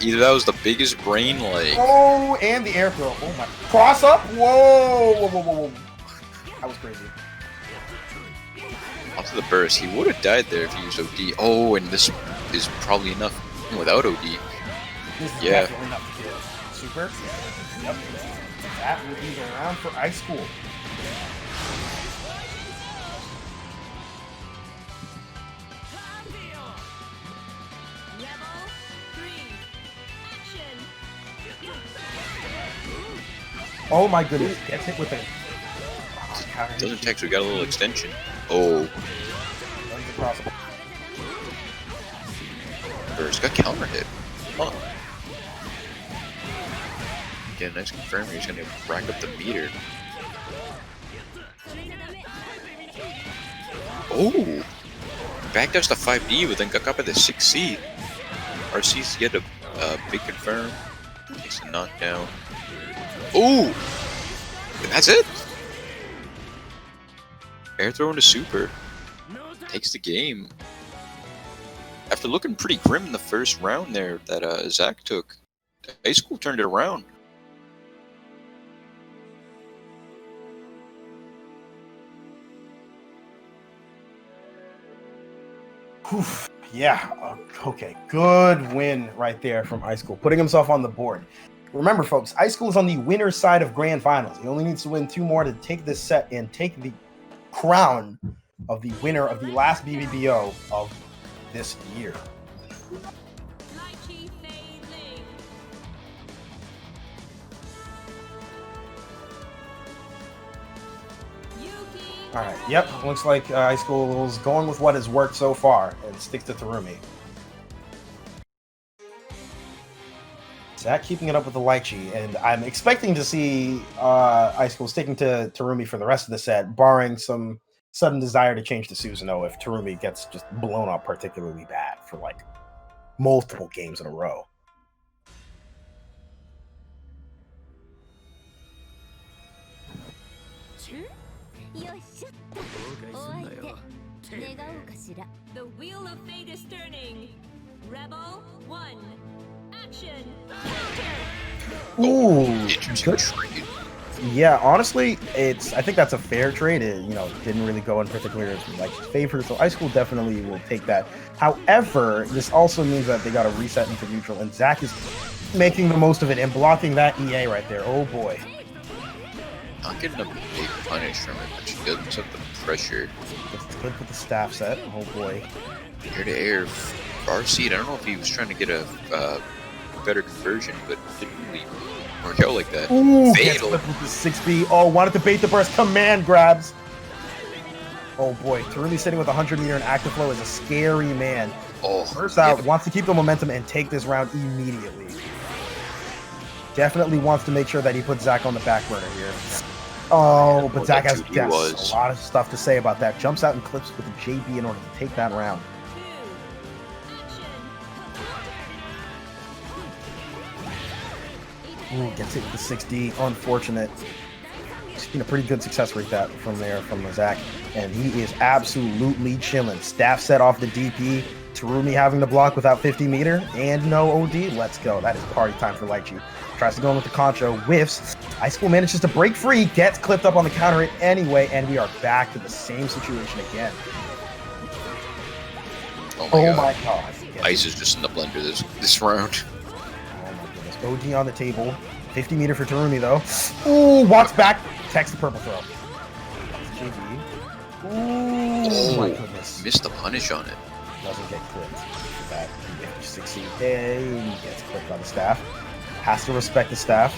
Speaker 1: Either that was the biggest brain leg.
Speaker 2: Oh, and the air throw. Oh my. Cross up? Whoa. Whoa, whoa, whoa, whoa. That was crazy.
Speaker 1: Onto the burst. He would have died there if he used OD. Oh, and this is probably enough without OD.
Speaker 2: This is
Speaker 1: Yeah.
Speaker 2: definitely enough to kill. Super. Yep. That will be the round for Ice School. Oh my goodness, gets hit with it.
Speaker 1: Doesn't text, we got a little extension. Oh. Burst got counter hit. Huh. Get a nice confirm. He's gonna rack up the meter. Oh! Backdash to 5D, but then got up at the 6C. RC's get a big confirm. Takes a knockdown. Ooh! And that's it! Air throw into super. Takes the game. After looking pretty grim in the first round there that Zach took, High School turned it around.
Speaker 2: Whew. Yeah, okay. Good win right there from High School, putting himself on the board. Remember, folks, High School is on the winner's side of Grand Finals. He only needs to win 2 more to take this set and take the crown of the winner of the last BBBO of this year. All right, yep, looks like High School is going with what has worked so far and sticks to Terumi. Zach keeping it up with the lychee, and I'm expecting to see High School sticking to Terumi for the rest of the set, barring some sudden desire to change to Susanoo if Terumi gets just blown up particularly bad for like multiple games in a row.
Speaker 4: The wheel of fate is turning. Rebel 1. Action.
Speaker 2: Ooh,
Speaker 1: Interesting
Speaker 2: good.
Speaker 1: trade.
Speaker 2: Yeah, honestly, I think that's a fair trade. It, didn't really go in particular like favor, so High School definitely will take that. However, this also means that they got to reset into neutral, and Zach is making the most of it and blocking that EA right there. Oh boy.
Speaker 1: Not getting a big punish from it, but she doesn't have the pressure.
Speaker 2: It's good with the staff set. Oh boy.
Speaker 1: Air to air, RC. I don't know if he was trying to get a better conversion, but didn't really work out like that.
Speaker 2: Ooh, gets
Speaker 1: Fatal.
Speaker 2: flipped with the 6B. Oh, wanted to bait the burst. Command grabs. Oh boy, Terumi sitting with 100 meter and active flow is a scary man.
Speaker 1: Oh,
Speaker 2: First out, wants to keep the momentum and take this round immediately. Definitely wants to make sure that he puts Zach on the back burner here. Oh, but Zach has a lot of stuff to say about that. Jumps out and clips with the JB in order to take that round. Ooh, gets hit with the 6D. Unfortunate. Seen a pretty good success rate that from Zach. And he is absolutely chilling. Staff set off the DP. Terumi having the block without 50 meter. And no OD. Let's go. That is party time for lychee. Tries to go in with the concho. Whiffs. High School manages to break free. Gets clipped up on the counter hit anyway. And we are back to the same situation again.
Speaker 1: Oh my god. Ice is just in the blender this round.
Speaker 2: Oh my goodness. OD on the table. 50 meter for Terumi though. Ooh, walks back. Takes the purple throw. DB. Ooh, my goodness.
Speaker 1: Missed the punish on it.
Speaker 2: Doesn't get clipped. That succeed. He gets clipped by the staff. Has to respect the staff.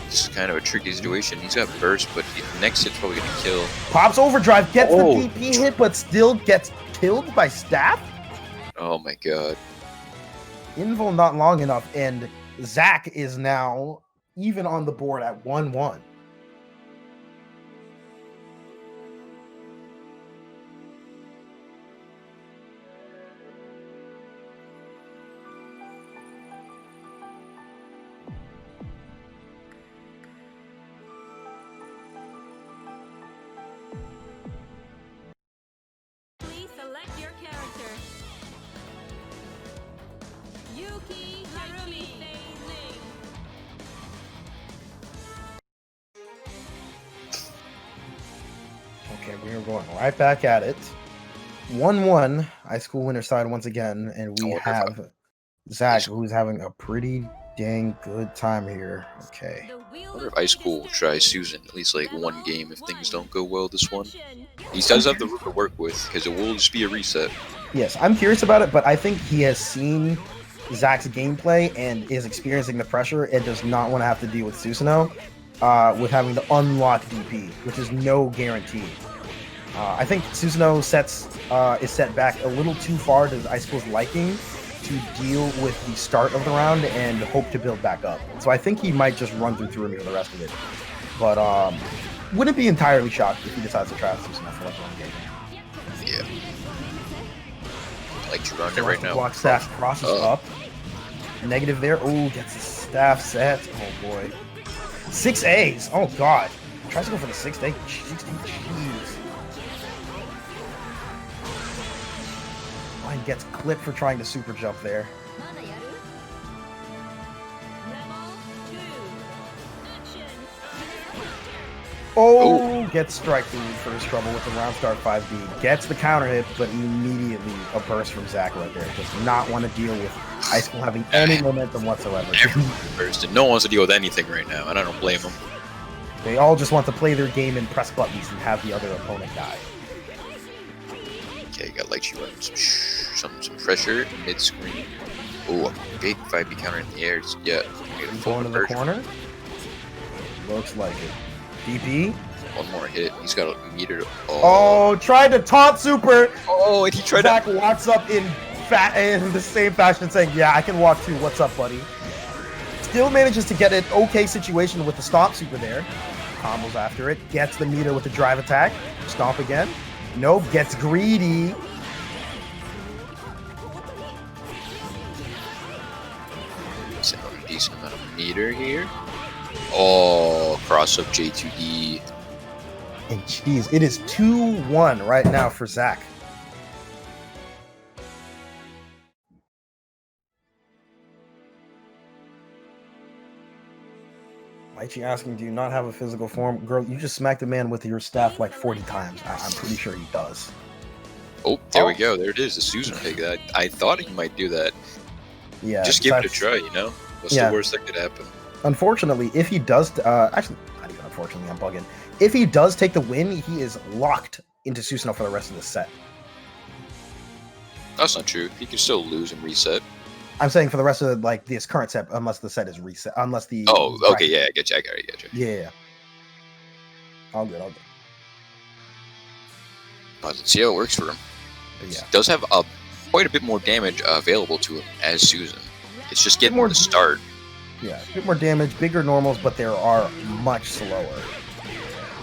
Speaker 1: This is kind of a tricky situation. He's got burst, but the next hit's probably gonna kill.
Speaker 2: Pops overdrive, gets the DP hit, but still gets killed by staff?
Speaker 1: Oh my god.
Speaker 2: Invul not long enough, and Zach is now even on the board at 1-1.
Speaker 4: Please select your character. Yuki Harumi Fei-Ling.
Speaker 2: Okay, we are going right back at it. 1-1, high school winner side once again, and we have Zach, who's having a pretty dang good time here. Okay.
Speaker 1: I wonder if Ice Cool will try Susan at least like one game if things don't go well this one. He does have the room to work with because it will just be a reset.
Speaker 2: Yes, I'm curious about it, but I think he has seen Zach's gameplay and is experiencing the pressure and does not want to have to deal with Susanoo with having to unlock DP, which is no guarantee. I think Susanoo is set back a little too far to Ice Cool's liking to deal with the start of the round and hope to build back up. So I think he might just run through him for the rest of it. But wouldn't be entirely shocked if he decides to try Susanoo for like one game.
Speaker 1: Yeah. Like to run it right now.
Speaker 2: Block staff crosses up. Negative there. Oh, gets the staff set. Oh boy. 6 A's. Oh god. Tries to go for the 6th A. Jeez. Line gets clipped for trying to super jump there. Oh, gets strike food for his trouble with the round start 5B. Gets the counter hit, but immediately a burst from Zach right there. Does not want to deal with High School having any momentum whatsoever.
Speaker 1: Burst, and no one wants to deal with anything right now, and I don't blame him.
Speaker 2: They all just want to play their game and press buttons and have the other opponent die.
Speaker 1: Okay, got like you some pressure mid screen. Oh, a big 5B counter in the air. Yeah,
Speaker 2: Going to the corner. Looks like it. DP.
Speaker 1: One more hit. He's got a meter.
Speaker 2: Oh, tried to taunt super.
Speaker 1: Oh, and he tried
Speaker 2: Zach walks up in the same fashion saying, yeah, I can walk too. What's up, buddy? Still manages to get an okay situation with the stomp super there. Combos after it. Gets the meter with the drive attack. Stomp again. Nope. Gets greedy.
Speaker 1: It's a decent amount of meter here. Oh, cross up J2D.
Speaker 2: And jeez, it is 2-1 right now for Zach. Maichi asking, do you not have a physical form? Girl, you just smacked a man with your staff like 40 times. I'm pretty sure he does.
Speaker 1: Oh, there we go. There it is. The Susan pick. I thought he might do that.
Speaker 2: Yeah.
Speaker 1: Just give it a try, you know? What's the worst that could happen?
Speaker 2: Unfortunately, if he does, actually, not even unfortunately, I'm bugging. If he does take the win, he is locked into Susanoo for the rest of the set.
Speaker 1: That's not true. He can still lose and reset.
Speaker 2: I'm saying for the rest of like this current set, unless the set is reset, unless the.
Speaker 1: Oh, okay, yeah, I get you.
Speaker 2: Yeah. All good.
Speaker 1: But let's see how it works for him.
Speaker 2: But yeah.
Speaker 1: He does have quite a bit more damage available to him as Susan. It's just getting more to start.
Speaker 2: Yeah, a bit more damage, bigger normals, but they are much slower.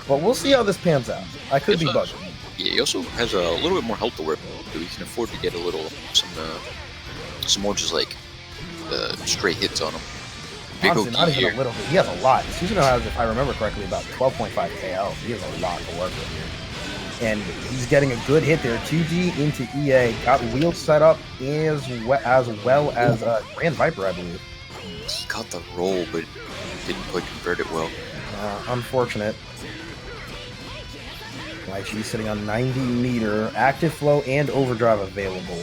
Speaker 2: But we'll see how this pans out. I could be bugging.
Speaker 1: Yeah, he also has a little bit more health to work with, so he can afford to get a little some more just like straight hits on him. Big
Speaker 2: Honestly, not even a little bit. He has a lot. Susanoo has, if I remember correctly, about 12.5 KL. He has a lot to work with here. And he's getting a good hit there. 2D into EA. Got wheels set up as well as Grand Viper, I believe.
Speaker 1: He got the roll, but didn't quite convert it well.
Speaker 2: Unfortunate. Like she's sitting on 90 meter. Active flow and overdrive available.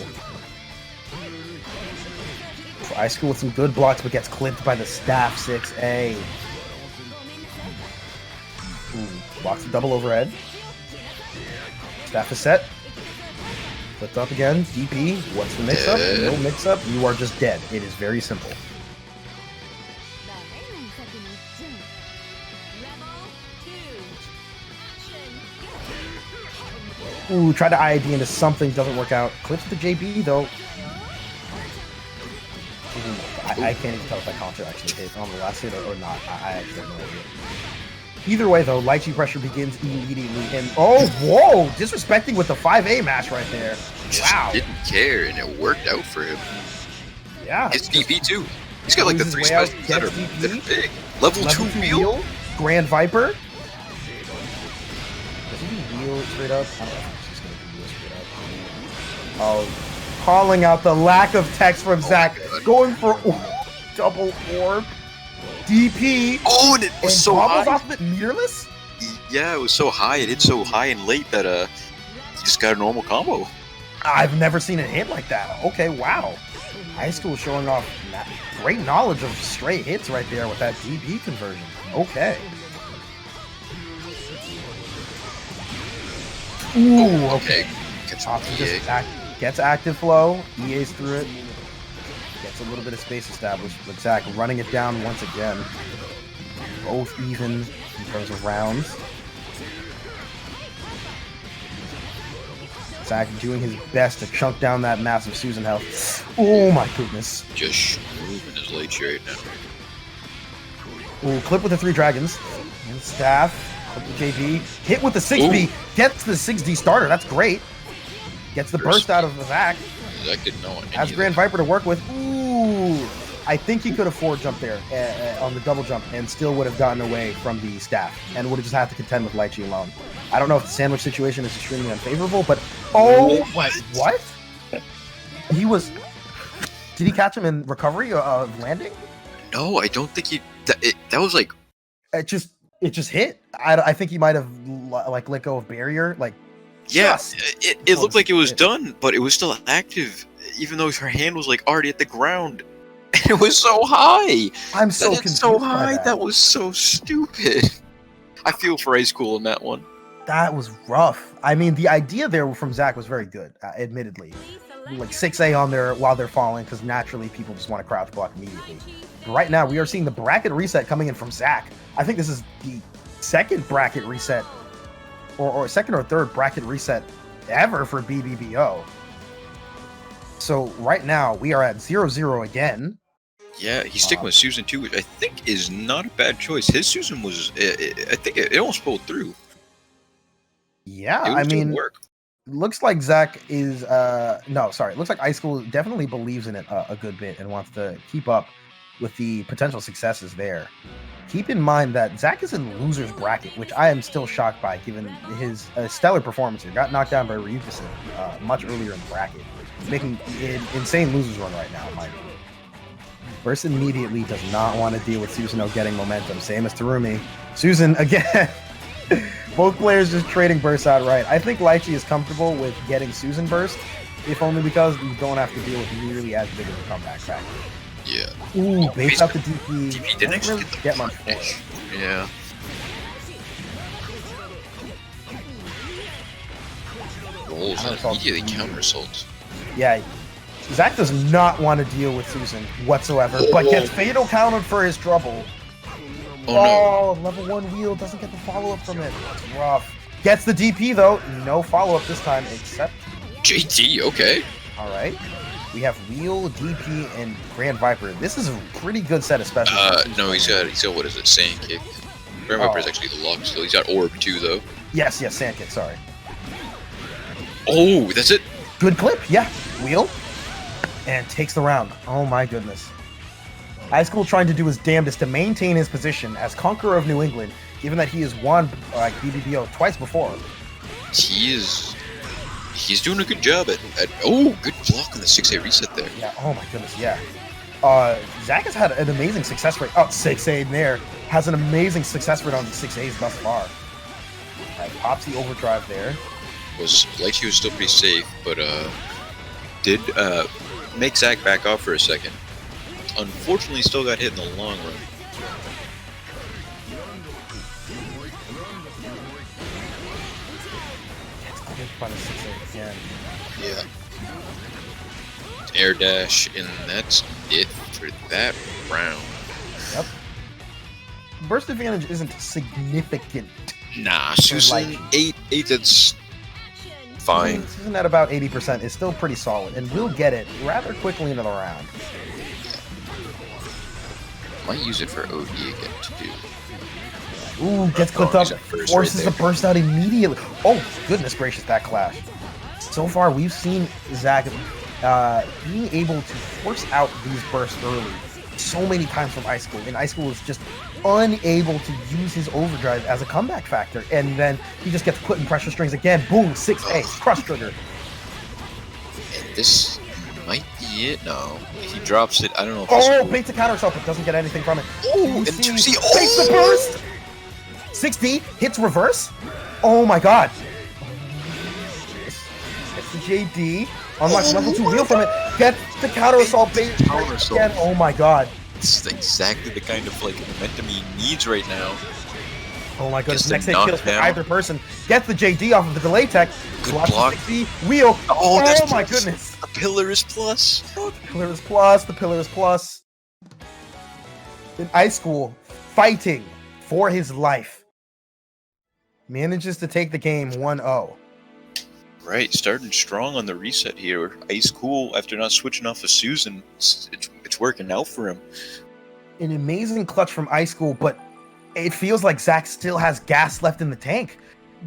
Speaker 2: Ice School with some good blocks, but gets clipped by the staff 6A. Ooh, blocks a double overhead. Staff is set. Flipped up again. DP. What's the mix-up? No mix-up. You are just dead. It is very simple. Ooh, try to IID into something. Doesn't work out. Clips the JB, though. I can't even tell if that counter actually hit on the last hit or not. I actually have no idea. Either way, though, Lychee pressure begins immediately. And oh, whoa! Disrespecting with the 5A mash right there. Wow.
Speaker 1: Didn't care, and it worked out for him.
Speaker 2: Yeah.
Speaker 1: His DP, too. He's got like the 3 specials that are big. Level 2 wheel?
Speaker 2: Grand Viper. Does he do wheel straight up? I don't know if he's going to do wheel straight up. Oh. Calling out the lack of text from Zach. Going for double orb. DP.
Speaker 1: Oh, and it was so high.
Speaker 2: Off of it meterless?
Speaker 1: Yeah, it was so high. It hit so high and late that he just got a normal combo.
Speaker 2: I've never seen it hit like that. Okay, wow. High school showing off great knowledge of straight hits right there with that DP conversion. Okay. Ooh, okay. Gets active flow, EA's through it, gets a little bit of space established, but Zach running it down once again. Both even in terms of rounds. Zach doing his best to chunk down that massive Susan health. Oh my goodness.
Speaker 1: Just moving his late right now.
Speaker 2: Ooh, clip with the 3 dragons. And staff, clip the JB. Hit with the 6B, gets the 6D starter, that's great. Gets the burst out of Zach.
Speaker 1: Zach didn't know it.
Speaker 2: Has Grand Viper to work with. Ooh. I think he could have forward jumped there on the double jump and still would have gotten away from the staff and would have just had to contend with Lychee alone. I don't know if the sandwich situation is extremely unfavorable, but what? He was. Did he catch him in recovery of landing?
Speaker 1: No, I don't think he. That was like.
Speaker 2: It just hit. I think he might have like let go of barrier. Like.
Speaker 1: Yeah, it looked like it was done, but it was still active, even though her hand was like already at the ground. And it was so high.
Speaker 2: I'm so confused.
Speaker 1: So high. That was so stupid. I feel for high school in that one.
Speaker 2: That was rough. I mean, the idea there from Zach was very good, admittedly. Like 6A on there while they're falling, because naturally people just want to crouch block immediately. But right now, we are seeing the bracket reset coming in from Zach. I think this is the second bracket reset or second or third bracket reset ever for BBBO. So right now we are at 0-0 again.
Speaker 1: Yeah, he's sticking with Susan too, which I think is not a bad choice. His Susan was, I think it almost pulled through.
Speaker 2: Yeah, I mean, looks like Zach is, looks like Ice School definitely believes in it a good bit and wants to keep up with the potential successes there. Keep in mind that Zach is in loser's bracket, which I am still shocked by given his stellar performance here. Got knocked down by Ryukasin much earlier in the bracket. He's making an insane loser's run right now, in my opinion. Burst immediately does not want to deal with Susanoo getting momentum. Same as Terumi. Susan, again, both players just trading bursts outright. I think Lychee is comfortable with getting Susan burst, if only because you don't have to deal with nearly as big of a comeback factor.
Speaker 1: Yeah.
Speaker 2: Ooh, base out the DP.
Speaker 1: DP didn't actually
Speaker 2: get much.
Speaker 1: Yeah. Rolls and immediately counter assaults.
Speaker 2: Yeah. Zach does not want to deal with Susan whatsoever, but gets fatal countered for his trouble.
Speaker 1: Oh,
Speaker 2: no. Level 1 wheel doesn't get the follow-up from it. That's rough. Gets the DP, though. No follow-up this time, except...
Speaker 1: JT, okay.
Speaker 2: All right. We have Wheel, DP, and Grand Viper. This is a pretty good set of specials.
Speaker 1: No, he's got what is it, Sand Kick. Grand Viper is actually the lock still. He's got Orb too, though.
Speaker 2: Yes, Sand Kick, sorry.
Speaker 1: Oh, that's it?
Speaker 2: Good clip, yeah. Wheel, and takes the round. Oh my goodness. High School trying to do his damnedest to maintain his position as Conqueror of New England, given that he has won BBBO twice before.
Speaker 1: He's doing a good job at good block on the 6A reset there.
Speaker 2: Yeah, oh my goodness, yeah. Zach has had an amazing success rate. 6A there. Has an amazing success rate on the 6As thus far. Pops the overdrive there.
Speaker 1: Lychee was still pretty safe, but did make Zach back off for a second. Unfortunately, still got hit in the long run.
Speaker 2: find a 6-8 again.
Speaker 1: Yeah. Air dash, and that's it for that round.
Speaker 2: Yep. Burst advantage isn't significant.
Speaker 1: Nah, Susan,
Speaker 2: like-
Speaker 1: 8, that's fine.
Speaker 2: Susan at about 80% is still pretty solid, and we'll get it rather quickly into the round.
Speaker 1: Might use it for OD again to do.
Speaker 2: Ooh, gets clipped up,
Speaker 1: he's at first
Speaker 2: forces
Speaker 1: right
Speaker 2: the burst out immediately. Oh, goodness gracious, that clash. So far, we've seen Zach being able to force out these bursts early so many times from Ice School, and Ice School is just unable to use his overdrive as a comeback factor, and then he just gets put in pressure strings again. Boom, 6A, crush trigger.
Speaker 1: And this might be it. No, he drops it. I don't know if
Speaker 2: Oh, baits a counter assault, but doesn't get anything from it.
Speaker 1: Oh, and 2C.
Speaker 2: Takes the burst! 6D, hits reverse. Oh my god. Gets the JD. Unlocks level 2 wheel from it. Gets the counter assault bait
Speaker 1: Counter assault.
Speaker 2: again. Oh my god.
Speaker 1: This is exactly the kind of like momentum he needs right now.
Speaker 2: Oh my goodness.
Speaker 1: Just a
Speaker 2: Next hit kills for
Speaker 1: knockdown.
Speaker 2: either person. Gets the JD off of the delay tech.
Speaker 1: Good
Speaker 2: Blocks
Speaker 1: block.
Speaker 2: the 6D. Wheel.
Speaker 1: Oh, that's
Speaker 2: Oh my
Speaker 1: plus.
Speaker 2: goodness.
Speaker 1: The pillar is plus.
Speaker 2: The pillar is plus. The pillar is plus. In Ice School, fighting for his life. Manages to take the game 1-0.
Speaker 1: Right, starting strong on the reset here. Ice Cool, after not switching off of Susan, it's working out for him.
Speaker 2: An amazing clutch from Ice School, but it feels like Zach still has gas left in the tank.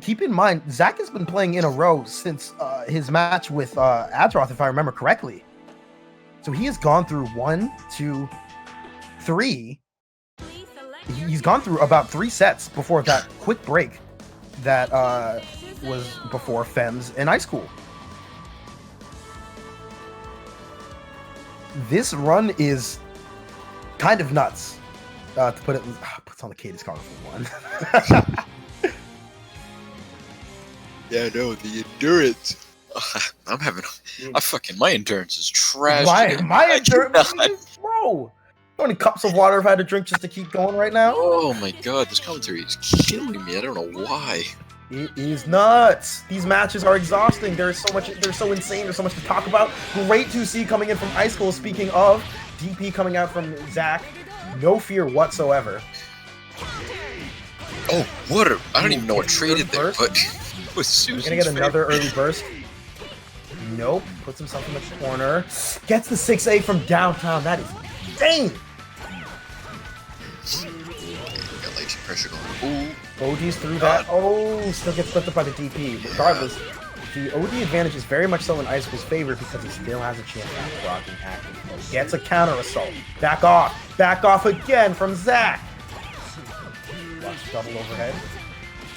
Speaker 2: Keep in mind, Zach has been playing in a row since his match with Adroth, if I remember correctly. So he has gone through 1, 2, 3. He's gone through about 3 sets before that quick break that was before Fems and Ice School. This run is kind of nuts, to put it. Puts on the Cadence card for one.
Speaker 1: Yeah, no, the endurance. I'm having. My endurance is trash.
Speaker 2: my
Speaker 1: I
Speaker 2: endurance,
Speaker 1: cannot.
Speaker 2: bro. How many cups of water have I had to drink just to keep going right now?
Speaker 1: Oh my god, this commentary is killing me. I don't know why.
Speaker 2: It is nuts. These matches are exhausting. There's so much. They're so insane. There's so much to talk about. Great to see coming in from Ice School. Speaking of, DP coming out from Zach. No fear whatsoever.
Speaker 1: Oh, what? I don't even know what traded there,
Speaker 2: Burst?
Speaker 1: but with Susan's
Speaker 2: Gonna get another
Speaker 1: favor.
Speaker 2: early burst. Nope. Puts himself in the corner. Gets the 6A from downtown. That is insane.
Speaker 1: Got like some pressure going. Ooh.
Speaker 2: OD's through that. Oh, still gets flipped up by the DP. Regardless, the OD advantage is very much so in Ice School's favor because he still has a chance at blocking active. Gets a counter assault. Back off. Back off again from Zach. Blocks double overhead.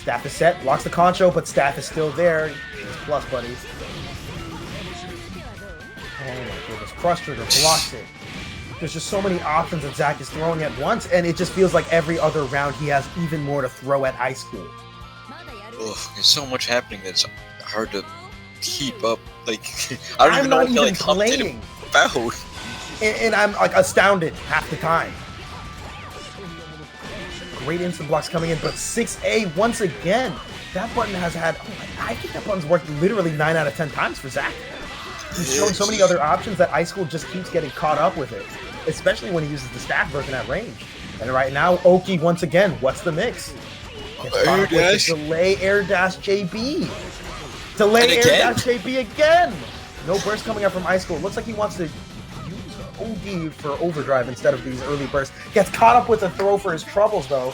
Speaker 2: Staff is set. Blocks the concho, but Staff is still there. He's plus, buddy. Oh my goodness. Crush trigger blocks it. There's just so many options that Zach is throwing at once, and it just feels like every other round he has even more to throw at Ice School.
Speaker 1: Ugh, there's so much happening that's hard to keep up. Like, I don't even know what to like
Speaker 2: playing,
Speaker 1: about.
Speaker 2: and I'm like astounded half the time. Great instant blocks coming in, but 6A once again. That button has had. I think that button's worked literally 9 out of 10 times for Zach. He's shown so many other options that Ice School just keeps getting caught up with it, especially when he uses the staff version at range. And right now, Oki once again. What's the mix? Gets caught up with the delay air dash JB. Delay air dash JB again. No burst coming up from Ice School. Looks like he wants to use OD for overdrive instead of these early bursts. Gets caught up with a throw for his troubles though.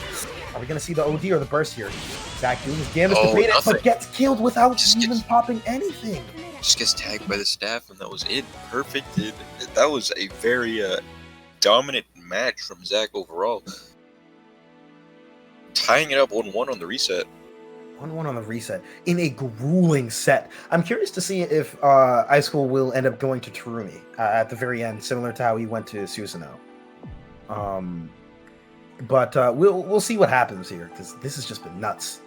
Speaker 2: Are we gonna see the OD or the burst here? Zach doing his damage to bait it, but gets killed without even popping anything.
Speaker 1: Just gets tagged by the staff, and that was it. Perfect. That was a very dominant match from Zach overall. Tying it up 1-1 on the reset.
Speaker 2: 1-1 on the reset in a grueling set. I'm curious to see if Ice School will end up going to Terumi at the very end, similar to how he went to Susanoo. But we'll see what happens here because this has just been nuts.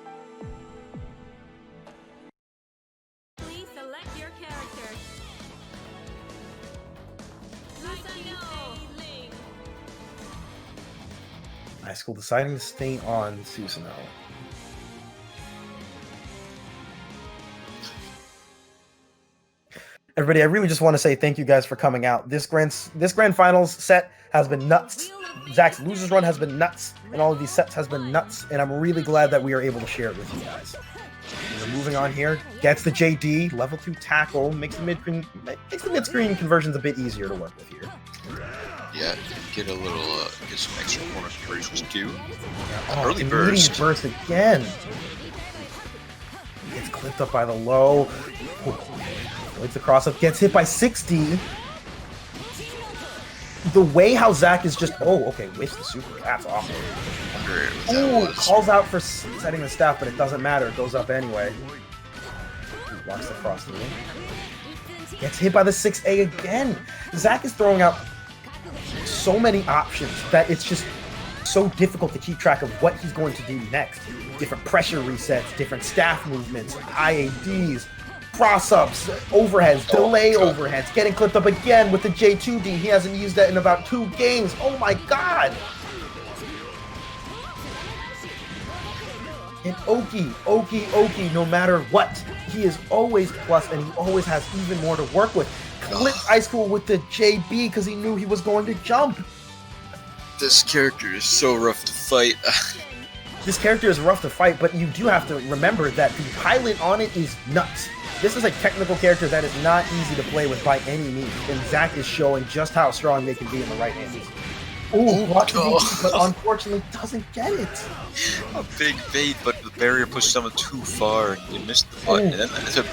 Speaker 4: Please select your character.
Speaker 2: Ice School deciding to stay on Susanoo. Everybody, I really just want to say thank you guys for coming out. This grand finals set has been nuts. Zach's losers run has been nuts, and all of these sets has been nuts, and I'm really glad that we are able to share it with you guys. We're moving on here. Gets the JD, level 2 tackle, makes the mid-screen conversions a bit easier to work with here.
Speaker 1: Yeah, get a little, get some extra corner conversions too.
Speaker 2: Early burst. Burst again. Gets clipped up by the low. Waits the cross up, gets hit by 60. The way how Zach is just whiffs the super. That's awesome. Calls out for setting the staff, but it doesn't matter. It goes up anyway. Blocks the cross through. Gets hit by the 6A again. Zach is throwing out so many options that it's just so difficult to keep track of what he's going to do next. Different pressure resets, different staff movements, IADs, cross-ups, overheads, delay overheads, getting clipped up again with the J2D. He hasn't used that in about 2 games. Oh my god! And Oki, no matter what, he is always plus, and he always has even more to work with. Clipped Ice Cool with the JB because he knew he was going to jump.
Speaker 1: This character is so rough to fight.
Speaker 2: This character is rough to fight, but you do have to remember that the pilot on it is nuts. This is a technical character that is not easy to play with by any means, and Zach is showing just how strong they can be in the right hands. But unfortunately doesn't get it.
Speaker 1: A big bait, but the barrier pushed someone too far, and you missed the button. And then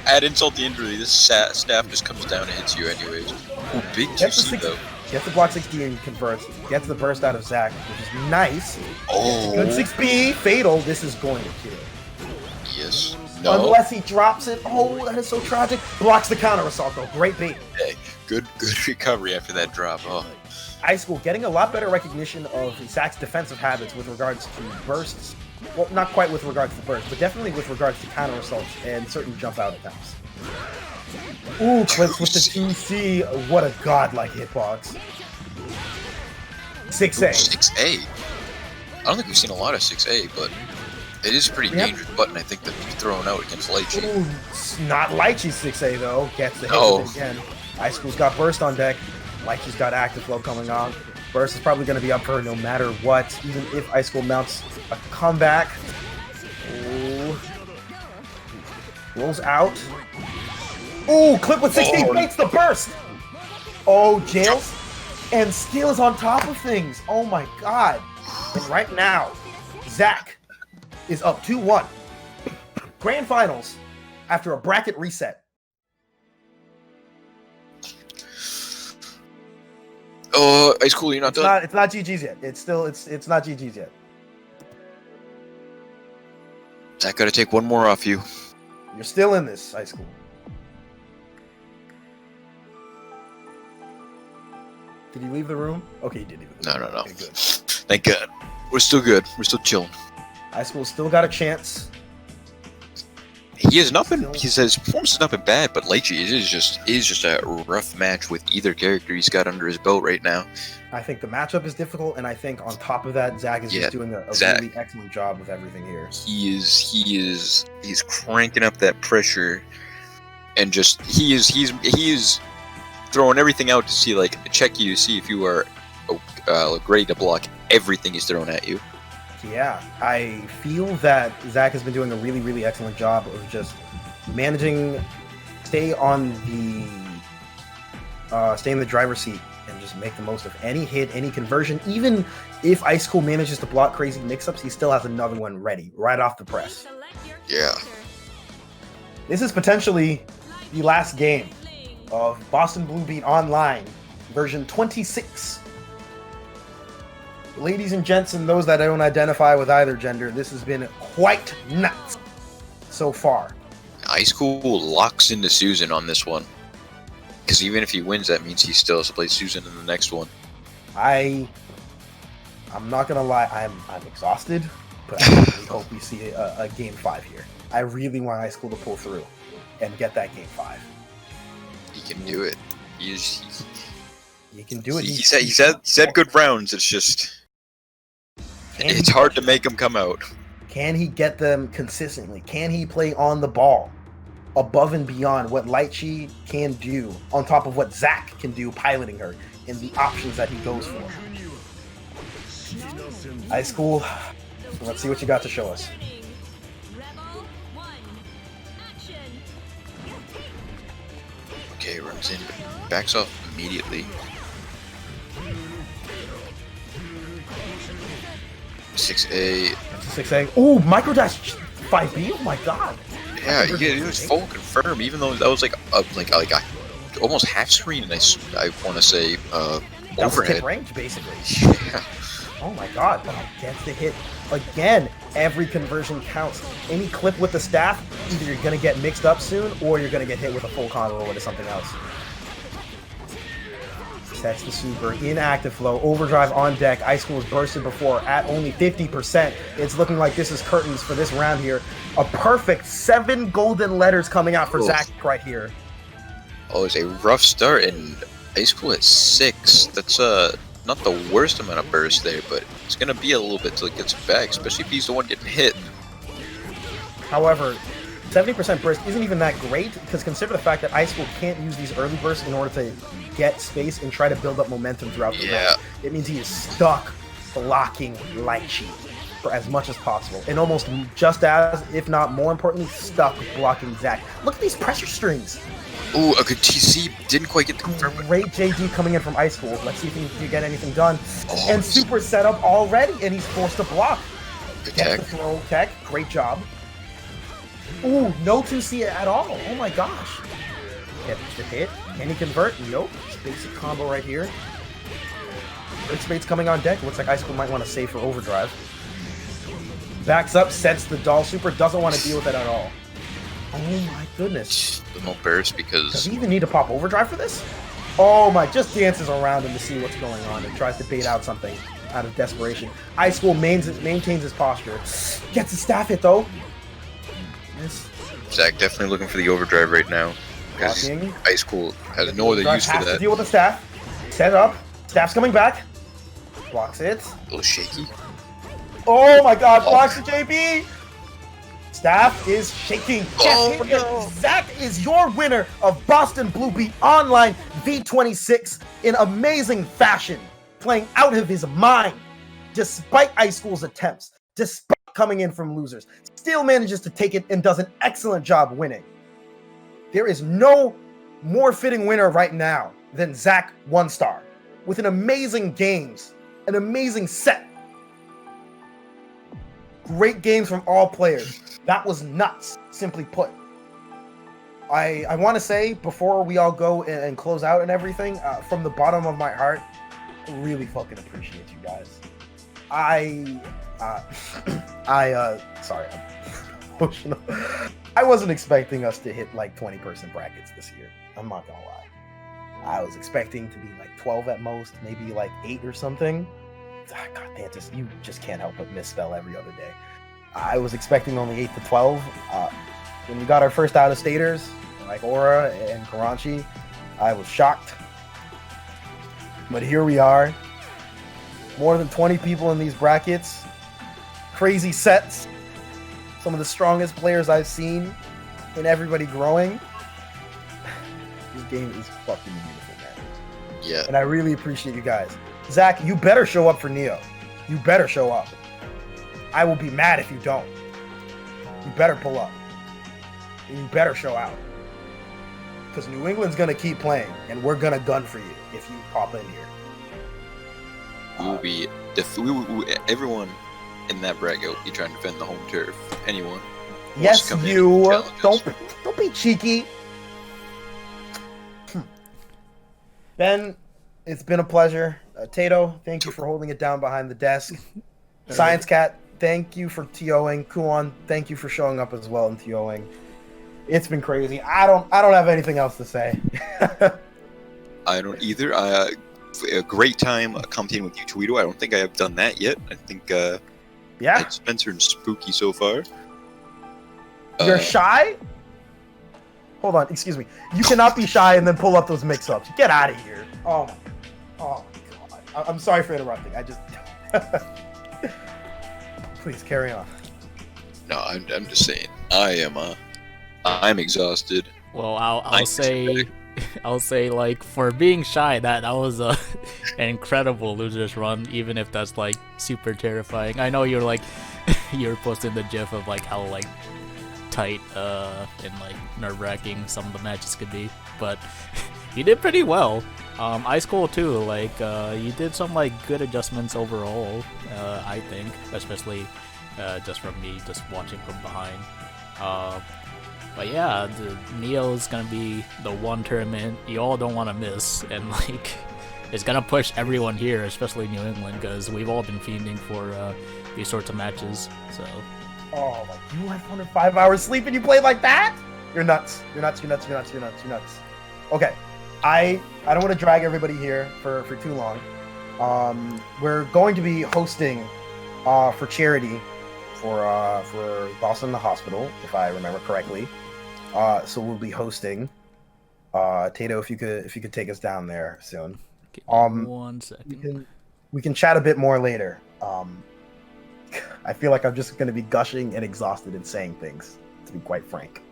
Speaker 1: add insult to injury, this staff just comes down and hits you anyways. Big 2C though.
Speaker 2: Gets the block 60 and converts. Gets the burst out of Zach, which is nice. Good 6B, fatal. This is going to kill.
Speaker 1: Yes. No.
Speaker 2: Unless he drops it. Oh, that is so tragic. Blocks the counter assault though. Great bait.
Speaker 1: Hey, good recovery after that drop. Oh.
Speaker 2: High School getting a lot better recognition of Zach's defensive habits with regards to bursts. Well, not quite with regards to bursts, but definitely with regards to counter assaults and certain jump out attempts. Clips with the 2C. What a godlike hitbox. 6A.
Speaker 1: 6A. I don't think we've seen a lot of 6A, but it is a pretty dangerous button, I think, that we've thrown out against Lychee.
Speaker 2: Not Lychee's 6A, though. Gets the hit with it again. High School's got burst on deck. Lychee's got active flow coming on. Burst is probably going to be up for her no matter what, even if High School mounts a comeback. Rolls out. Clip with 16 baits the burst. Jails. And Skill is on top of things. Oh my god. And right now, Zach is up 2-1. Grand Finals after a bracket reset.
Speaker 1: Ice Cool, you're not done?
Speaker 2: It's not GG's yet. It's not GG's yet.
Speaker 1: Zach gotta take one more off you.
Speaker 2: You're still in this, High School. Did he leave the room? Okay, he did leave the room.
Speaker 1: No.
Speaker 2: Okay, good.
Speaker 1: Thank God. We're still good. We're still chilling.
Speaker 2: High School still got a chance.
Speaker 1: He has not been. His performance has not been bad, but Lychee is just a rough match with either character he's got under his belt right now.
Speaker 2: I think the matchup is difficult, and I think on top of that, Zach is just doing a really excellent job with everything here.
Speaker 1: He's cranking up that pressure, and just he is throwing everything out to see, like, check you to see if you are ready to block everything he's throwing at you.
Speaker 2: Yeah, I feel that Zach has been doing a really, really excellent job of just managing, stay in the driver's seat and just make the most of any hit, any conversion. Even if Ice Cool manages to block crazy mix-ups, he still has another one ready right off the press.
Speaker 1: Yeah.
Speaker 2: This is potentially the last game of Boston Blue Beat Online, version 26. Ladies and gents and those that don't identify with either gender, this has been quite nuts so far.
Speaker 1: Ice Cool locks into Susan on this one. Because even if he wins, that means he still has to play Susan in the next one.
Speaker 2: I'm not going to lie, I'm exhausted, but I really hope we see a Game 5 here. I really want Ice Cool to pull through and get that Game 5.
Speaker 1: He can do it. He
Speaker 2: can do it.
Speaker 1: He's had good rounds. It's just... It's hard to make him come out.
Speaker 2: Can he get them consistently? Can he play on the ball? above and beyond what Lychee can do on top of what Zach can do piloting her and the options that he goes for. High school, let's see what you got to show us.
Speaker 4: Rebel 1. Action.
Speaker 1: Okay, runs in, backs off immediately. 6A.
Speaker 2: 6A. Ooh, micro dash 5B. Oh my god.
Speaker 1: Yeah, he was full confirm, even though that was like a almost half screen, and I want to say
Speaker 2: That was
Speaker 1: overhead.
Speaker 2: tip range, basically.
Speaker 1: Yeah.
Speaker 2: Oh my god. Oh, gets the hit again. Every conversion counts. Any clip with the staff, either you're gonna get mixed up soon, or you're gonna get hit with a full combo or with something else. Sets the super in active flow. Overdrive on deck. Ice School was bursted before at only 50%. It's looking like this is curtains for this round here. A perfect 7 golden letters coming out for
Speaker 1: Oof.
Speaker 2: Zach right here.
Speaker 1: Oh, it's a rough start, and Ice School at 6. That's not the worst amount of burst there, but it's gonna be a little bit till it gets back, especially if he's the one getting hit.
Speaker 2: However, 70% burst isn't even that great, because consider the fact that Ice School can't use these early bursts in order to get space and try to build up momentum throughout the
Speaker 1: Yeah.
Speaker 2: round. It means he is stuck blocking Lychee for as much as possible, and almost just as, if not more importantly, stuck blocking Zach. Look at these pressure strings.
Speaker 1: Ooh, a good TC, didn't quite get the confirm.
Speaker 2: Great JD coming in from Ice School. Let's see if he can get anything done.
Speaker 1: Oh,
Speaker 2: And super setup already, and he's forced to block.
Speaker 1: Good
Speaker 2: Gets
Speaker 1: tech.
Speaker 2: the throw tech. Great job. Ooh, no 2C at all. Oh my gosh. Gets the hit. Can he convert? Nope. Just basic combo right here. Big Spade's coming on deck. Looks like Ice School might want to save for overdrive. Backs up, sets the doll super. Doesn't want to deal with it at all. Oh my goodness.
Speaker 1: No burst
Speaker 2: Does
Speaker 1: because
Speaker 2: he even need to pop overdrive for this? Oh my, just dances around him to see what's going on and tries to bait out something out of desperation. Ice School maintains his posture. Gets the staff hit though. Yes.
Speaker 1: Zach definitely looking for the overdrive right now. Because
Speaker 2: Blocking.
Speaker 1: Ice School has no other use for
Speaker 2: Has to
Speaker 1: that.
Speaker 2: deal with the staff. Set up. Staff's coming back. Blocks it.
Speaker 1: A little shaky.
Speaker 2: Oh my god, blocks the JB! Staff is shaking.
Speaker 1: Oh,
Speaker 2: Yes,
Speaker 1: no.
Speaker 2: Zach is your winner of Boston Blue Beat Online V26 in amazing fashion, playing out of his mind, despite Ice School's attempts, despite coming in from losers, still manages to take it and does an excellent job winning. There is no more fitting winner right now than Zach 1-star, with an amazing games, an amazing set. Great games from all players. That was nuts, simply put. I want to say, before we all go and close out and everything, from the bottom of my heart, I really fucking appreciate you guys. Sorry, I'm emotional. I wasn't expecting us to hit like 20-person brackets this year. I'm not gonna lie. I was expecting to be like 12 at most, maybe like 8 or something. God damn, you just can't help but misspell every other day. I was expecting only 8 to 12. When we got our first out-of-staters, like Aura and Karachi, I was shocked. But here we are. More than 20 people in these brackets. Crazy sets. Some of the strongest players I've seen. And everybody growing. This game is fucking beautiful, man.
Speaker 1: Yeah.
Speaker 2: And I really appreciate you guys. Zach, you better show up for Neo. You better show up. I will be mad if you don't. You better pull up. And you better show out. Because New England's going to keep playing, and we're going to gun for you if you pop in here.
Speaker 1: We'll be everyone in that bracket will be trying to defend the home turf. Anyone. who wants
Speaker 2: Yes,
Speaker 1: to come in
Speaker 2: you.
Speaker 1: and challenge us.
Speaker 2: Don't be cheeky. Ben, it's been a pleasure. Tato, thank you for holding it down behind the desk. Science Cat, thank you for TOing. Kuon, thank you for showing up as well and TOing. It's been crazy. I don't have anything else to say.
Speaker 1: I don't either. A great time commentating with you, Tweedo. I don't think I have done that yet. I think
Speaker 2: Yeah,
Speaker 1: it's Spencer and Spooky so far.
Speaker 2: you're shy? Hold on, excuse me. You cannot be shy and then pull up those mix-ups. Get out of here. Oh my God. I'm sorry for interrupting. I just... Please, carry on.
Speaker 1: No, I'm just saying. I am I'm exhausted.
Speaker 3: Well, I'll
Speaker 1: I'm
Speaker 3: say, I'll say like for being shy, that was an incredible losers run. Even if that's like super terrifying. I know you're like, you're posting the gif of like how like tight and like nerve-wracking some of the matches could be, but you did pretty well. Ice Cold too. Like you did some like good adjustments overall. I think, especially just from me just watching from behind. But yeah, the Neo is gonna be the one tournament you all don't want to miss, and like it's gonna push everyone here, especially New England, because we've all been fiending for these sorts of matches. So.
Speaker 2: Oh, like you have 105 hours sleep and you play like that? You're nuts. You're nuts. You're nuts. You're nuts. You're nuts. You're nuts. Okay, I don't want to drag everybody here for too long. We're going to be hosting for charity for Boston the Hospital, if I remember correctly. So we'll be hosting. Tato, if you could take us down there soon.
Speaker 3: Give me 1 second.
Speaker 2: We can chat a bit more later. I feel like I'm just going to be gushing and exhausted and saying things, to be quite frank.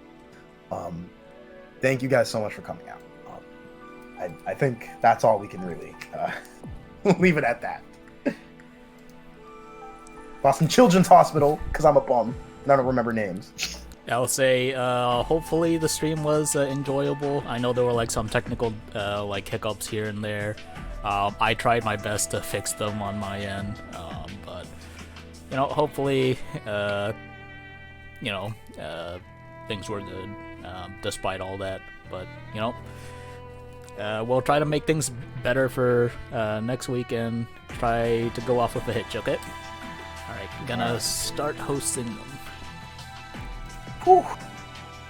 Speaker 2: Thank you guys so much for coming out. I think that's all we can really leave it at that. Boston Children's Hospital, because I'm a bum and I don't remember names.
Speaker 3: I'll say, hopefully the stream was enjoyable. I know there were like some technical like hiccups here and there. I tried my best to fix them on my end, but you know, hopefully, things were good despite all that. But you know, we'll try to make things better for next week and try to go off with a hitch. Okay. All right, gonna start hosting them.
Speaker 2: Whew.